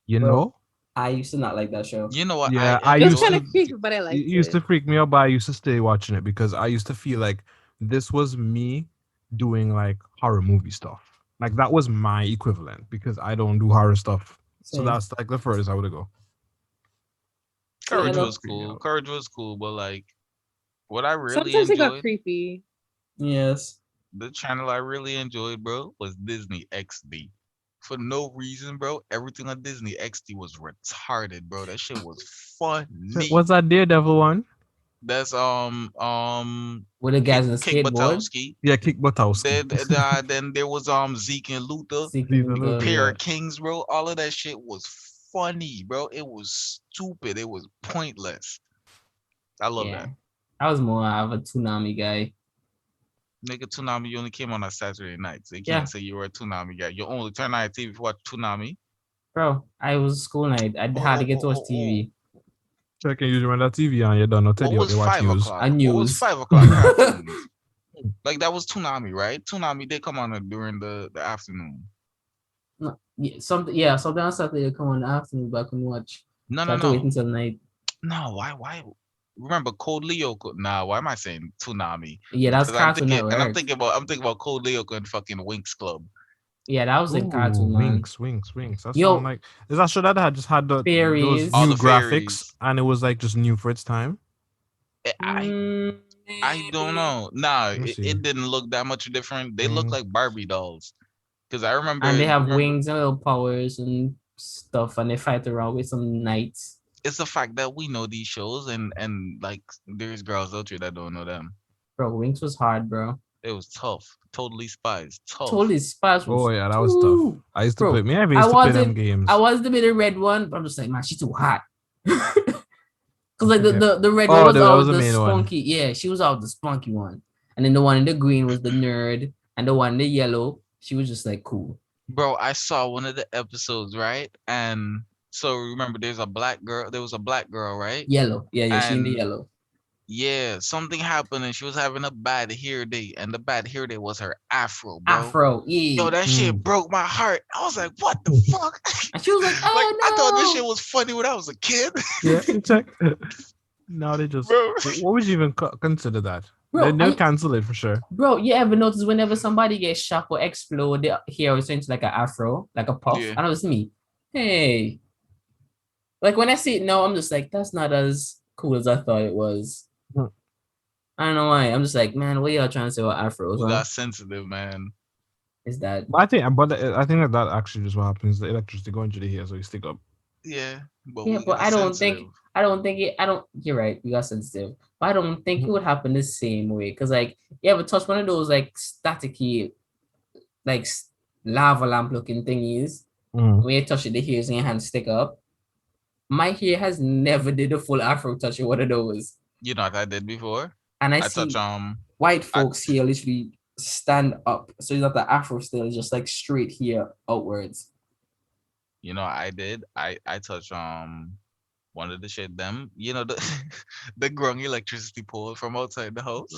you Bro, know? I used to not like that show. You know what I Yeah, I It was used kind to. enjoyed? of creepy, but I It liked used to it. freak me out, but I used to stay watching it because I used to feel like this was me doing like horror movie stuff. Like that was my equivalent because I don't do horror stuff. So Same. that's like the furthest I would go. See, I Courage don't. was cool. Courage was cool, but like what I really Sometimes it got enjoyed, creepy. Yes. the channel I really enjoyed, bro, was Disney XD. For no reason, bro. Everything on Disney XD was retarded, bro. That shit was So funny. what's that Daredevil one? That's With the Kick guys on the Kick skateboard, Batowski. Yeah, Kick Butowski. Then there was Zeke and Luther, Seeking Season of Luther. Pair yeah. of Kings, bro. All of that shit was funny, bro. It was stupid. It was pointless. I love Yeah, that. I was more of a Toonami guy. Nigga, Toonami, you only came on a Saturday night, so you Yeah, can't say you were a Toonami guy. You only turn on TV to watch Toonami. bro. I was school night. I had to Oh, get oh, to watch oh, oh. TV. Checking usually when that TV on you don't know What Teddy out was they watch five news. o'clock? And What was news. 5 o'clock cartoons? Like that was Toonami, right? Toonami they come on during the afternoon. No, something on Saturday come on in the afternoon, but I couldn't watch. No, So I no, had to wait no, until night. no. Why? Remember Code Lyoko? Nah, why am I saying Toonami? Yeah, that was Because I'm Cartoon thinking, and Network. I'm thinking about Code Lyoko and fucking Winx Club. Yeah, that was in Ooh, Cartoon, man. Winks. That sound Yo, like is that show that had just had those All fairies. new the graphics fairies. and it was like just new for its time? I I don't Maybe. know. Nah, Let me see. it didn't look that much different. They look Wing. like Barbie dolls. Because I And they have remember wings and little powers and stuff, and they fight around with some knights. it's the fact that we know these shows and like there's girls out there that don't know them. Bro, Wings was hard, bro. It was tough. Totally Spies, tough. Totally Spice Oh was yeah, that was tough. too. I used to play Bro, me. I I used to play them wanted I games. wanted to be the red one, but I'm just like, man, she's too hot. I Cause like the, forget. the, the red one Oh, was that was always the the main one. spunky. Yeah, she was always the spunky one. And then the one in the green was the nerd. And the one in the yellow, she was just like cool. Bro, I saw one of the episodes, right? And so remember there was a black girl, right? Yellow. Yeah, she in the And yellow. yeah, something happened and she was having a bad hair day, and the bad hair day was her afro, bro. Afro, Yo, yeah. that shit broke my heart. I was like, what the fuck? And she was like, Like I thought this oh shit no. was funny when I was a kid. Yeah, check. No, they just. Bro. What would you even consider that? Bro, They'll cancel it for sure. bro, you ever notice whenever somebody gets shocked or explode, their hair always turns like an afro, like a puff? Yeah. I know it's me. Hey. Like when I see it now, I'm just like, that's not as cool as I thought it was. Hmm. I don't know why. I'm just like, man, what y'all trying to say about afros, We huh? got sensitive, man. Is that But I think that actually just what happens. The electricity going to the hair, so you stick up. Yeah, but yeah, we but got sensitive. I don't you're right, you got sensitive. But I don't think it would happen the same way. Cause like you ever touch one of those like staticky like lava lamp looking thingies. When you touch it, the hairs in your hand stick up. My hair has never did a full afro touch of one of those. You know what I did before? And I I touch see white I folks here literally stand up. So it's not the afro still, it's just like straight here outwards. you know what I did? I touch one of the shit them, you know the the grung electricity pole from outside the house.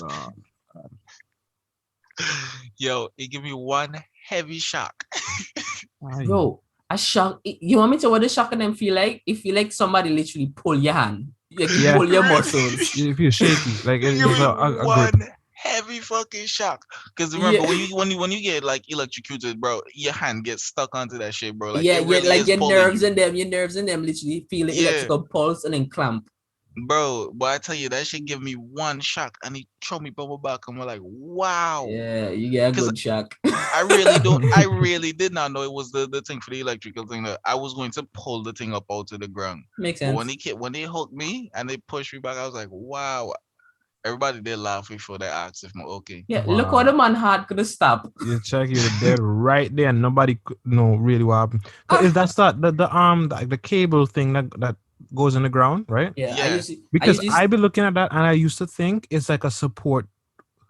Yo, it give me one heavy shock. Bro, I shock. You want me to what the shock of them feel like? It feel like somebody literally pull your hand. Like you pull your muscles. You feel shaky, like It it's give me a grip. one heavy fucking shock. Cause remember when you get like electrocuted, bro, your hand gets stuck onto that shit, bro. Like Yeah, it really like is pulling you. your nerves in them literally feel the Yeah, electrical pulse and then clamp. bro. But I tell you, that shit give me one shock, and he throw me bubble back, and we're like, wow. Yeah, you get a Cause good shock. I really don't. I really did not know it was the thing for the electrical thing. That I was going to pull the thing up out to the ground. Makes But sense. when they hooked me and they pushed me back, I was like, wow. Everybody did laugh before they asked if I'm okay. Yeah, look how Wow. the man hard could have stopped. You check, you were dead right there. Nobody know really what happened. Is that the cable thing that goes in the ground, right? Yeah, Yeah. Because I I be looking at that and I used to think it's like a support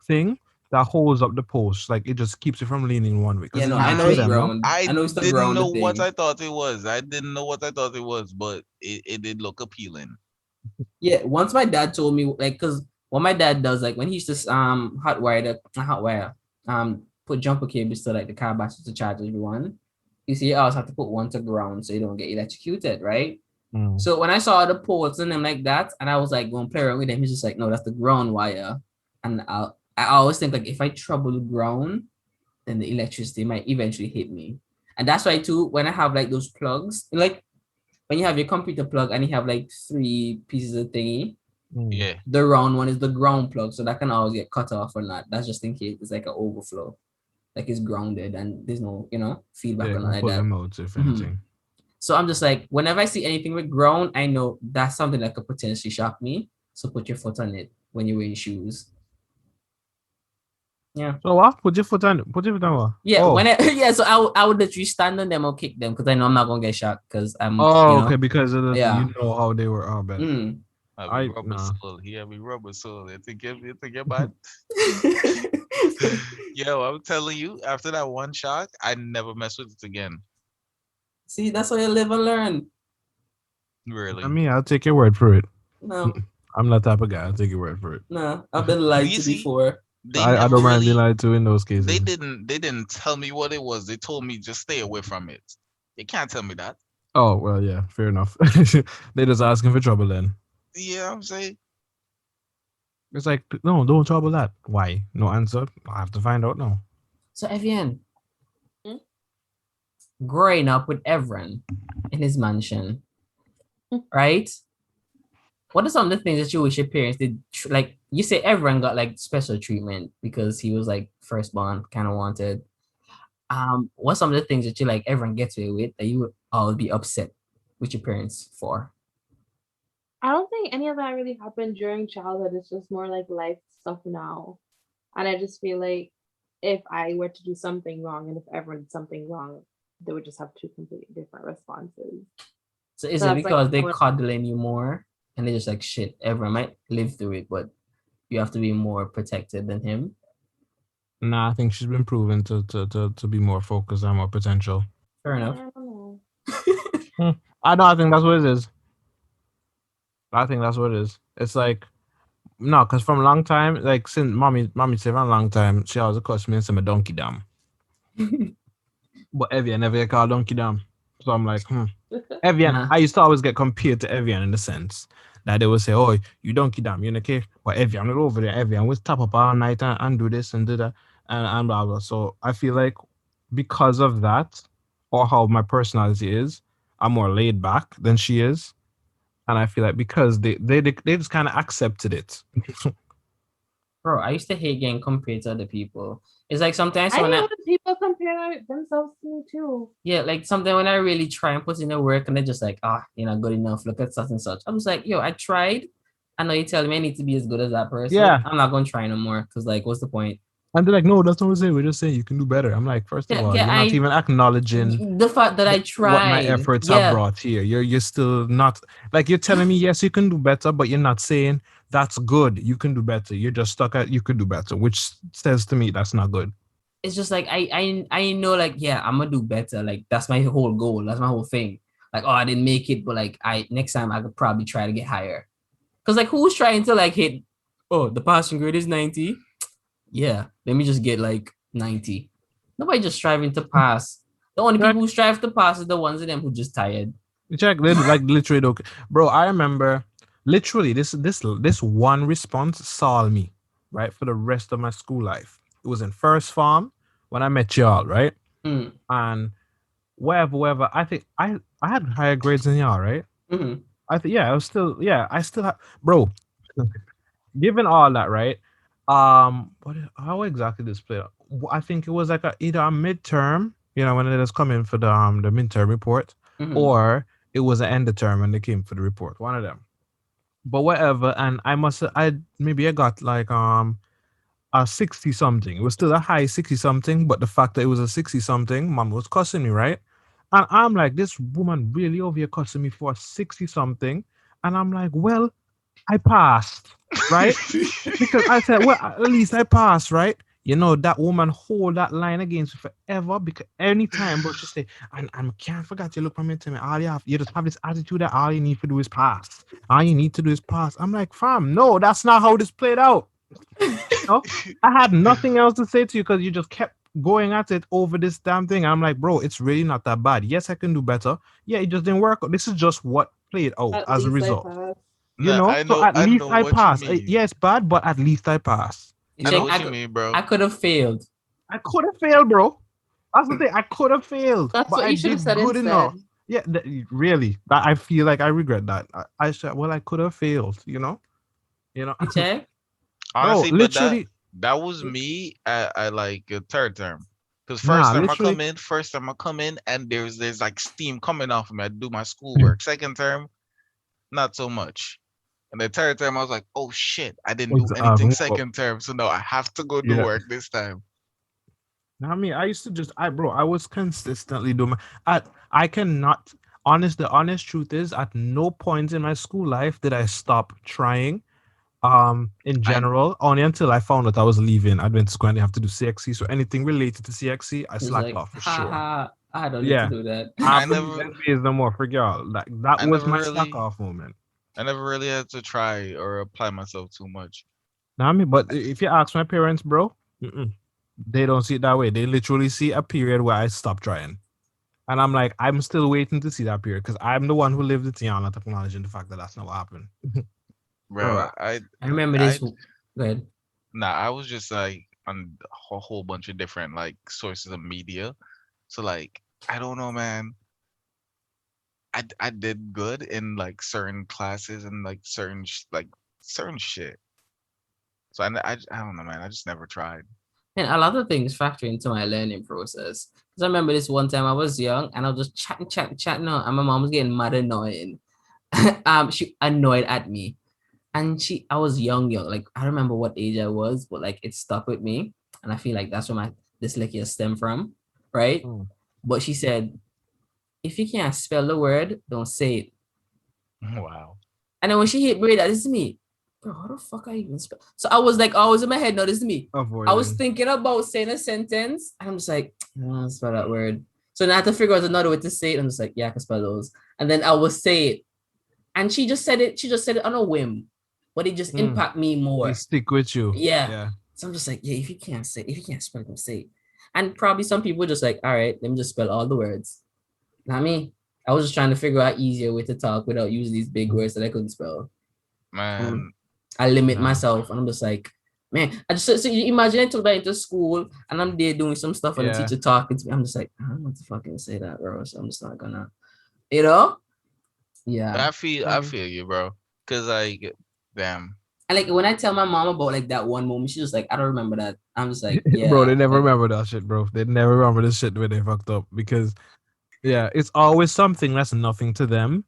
thing, that holds up the post. Like it just keeps it from leaning one way. Yeah, Because no, it's I meant know for it's them, no? ground. I I know it's the didn't ground know what thing. I thought it was. I didn't know what I thought it was, but it did look appealing. Yeah, once my dad told me like, cause what my dad does, like when he used to hot wire, put jumper cables to like the car batteries to charge everyone. You see, you always have to put one to ground so you don't get electrocuted, right? Mm. So when I saw the ports and them like that, and I was like going to play around with them, he's just like, no, that's the ground wire. And I always think like if I trouble the ground, then the electricity might eventually hit me. And that's why too, when I have like those plugs, like when you have your computer plug and you have like three pieces of thingy, Mm. Yeah. the round one is the ground plug, so that can always get cut off or not. That's just in case it's like an overflow, like it's grounded and there's no, feedback Yeah, or you can nothing like pull that. them out if Mhm. anything. So I'm just like, whenever I see anything with ground, I know that's something that could potentially shock me. So put your foot on it when you're wearing shoes. Yeah. So what? Put your foot on it. Put your foot on what? Yeah, Oh. yeah, so I would literally stand on them or kick them because I know I'm not gonna get shocked because Oh, okay, because of the, yeah. you know how they were. Oh, bet. Mm. Heavy I rubber nah. sole. He heavy rubber sole. You think you're bad? Yo, I'm telling you, after that one shock, I never mess with it again. See, that's why you live and learn. Really. I mean, I'll take your word for it. No, I'm that type of guy. I'll take your word for it. no, I've been lied to Easy. before. They I never don't mind being really lied to in those cases. they didn't tell me what it was. They told me just stay away from it. They can't tell me that. Oh, well, yeah, fair enough. They just asking for trouble then. Yeah, I'm saying. It's like, no, don't trouble that. Why? No answer. I have to find out now. So Evian, Hmm? growing up with Evran in his mansion, right? What are some of the things that you wish your parents did? Like you say, Evran got like special treatment because he was like firstborn, kind of wanted. What's some of the things that you like Evran gets away with that you would always be upset with your parents for? I don't think any of that really happened during childhood. It's just more like life stuff now. And I just feel like if I were to do something wrong and if everyone did something wrong, they would just have two completely different responses. So is So it that's like because they coddling you more and they're just like shit, everyone might live through it, but you have to be more protected than him? Nah, I think she's been proven to be more focused and more potential. Fair enough. I don't know. I know. I think that's what it is. I think that's what it is. It's like no, because from a long time, like since mommy said from a long time, she always calls me and say my donkey dam. But Evian never get called donkey dam. So I'm like, Evian. Uh-huh. I used to always get compared to Evian in the sense that they would say, "Oh, you donkey dam, you know, okay?" But Evian, not over there. Evian, we stop up all night and do this and do that and blah blah. So I feel like because of that, or how my personality is, I'm more laid back than she is. And I feel like because they just kind of accepted it. Bro, I used to hate getting compared to other people. It's like sometimes I when hate when people compare themselves to me too. yeah, like something when I really try and put in the work and they're just like, you're not good enough. Look at such and such. I'm just like, yo, I tried. I know you're telling me I need to be as good as that person. Yeah. I'm not gonna try no more because like, what's the point? And they're like, no, that's not what we're saying. We're just saying you can do better. I'm like, first of all, you're not even acknowledging the fact that I what my tried. efforts have brought here. You're still not like you're telling me yes, you can do better, but you're not saying that's good. You can do better. You're just stuck at you could do better, which says to me that's not good. It's just like I know like yeah, I'm gonna do better. Like that's my whole goal. That's my whole thing. Like I didn't make it, but like I next time I could probably try to get higher. Cause like who's trying to like hit? Oh, the passing grade is 90. Yeah, let me just get like 90. Nobody just striving to pass. The only people who strive to pass is the ones of them who just tired. Check like literally, okay, bro. I remember literally this one response saw me right for the rest of my school life. It was in first farm when I met y'all, right? And wherever I think I had higher grades than y'all, right? I think I still have, bro. Given all that, right? How exactly this play out? I think it was like either a midterm, when it was coming for the midterm report, or it was an end of term when they came for the report. One of them. But whatever, and I got like a 60 something. It was still a high 60 something, but the fact that it was a 60 something, mom was cussing me, right? And I'm like, this woman really over here cussing me for a 60 something. And I'm like, well, I passed, right? Because I said, well, at least I passed, right? you know, that woman hold that line against you forever because anytime, bro, she say, and can't forget you look from me to me. All you just have this attitude that all you need to do is pass. All you need to do is pass. I'm like, fam, no, that's not how this played out. No, I had nothing else to say to you because you just kept going at it over this damn thing. I'm like, bro, it's really not that bad. Yes, I can do better. Yeah, it just didn't work. This is just what played out At as a least I result. passed. You Nah, know, so at I least know I what you pass. mean. Yeah, it's bad, but at least I pass. I know Check, what you mean, bro. I could have failed. I could have failed, bro. That's the thing. I could have failed, That's but what I you should have did said good enough. instead. Yeah, really. That I feel like I regret that. I said, well, I could have failed. You know, You check? bro. Honestly, but Literally, that was me at like a third term. Because nah. first time I Literally, come in, and there's like steam coming off of me. I do my schoolwork. Second term, not so much. And the third term, I was like, oh shit, I didn't do anything move up. second term, so no, I have to go do Yeah. work this time. I mean, I used to just, I was consistently doing I cannot, the honest truth is, at no point in my school life did I stop trying. In I general, only until I found out I was leaving Advent School and they have to do CXC. So anything related to CXC, I It's slacked like, off for ha sure. ha, I don't need to Yeah. do that. I I have to do never NBAs no more. Forget all. That I was never my slack really off moment. I never really had to try or apply myself too much. Now, I mean, but if you ask my parents, bro, they don't see it that way. They literally see a period where I stopped trying. And I'm like, I'm still waiting to see that period because I'm the one who lived it and I'm not acknowledging the fact that that's not what happened. Bro, Bro, I remember I this. Go ahead. nah, I was just like on a whole bunch of different like sources of media. So like I don't know, man. I did good in like certain classes and like certain shit. So I don't know, man. I just never tried. And a lot of things factor into my learning process. Because I remember this one time I was young and I was just chatting on, and my mom was getting mad annoying. She annoyed at me. And I was young. Like I don't remember what age I was, but like it stuck with me. And I feel like that's where my dyslexia stem from, right? Mm. But she said, if you can't spell the word, don't say it. Wow. And then when she hit me, that is me. Bro, how the fuck I even spell? So I was like, always in my head, no, this is me. I was Avoiding. thinking about saying a sentence, and I'm just like, I don't want to spell that word. So then I had to figure out another way to say it. I'm just like, yeah, I can spell those. And then I will say it. And she just said it. She just said it on a whim, but it just impact me They more. stick with you. Yeah. Yeah. So I'm just like, yeah, if you can't spell it, don't say it. And probably some people just like, all right, let me just spell all the words. Not me. I was just trying to figure out easier way to talk without using these big words that I couldn't spell. Man, I limit Nah. myself, and I'm just like, man. I just so you imagine I took that into school, and I'm there doing some stuff, and the Yeah. teacher talking to me. I'm just like, I don't want to fucking say that, bro. So I'm just not gonna, you know? Yeah. I feel you, bro. Cause like, damn. And like when I tell my mom about like that one moment, she's just like, I don't remember that. I'm just like, Bro, they yeah, never like, remember that shit, bro. They never remember this shit when they fucked up because yeah, it's always something that's nothing to them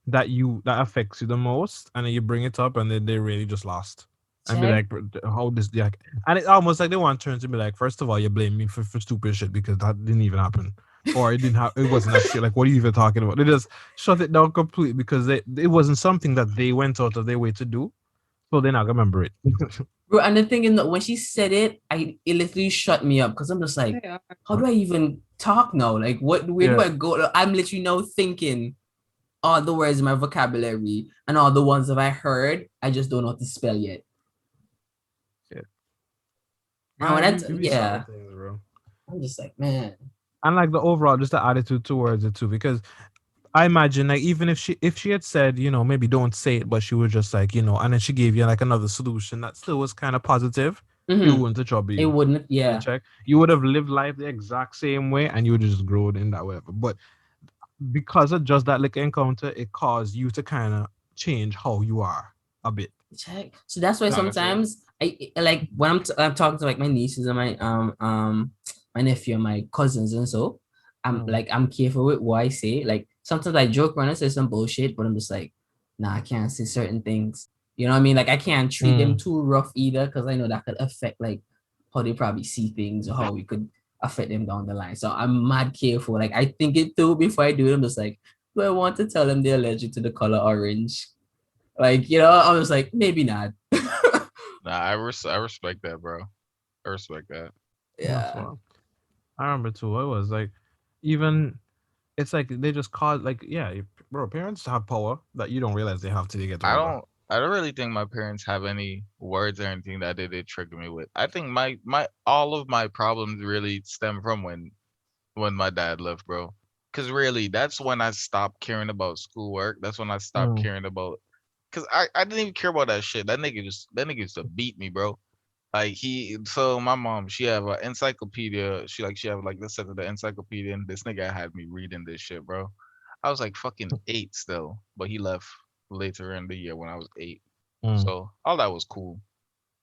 that affects you the most, and then you bring it up, and then they really just lost. And be like, how this, yeah, and it's almost like they want to turn to be like, first of all, you blame me for stupid shit because that didn't even happen, or it wasn't that shit. Like, what are you even talking about? They just shut it down completely because it wasn't something that they went out of their way to do, so they're not gonna remember it. bro. And the thing is that when she said it, it literally shut me up because I'm just like, how do I even talk now? Like, where do I go? I'm literally now thinking all the words in my vocabulary and all the ones that I heard, I just don't know how to spell yet. Yeah. And when Things, bro. I'm just like, man. And like the overall, just the attitude towards it too, because I imagine like even if she had said, maybe don't say it, but she was just like, and then she gave you like another solution that still was kind of positive, it wouldn't have trouble you. It wouldn't, yeah. Check. You would have lived life the exact same way and you would just grow in that whatever. But because of just that like encounter, it caused you to kind of change how you are a bit. Check. So that's why sometimes I like when I'm talking to like my nieces and my nephew and my cousins and so I'm careful with what I say. Like sometimes I joke around and say some bullshit, but I'm just like, nah, I can't say certain things. You know what I mean? Like I can't treat them too rough either because I know that could affect like how they probably see things or how we could affect them down the line. So I'm mad careful. Like I think it through before I do it. I'm just like, do I want to tell them they're allergic to the color orange? Like, I was like, maybe not. Nah, I respect that, bro. I respect that. That's Yeah. what I remember too. It was like, even it's like they just call it like, yeah, bro. Parents have power that you don't realize they have till they get I older. don't I don't really think my parents have any words or anything that they did trigger me with. I think my all of my problems really stem from when my dad left, bro. Cause really, that's when I stopped caring about schoolwork. That's when I stopped Mm, caring about. Cause I didn't even care about that shit. That nigga used to beat me, bro. Like so my mom, she have an encyclopedia. She have like this set of the encyclopedia, and this nigga had me reading this shit, bro. I was like fucking 8 still, but he left later in the year when I was 8. mm, So all that was cool.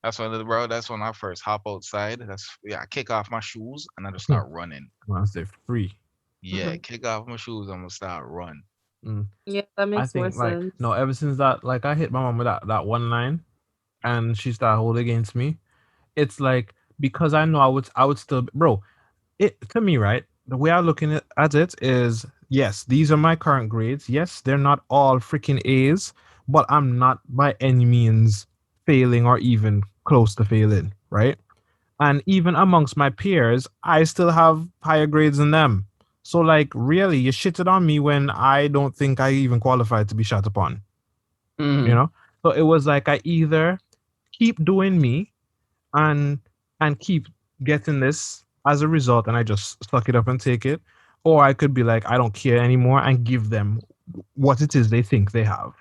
Bro. That's when I first hop outside. I kick off my shoes and I just start running. Once they're free. Yeah, kick off my shoes. I'm gonna start run. Mm. Yeah, that I makes more think like sense. no, ever since that, like I hit my mom with that one line, and she started holding against me. It's like, because I know I would still, bro. It to me, right? The way I looking at it is, yes, these are my current grades. Yes, they're not all freaking A's, but I'm not by any means failing or even close to failing, right? And even amongst my peers, I still have higher grades than them. So like, really, you shitted on me when I don't think I even qualified to be shot upon, you Mm. know? So it was like, I either keep doing me and keep getting this as a result, and I just suck it up and take it, or I could be like, I don't care anymore and give them what it is they think they have.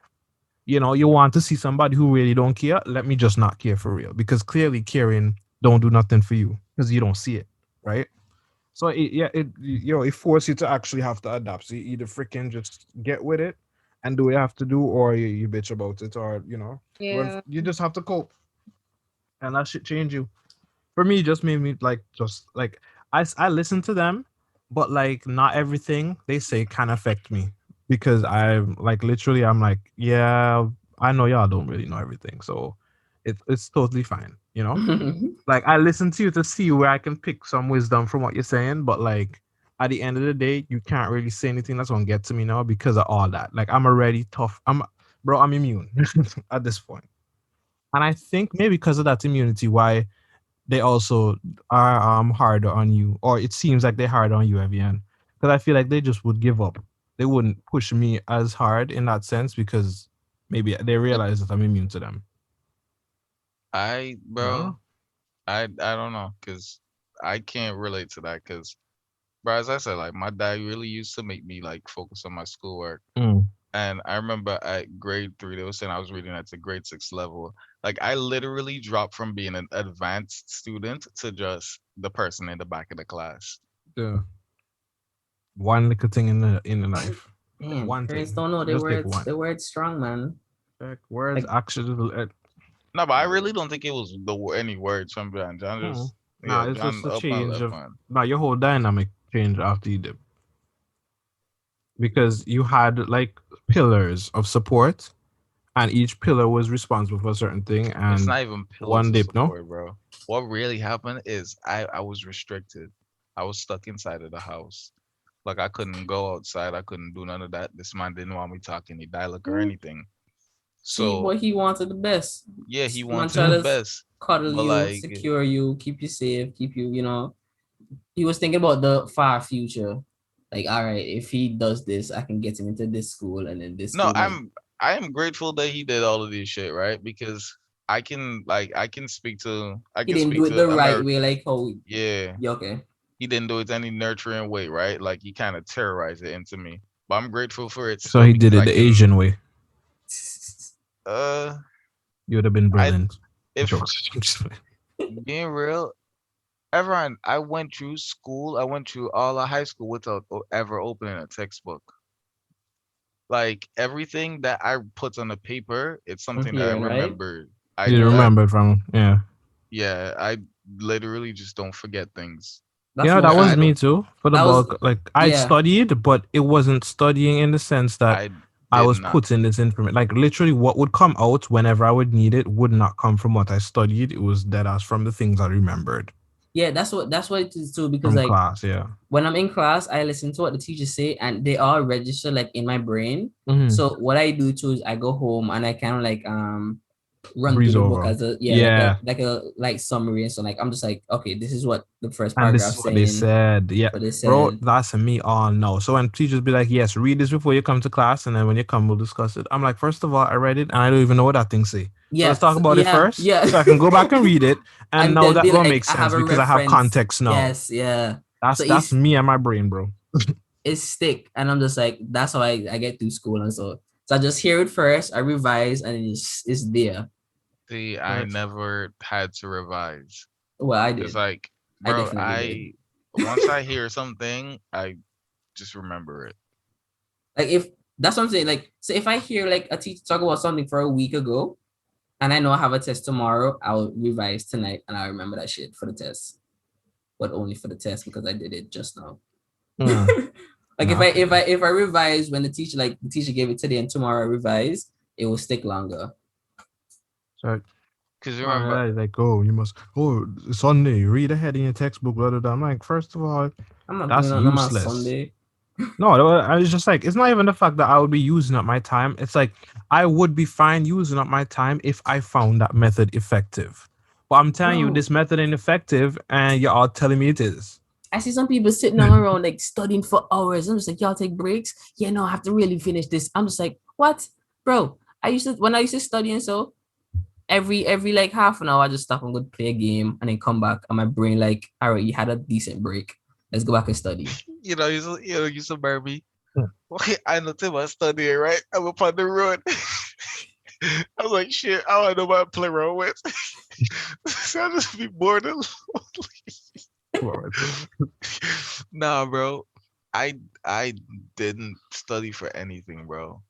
You want to see somebody who really don't care, let me just not care for real, because clearly caring don't do nothing for you because you don't see it, right? So it forces you to actually have to adapt. So you either freaking just get with it and do what you have to do, or you bitch about it, or Yeah. you just have to cope, and that shit change you. For me, it just made me like, just like, I listen to them, but like not everything they say can affect me, because I'm like, literally, I'm like, yeah, I know y'all don't really know everything, so it's totally fine, like, I listen to you to see where I can pick some wisdom from what you're saying, but like, at the end of the day, you can't really say anything that's gonna get to me now because of all that. Like, I'm already tough. Bro, I'm immune at this point. And I think maybe because of that immunity, why they also are harder on you, or it seems like they're harder on you, Evian. Because I feel like they just would give up. They wouldn't push me as hard in that sense, because maybe they realize that I'm immune to them. I don't Bro, know. I don't know, cause I can't relate to that, cause bro, as I said, like my dad really used to make me like focus on my schoolwork. Mm, And I remember at grade 3, they were saying I was reading at the grade 6 level. Like I literally dropped from being an advanced student to just the person in the back of the class. the one little thing in the life. Damn, One parents thing. don't know their Just take words. one. Their words strong, man. Like, words, Like, actions. No, but I really don't think it was any words from John. John Mm. just Nah, yeah, it's John just a up and change left, of. man. Nah, your whole dynamic changed after you did, because you had like pillars of support, and each pillar was responsible for a certain thing, It's and not even pillars one of dip, no? support, bro. What really happened is I was restricted. I was stuck inside of the house. Like I couldn't go outside. I couldn't do none of that. This man didn't want me talking any dialect or Mm. anything. see, So boy, he wanted the best. yeah, he Man wanted try the to best, cuddle but you, like secure you, keep you safe, keep you, he was thinking about the far future. Like, all right, if he does this, I can get him into this school, and then this no, school might. I am grateful that he did all of this shit, right? Because I He can didn't do speak it the to right America. way, like how. Yeah, Yeah, okay. he didn't do it any nurturing way, right? Like he kind of terrorized it into me. But I'm grateful for it So still he did because it I the can Asian way. uh You would have been I brilliant. if Jokes. being real, everyone I went through school, I went through all of high school without ever opening a textbook. Like everything that I put on the paper, it's I'm something that I hearing, right? remember. You Yeah, remember it from, yeah. Yeah, I literally just don't forget things. that's That what Like was I me too. For the that was. bulk, like, I Yeah, studied, but it wasn't studying in the sense that I I did was not. putting this information. Like, literally, what would come out whenever I would need it would not come from what I studied. It was dead ass from the things I remembered yeah, that's what it is too. Because from like class. Yeah. when I'm in class, I listen to what the teachers say, and they are registered like in my brain. Hmm. So what I do too is I go home and I kind of like run through breeze the book over. as a Yeah. like a light summary. And so like I'm just like, okay, this is what the first And this paragraph is what they saying, said. Yeah. what they Bro, said. that's me all no. So when teachers be like, yes, read this before you come to class, and then when you come, we'll discuss it. I'm like, first of all, I read it and I don't even know what that thing say. So let's Yeah, talk about it first. yeah. So I can go back and read it. And And now then that be gonna like, make I have sense a because I have reference. context now. Yes, yeah. So That's me and my brain, bro. it's stick. And I'm just like, that's how I get through school. And so I just hear it first, I revise, and it's there. See, I never had to revise. Well, I It's did. like, I bro, definitely did. once I hear something, I just remember it. Like if that's what I'm saying. Like, so if I hear like a teacher talk about something for a week ago, and I know I have a test tomorrow, I'll revise tonight and I remember that shit for the test. But only for the test because I did it just now. Like if I revise when the teacher gave it today and tomorrow I revise, it will stick longer. So Because remember, like, oh, you must, Sunday, read ahead in your textbook, blah, blah, blah. I'm like, first of all, I'm not that's doing that on useless. Sunday. No, I was just like, it's not even the fact that I would be using up my time. It's like, I would be fine using up my time if I found that method effective. But I'm telling you, this method ain't effective, and you're all telling me it is. I see some people sitting around like studying for hours. I'm just like, y'all take breaks. Yeah, no, I have to really finish this. I'm just like, what, bro? When I used to study and so every like half an hour, I just stop and go play a game and then come back. And my brain like, all right, you had a decent break. Let's go back and study. you some Barbie. Okay, I know Tim was studying, right? I'm up on the road. I was like, shit, I don't know what to play around with. So I just be bored and nah, bro. I didn't study for anything, bro.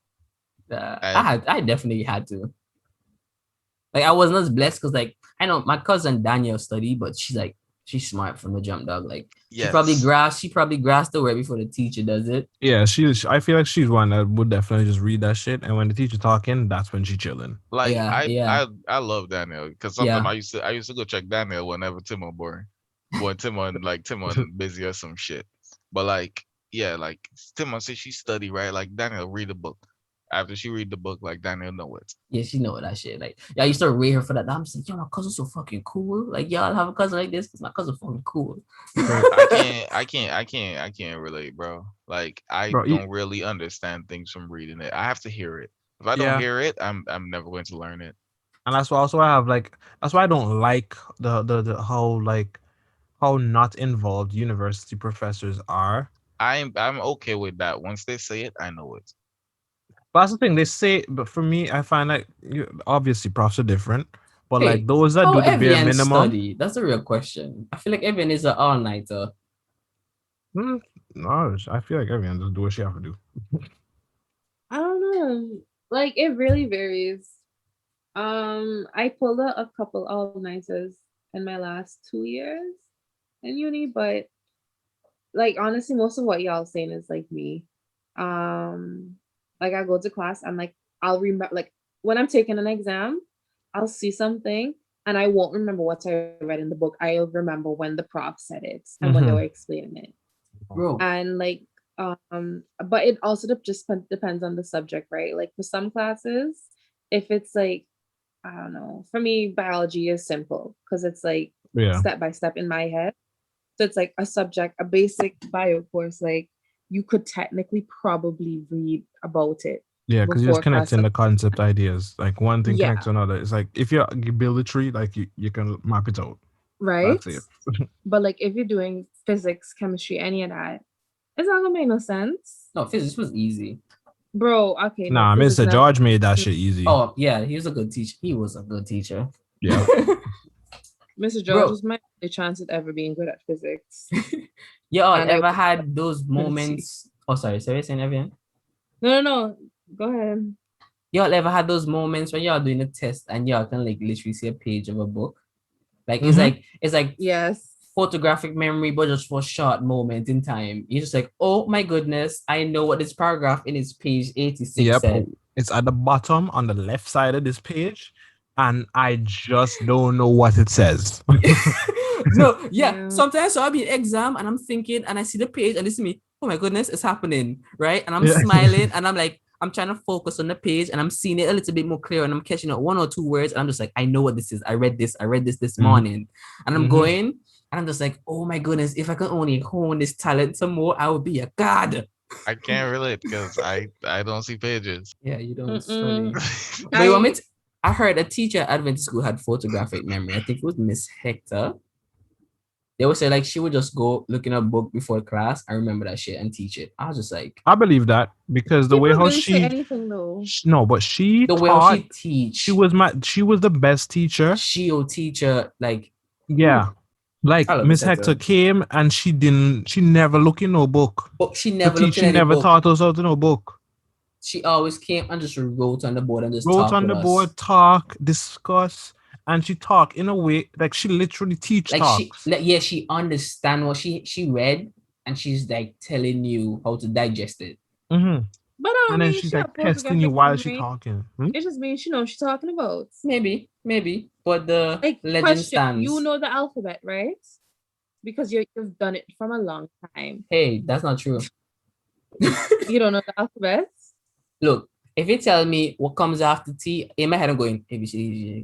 I definitely had to. Like I wasn't as blessed because like I know my cousin Danielle studied, but she's smart from the jump, dog. Like Yes. she probably grasped the way before the teacher does it. Yeah, I feel like she's one that would definitely just read that shit, and when the teacher talking, that's when she chilling. Like Yeah. I love Daniel because sometimes I used to go check Daniel whenever Tim on boring, when Tim on busy or some shit. But like like Tim on say she study right, like Daniel read a book. After she read the book, like Daniel know it. Yeah, she know that shit. Like, I used to rate her for that. I'm just like, yo, my cousin's so fucking cool. Like, y'all have a cousin like this because my cousin's fucking cool. I can't relate, bro. Like, I don't really understand things from reading it. I have to hear it. If I don't hear it, I'm never going to learn it. And that's why also I have like that's why I don't like the how not involved university professors are. I'm okay with that. Once they say it, I know it. But that's the thing they say. But for me, I find like obviously profs are different. But like those that do the bare minimum. Study? That's a real question. I feel like Evianne is an all-nighter. No, I feel like Evianne just do what she have to do. I don't know. Like it really varies. I pulled out a couple all-nighters in my last 2 years in uni, but like honestly, most of what y'all saying is like me. Like I go to class and like I'll remember like when I'm taking an exam, I'll see something and I won't remember what I read in the book. I'll remember when the prof said it and when they were explaining it. Bro. And like but it also just depends on the subject, right? Like for some classes, if it's like I don't know, for me biology is simple because it's like step by step in my head. So it's like a subject, a basic bio course, like you could technically probably read about it. Yeah, because you're just connecting the concept ideas. Like one thing connects to another. It's like if you build a tree, like you can map it out. Right. That's it. But like if you're doing physics, chemistry, any of that, it's not gonna make no sense. No, physics was easy. Bro, okay. Nah, Mr. George made that shit easy. Oh, yeah, he was a good teacher. He was a good teacher. Yeah. Mr. George was my only chance at ever being good at physics. Y'all ever had those moments? Oh, sorry, saying Evianne? No. Go ahead. Y'all ever had those moments when y'all doing a test and y'all can like literally see a page of a book? Like it's like yes, photographic memory, but just for a short moment in time. You're just like, oh my goodness, I know what this paragraph in its page 86 said. It's at the bottom on the left side of this page, and I just don't know what it says. Sometimes I'll be in exam and I'm thinking and I see the page and it's me, oh my goodness, it's happening, right? And I'm smiling and I'm like, I'm trying to focus on the page and I'm seeing it a little bit more clear and I'm catching up one or two words. And I'm just like, I know what this is. I read this morning. And I'm going and I'm just like, oh my goodness, if I could only hone this talent some more, I would be a god. I can't relate because I don't see pages. Yeah, you don't. It's funny. But you want me to, I heard a teacher at Adventist school had photographic memory. I think it was Miss Hector. They would say like she would just go look in a book before class. I remember that shit and teach it. I was just like, I believe that because the way how say anything though. No, but she the taught, way how she teach. She was the best teacher. She'll teacher like yeah. Like Miss Hector came and she never looked in no book. But she never looked in She never taught us how to know book. She always came and just wrote on the board and just wrote on the board, talk, discuss, and she talk in a way like she literally teach like talks. She understand what she read and she's like telling you how to digest it. Mm-hmm. But and then she's like testing you while she's talking. It just means she knows what she's talking about. Maybe. But the like, legend stands. You know the alphabet, right? Because you've done it from a long time. Hey, that's not true. You don't know the alphabet? Look, if you tell me what comes after T, in my head I'm going A B C.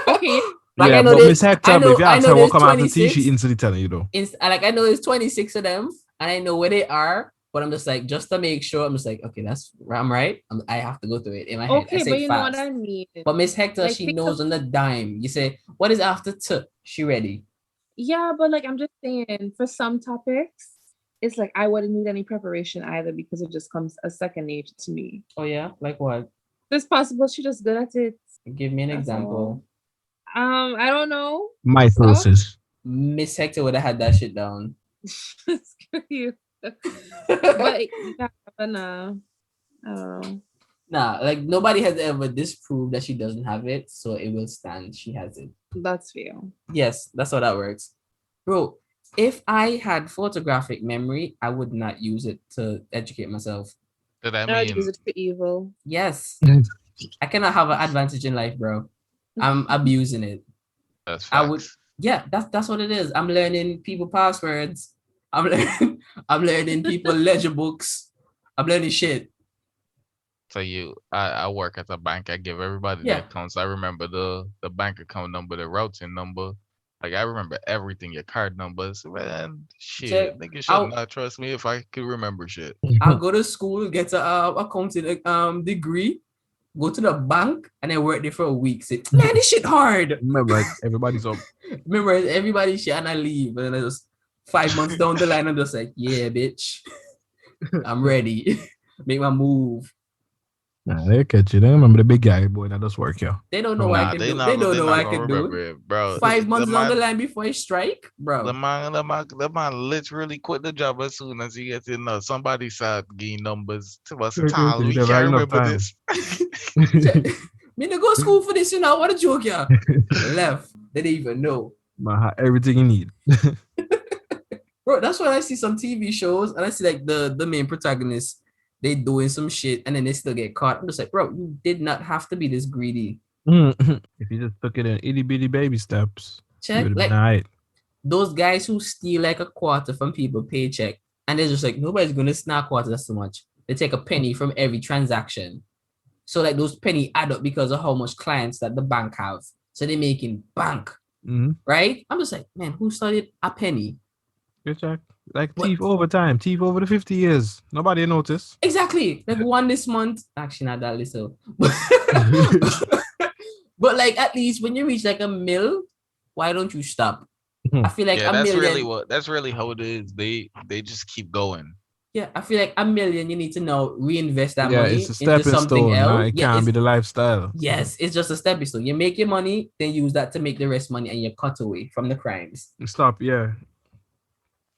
Okay. Like yeah, I know but Miss Hector, if you ask her what comes after T, she instantly telling you though. Like I know there's 26 of them, and I know where they are. But I'm just like, just to make sure, I'm just like, okay, I'm right. I have to go through it in my head. Okay, but you know what I mean. But Miss Hector, like, she knows on the dime. You say, what is after T? She ready. Yeah, but like I'm just saying, for some topics, it's like I wouldn't need any preparation either because it just comes a second nature to me. Oh yeah, like what? It's possible she's just good at it. Give me an example. I don't know. Mitosis. Miss Hector would have had that shit down. Screw you. But yeah, but no, I don't know. Nah, like nobody has ever disproved that she doesn't have it, so it will stand. She has it. That's fair. Yes, that's how that works, bro. If I had photographic memory, I would not use it to educate myself. Did I mean? Use it for evil. Yes, I cannot have an advantage in life, bro. I'm abusing it. That's facts. I would. Yeah, that's what it is. I'm learning people passwords. I'm learning people ledger books. I'm learning shit. So I work at a bank. I give everybody the accounts. I remember the bank account number, the routing number. Like I remember everything, your card numbers. Man, shit, nigga should not trust me if I could remember shit. I'll go to school, get a accounting degree, go to the bank, and then work there for a week. Say, man, this shit hard. Remember, like, everybody's up. Remember, everybody's shit, and I leave, and then I just 5 months down the line, I'm just like, yeah, bitch, I'm ready. Make my move. Nah, they catch you. They remember the big guy, boy, that does work, yo. They don't know what I can do. They don't know what I can do. It, bro. 5 months down the line before I strike, bro. The man literally quit the job as soon as he gets in. Somebody started getting numbers to us. We can't remember this. Me to go to school for this, you know. What a joke, yeah. Left. They didn't even know. Everything you need. Bro, that's why I see some TV shows and I see like the main protagonist, they doing some shit and then they still get caught. I'm just like, bro, you did not have to be this greedy. If you just took it in itty bitty baby steps, check like right. Those guys who steal like a quarter from people paycheck and they're just like, nobody's gonna snap quarter, that's too much. They take a penny from every transaction. So like those penny add up because of how much clients that the bank have. So they're making bank. Right? I'm just like, man, who studied a penny? Good check. Like thief over time, thief over the 50 years. Nobody noticed. Exactly. Like one this month. Actually, not that little. But like at least when you reach like a mil, why don't you stop? I feel like that's really how it is. They just keep going. Yeah, I feel like $1 million, you need to now reinvest that money it's a stepping into something stone. else. Nah, it can't be the lifestyle. Yes, it's just a stepping stone. You make your money, then use that to make the rest money, and you cut away from the crimes. Stop, yeah.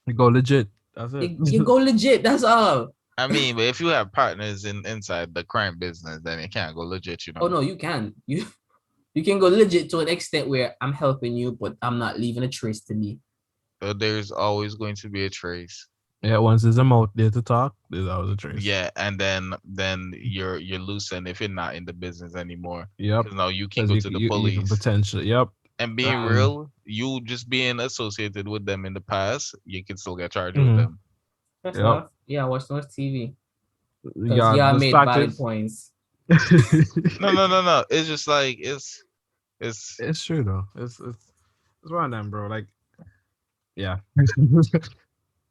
You go legit. That's it. You go legit. That's all. I mean, but if you have partners inside the crime business, then you can't go legit. You know. Oh no, you can. You can go legit to an extent where I'm helping you, but I'm not leaving a trace to me. So there's always going to be a trace. Yeah, once there's a mouth there to talk, there's always a trace. Yeah, and then you're loosened if you're not in the business anymore. Yep. Because now you can go to the police. Potentially, yep. And being real, you just being associated with them in the past, you can still get charged with them. That's enough. Yeah, I watch too much TV. Because Yeah, y'all the made fact valid is, points. No. It's just like it's it's true though. It's one of them, bro. Like, yeah.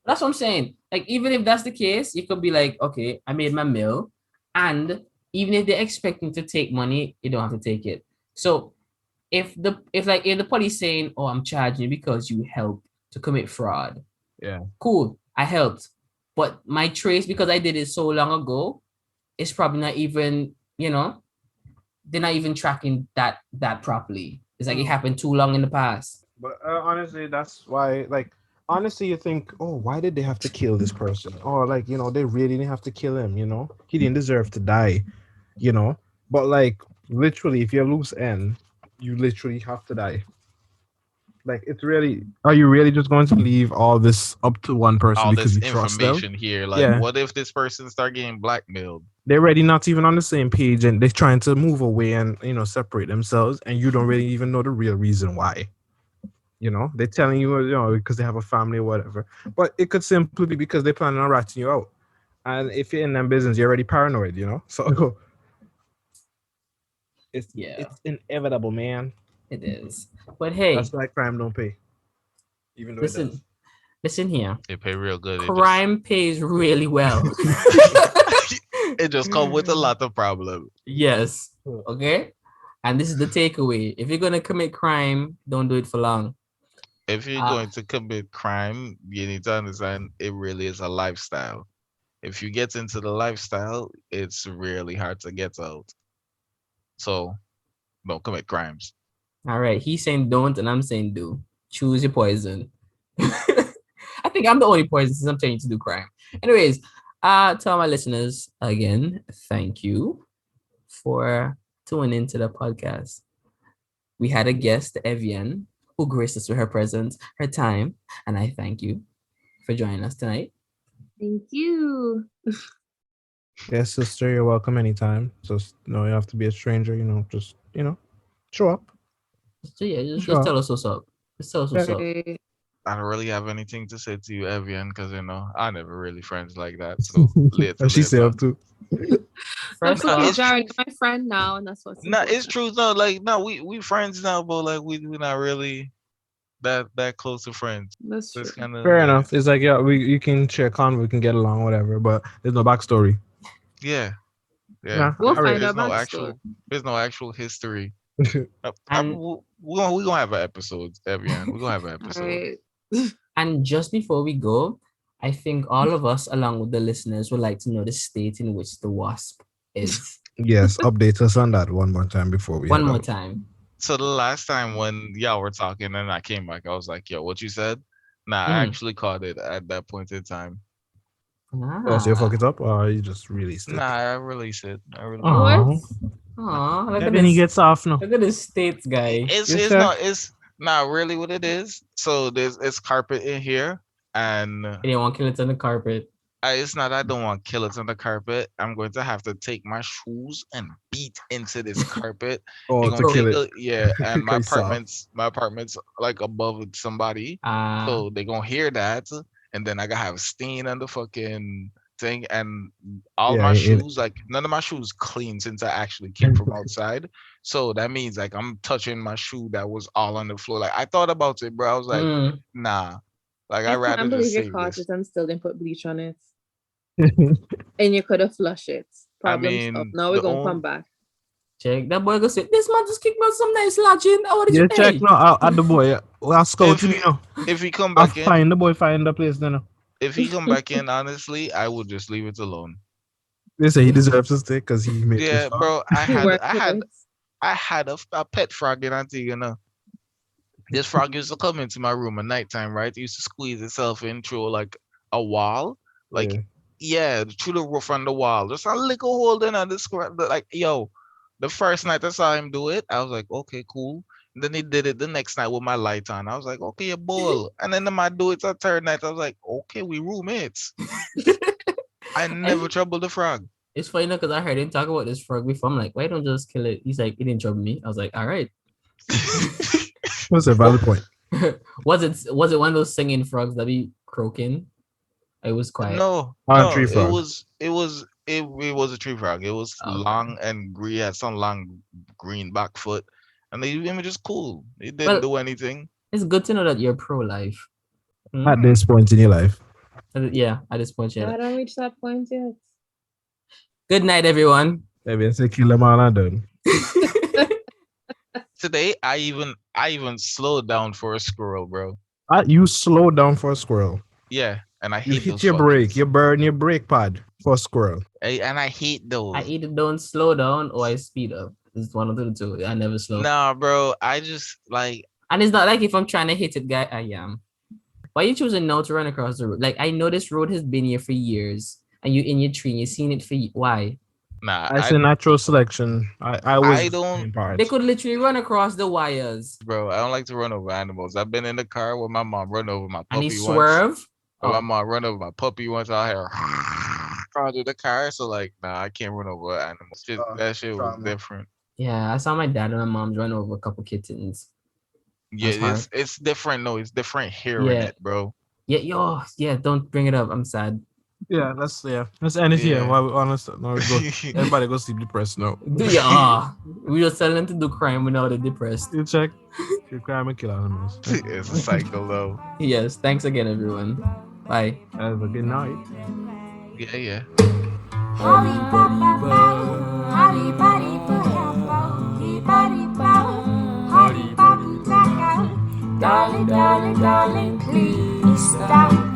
That's what I'm saying. Like, even if that's the case, you could be like, okay, I made my meal. And even if they're expecting to take money, you don't have to take it. So if the police saying, oh, I'm charging you because you helped to commit fraud, Yeah. cool, I helped. But my trace, because I did it so long ago, it's probably not even, they're not even tracking that properly. It's like it happened too long in the past. But honestly, that's why, like, honestly, you think, oh, why did they have to kill this person? Or, like, they really didn't have to kill him, He didn't deserve to die, you know? But, like, literally, if you're loose end, you literally have to die. Like, it's really, are you really just going to leave all this up to one person all because this you trust them? information here. Like, Yeah. what if this person start getting blackmailed? They're already not even on the same page and they're trying to move away and, separate themselves, and you don't really even know the real reason why. They're telling you, because they have a family or whatever. But it could simply be because they're planning on ratting you out. And if you're in that business, you're already paranoid, So it's inevitable, man. It is. But hey, that's why crime don't pay. Even though it does. Listen here. They pay real good. Crime pays really well. It just comes with a lot of problems. Yes. Okay. And this is the takeaway. If you're gonna commit crime, don't do it for long. If you're going to commit crime, you need to understand it really is a lifestyle. If you get into the lifestyle, it's really hard to get out. So don't commit crimes. All right. He's saying don't, and I'm saying do. Choose your poison. I think I'm the only poison since I'm telling you to do crime. Anyways, to all my listeners, again, thank you for tuning into the podcast. We had a guest, Evianne, who graced us with her presence, her time, and I thank you for joining us tonight. Thank you. Yes, sister, you're welcome anytime. Just you have to be a stranger, just show up. So yeah, just tell us what's up. Just tell us what's up. I don't really have anything to say to you, Evian, because I never really friends like that. So later. She said up too. First of all, Jared, my friend now, and that's what's it's true though. Like, no, we friends now, but like we're not really that close to friends. That's true. Kinda, fair enough. It's like, yeah, you can share con, we can get along, whatever, but there's no backstory. Yeah. We'll find out backstory. There's no actual history. We're gonna have an episode, Evian. We're gonna have an episode. Right. And just before we go, I think all of us, along with the listeners, would like to know the state in which the WASP is. Yes, update us on that one more time before we. One more time. So the last time when y'all were talking and I came back, I was like, yo, what you said? Nah, I actually caught it at that point in time. Oh, so you fuck it up, or you just released it? Nah, I released it. What? Look at this. He gets off now. Look at this states guy. It's not really what it is. So it's carpet in here, and you didn't want killets on the carpet. It's not. I don't want killets on the carpet. I'm going to have to take my shoes and beat into this carpet. To kill it. Yeah, and my apartment's like above somebody, so they gonna hear that, and then I gotta have a stain on the fucking thing, and all my shoes, like none of my shoes clean since I actually came from outside. So that means like I'm touching my shoe that was all on the floor. Like I thought about it, bro. I was like, nah. Like I'd rather just save this. And still didn't put bleach on it. And you could have flushed it. Problems up. Now we're gonna come back. Check that boy go say, this man just kicked me out some nice lodging. What did you check now at the boy. I'll scout you know. If he come back in, find the boy, find the place then. If he come back in, honestly, I would just leave it alone. They say he deserves to stay because he made. Yeah, bro. I had a pet frog in Antigua. This frog used to come into my room at nighttime, right? It used to squeeze itself in through like a wall, like through the roof on the wall. Just a little hole in on the square. Like, yo, the first night I saw him do it, I was like, okay, cool. And then he did it the next night with my light on. I was like, okay, a bull. And then I do it the third night. I was like, okay, we roommates. I never troubled the frog. It's funny because I heard him talk about this frog before. I'm like, why don't you just kill it? He's like, it didn't trouble me. I was like, all right. What's a valid point? Was it one of those singing frogs that be croaking? It was quiet. No, tree frog. it was it was a tree frog. It was Okay. long and green, had some long green back foot, and the image is cool. It didn't Well, do anything. it's good to know that you're pro-life. At this point in your life. Yeah, at this point, I yeah. don't reach that point yet. Good night, everyone. Maybe I say kill them all and done. Today, I even slowed down for a squirrel, bro. You slow down for a squirrel. Yeah, and I You hate hit those your brake. fuckers. You burn your brake pad for a squirrel. And I hate those. I either don't slow down or I speed up. It's one of the two. I never slow. Nah, bro. I just like. And it's not like if I'm trying to hit it, guy, I am. Why you choosing now to run across the road? Like, I know this road has been here for years, and you in your tree, and you've seen it for why? Nah, I say natural selection. I was I don't. They could literally run across the wires. Bro, I don't like to run over animals. I've been in the car with my mom, run over my And he puppy once. swerve. Or my mom run over my puppy once out here front of the car. So like, nah, I can't run over animals. That shit was different. Yeah, I saw my dad and my mom's run over a couple kittens. Yeah, it's different. No, it's different hearing Yeah. it, bro. Yeah, don't bring it up. I'm sad. Yeah, let's end it here. While we're honest, no, everybody go sleep depressed now. We just telling them to do crime when they're depressed. You check. You crime and kill animals. It's a cycle though. Yes, thanks again, everyone. Bye. Have a good night. Yeah. Holly Papa, Holly Body Forever, He Body Bow, Holly Body Back Out, darling, darling, darling, please stop.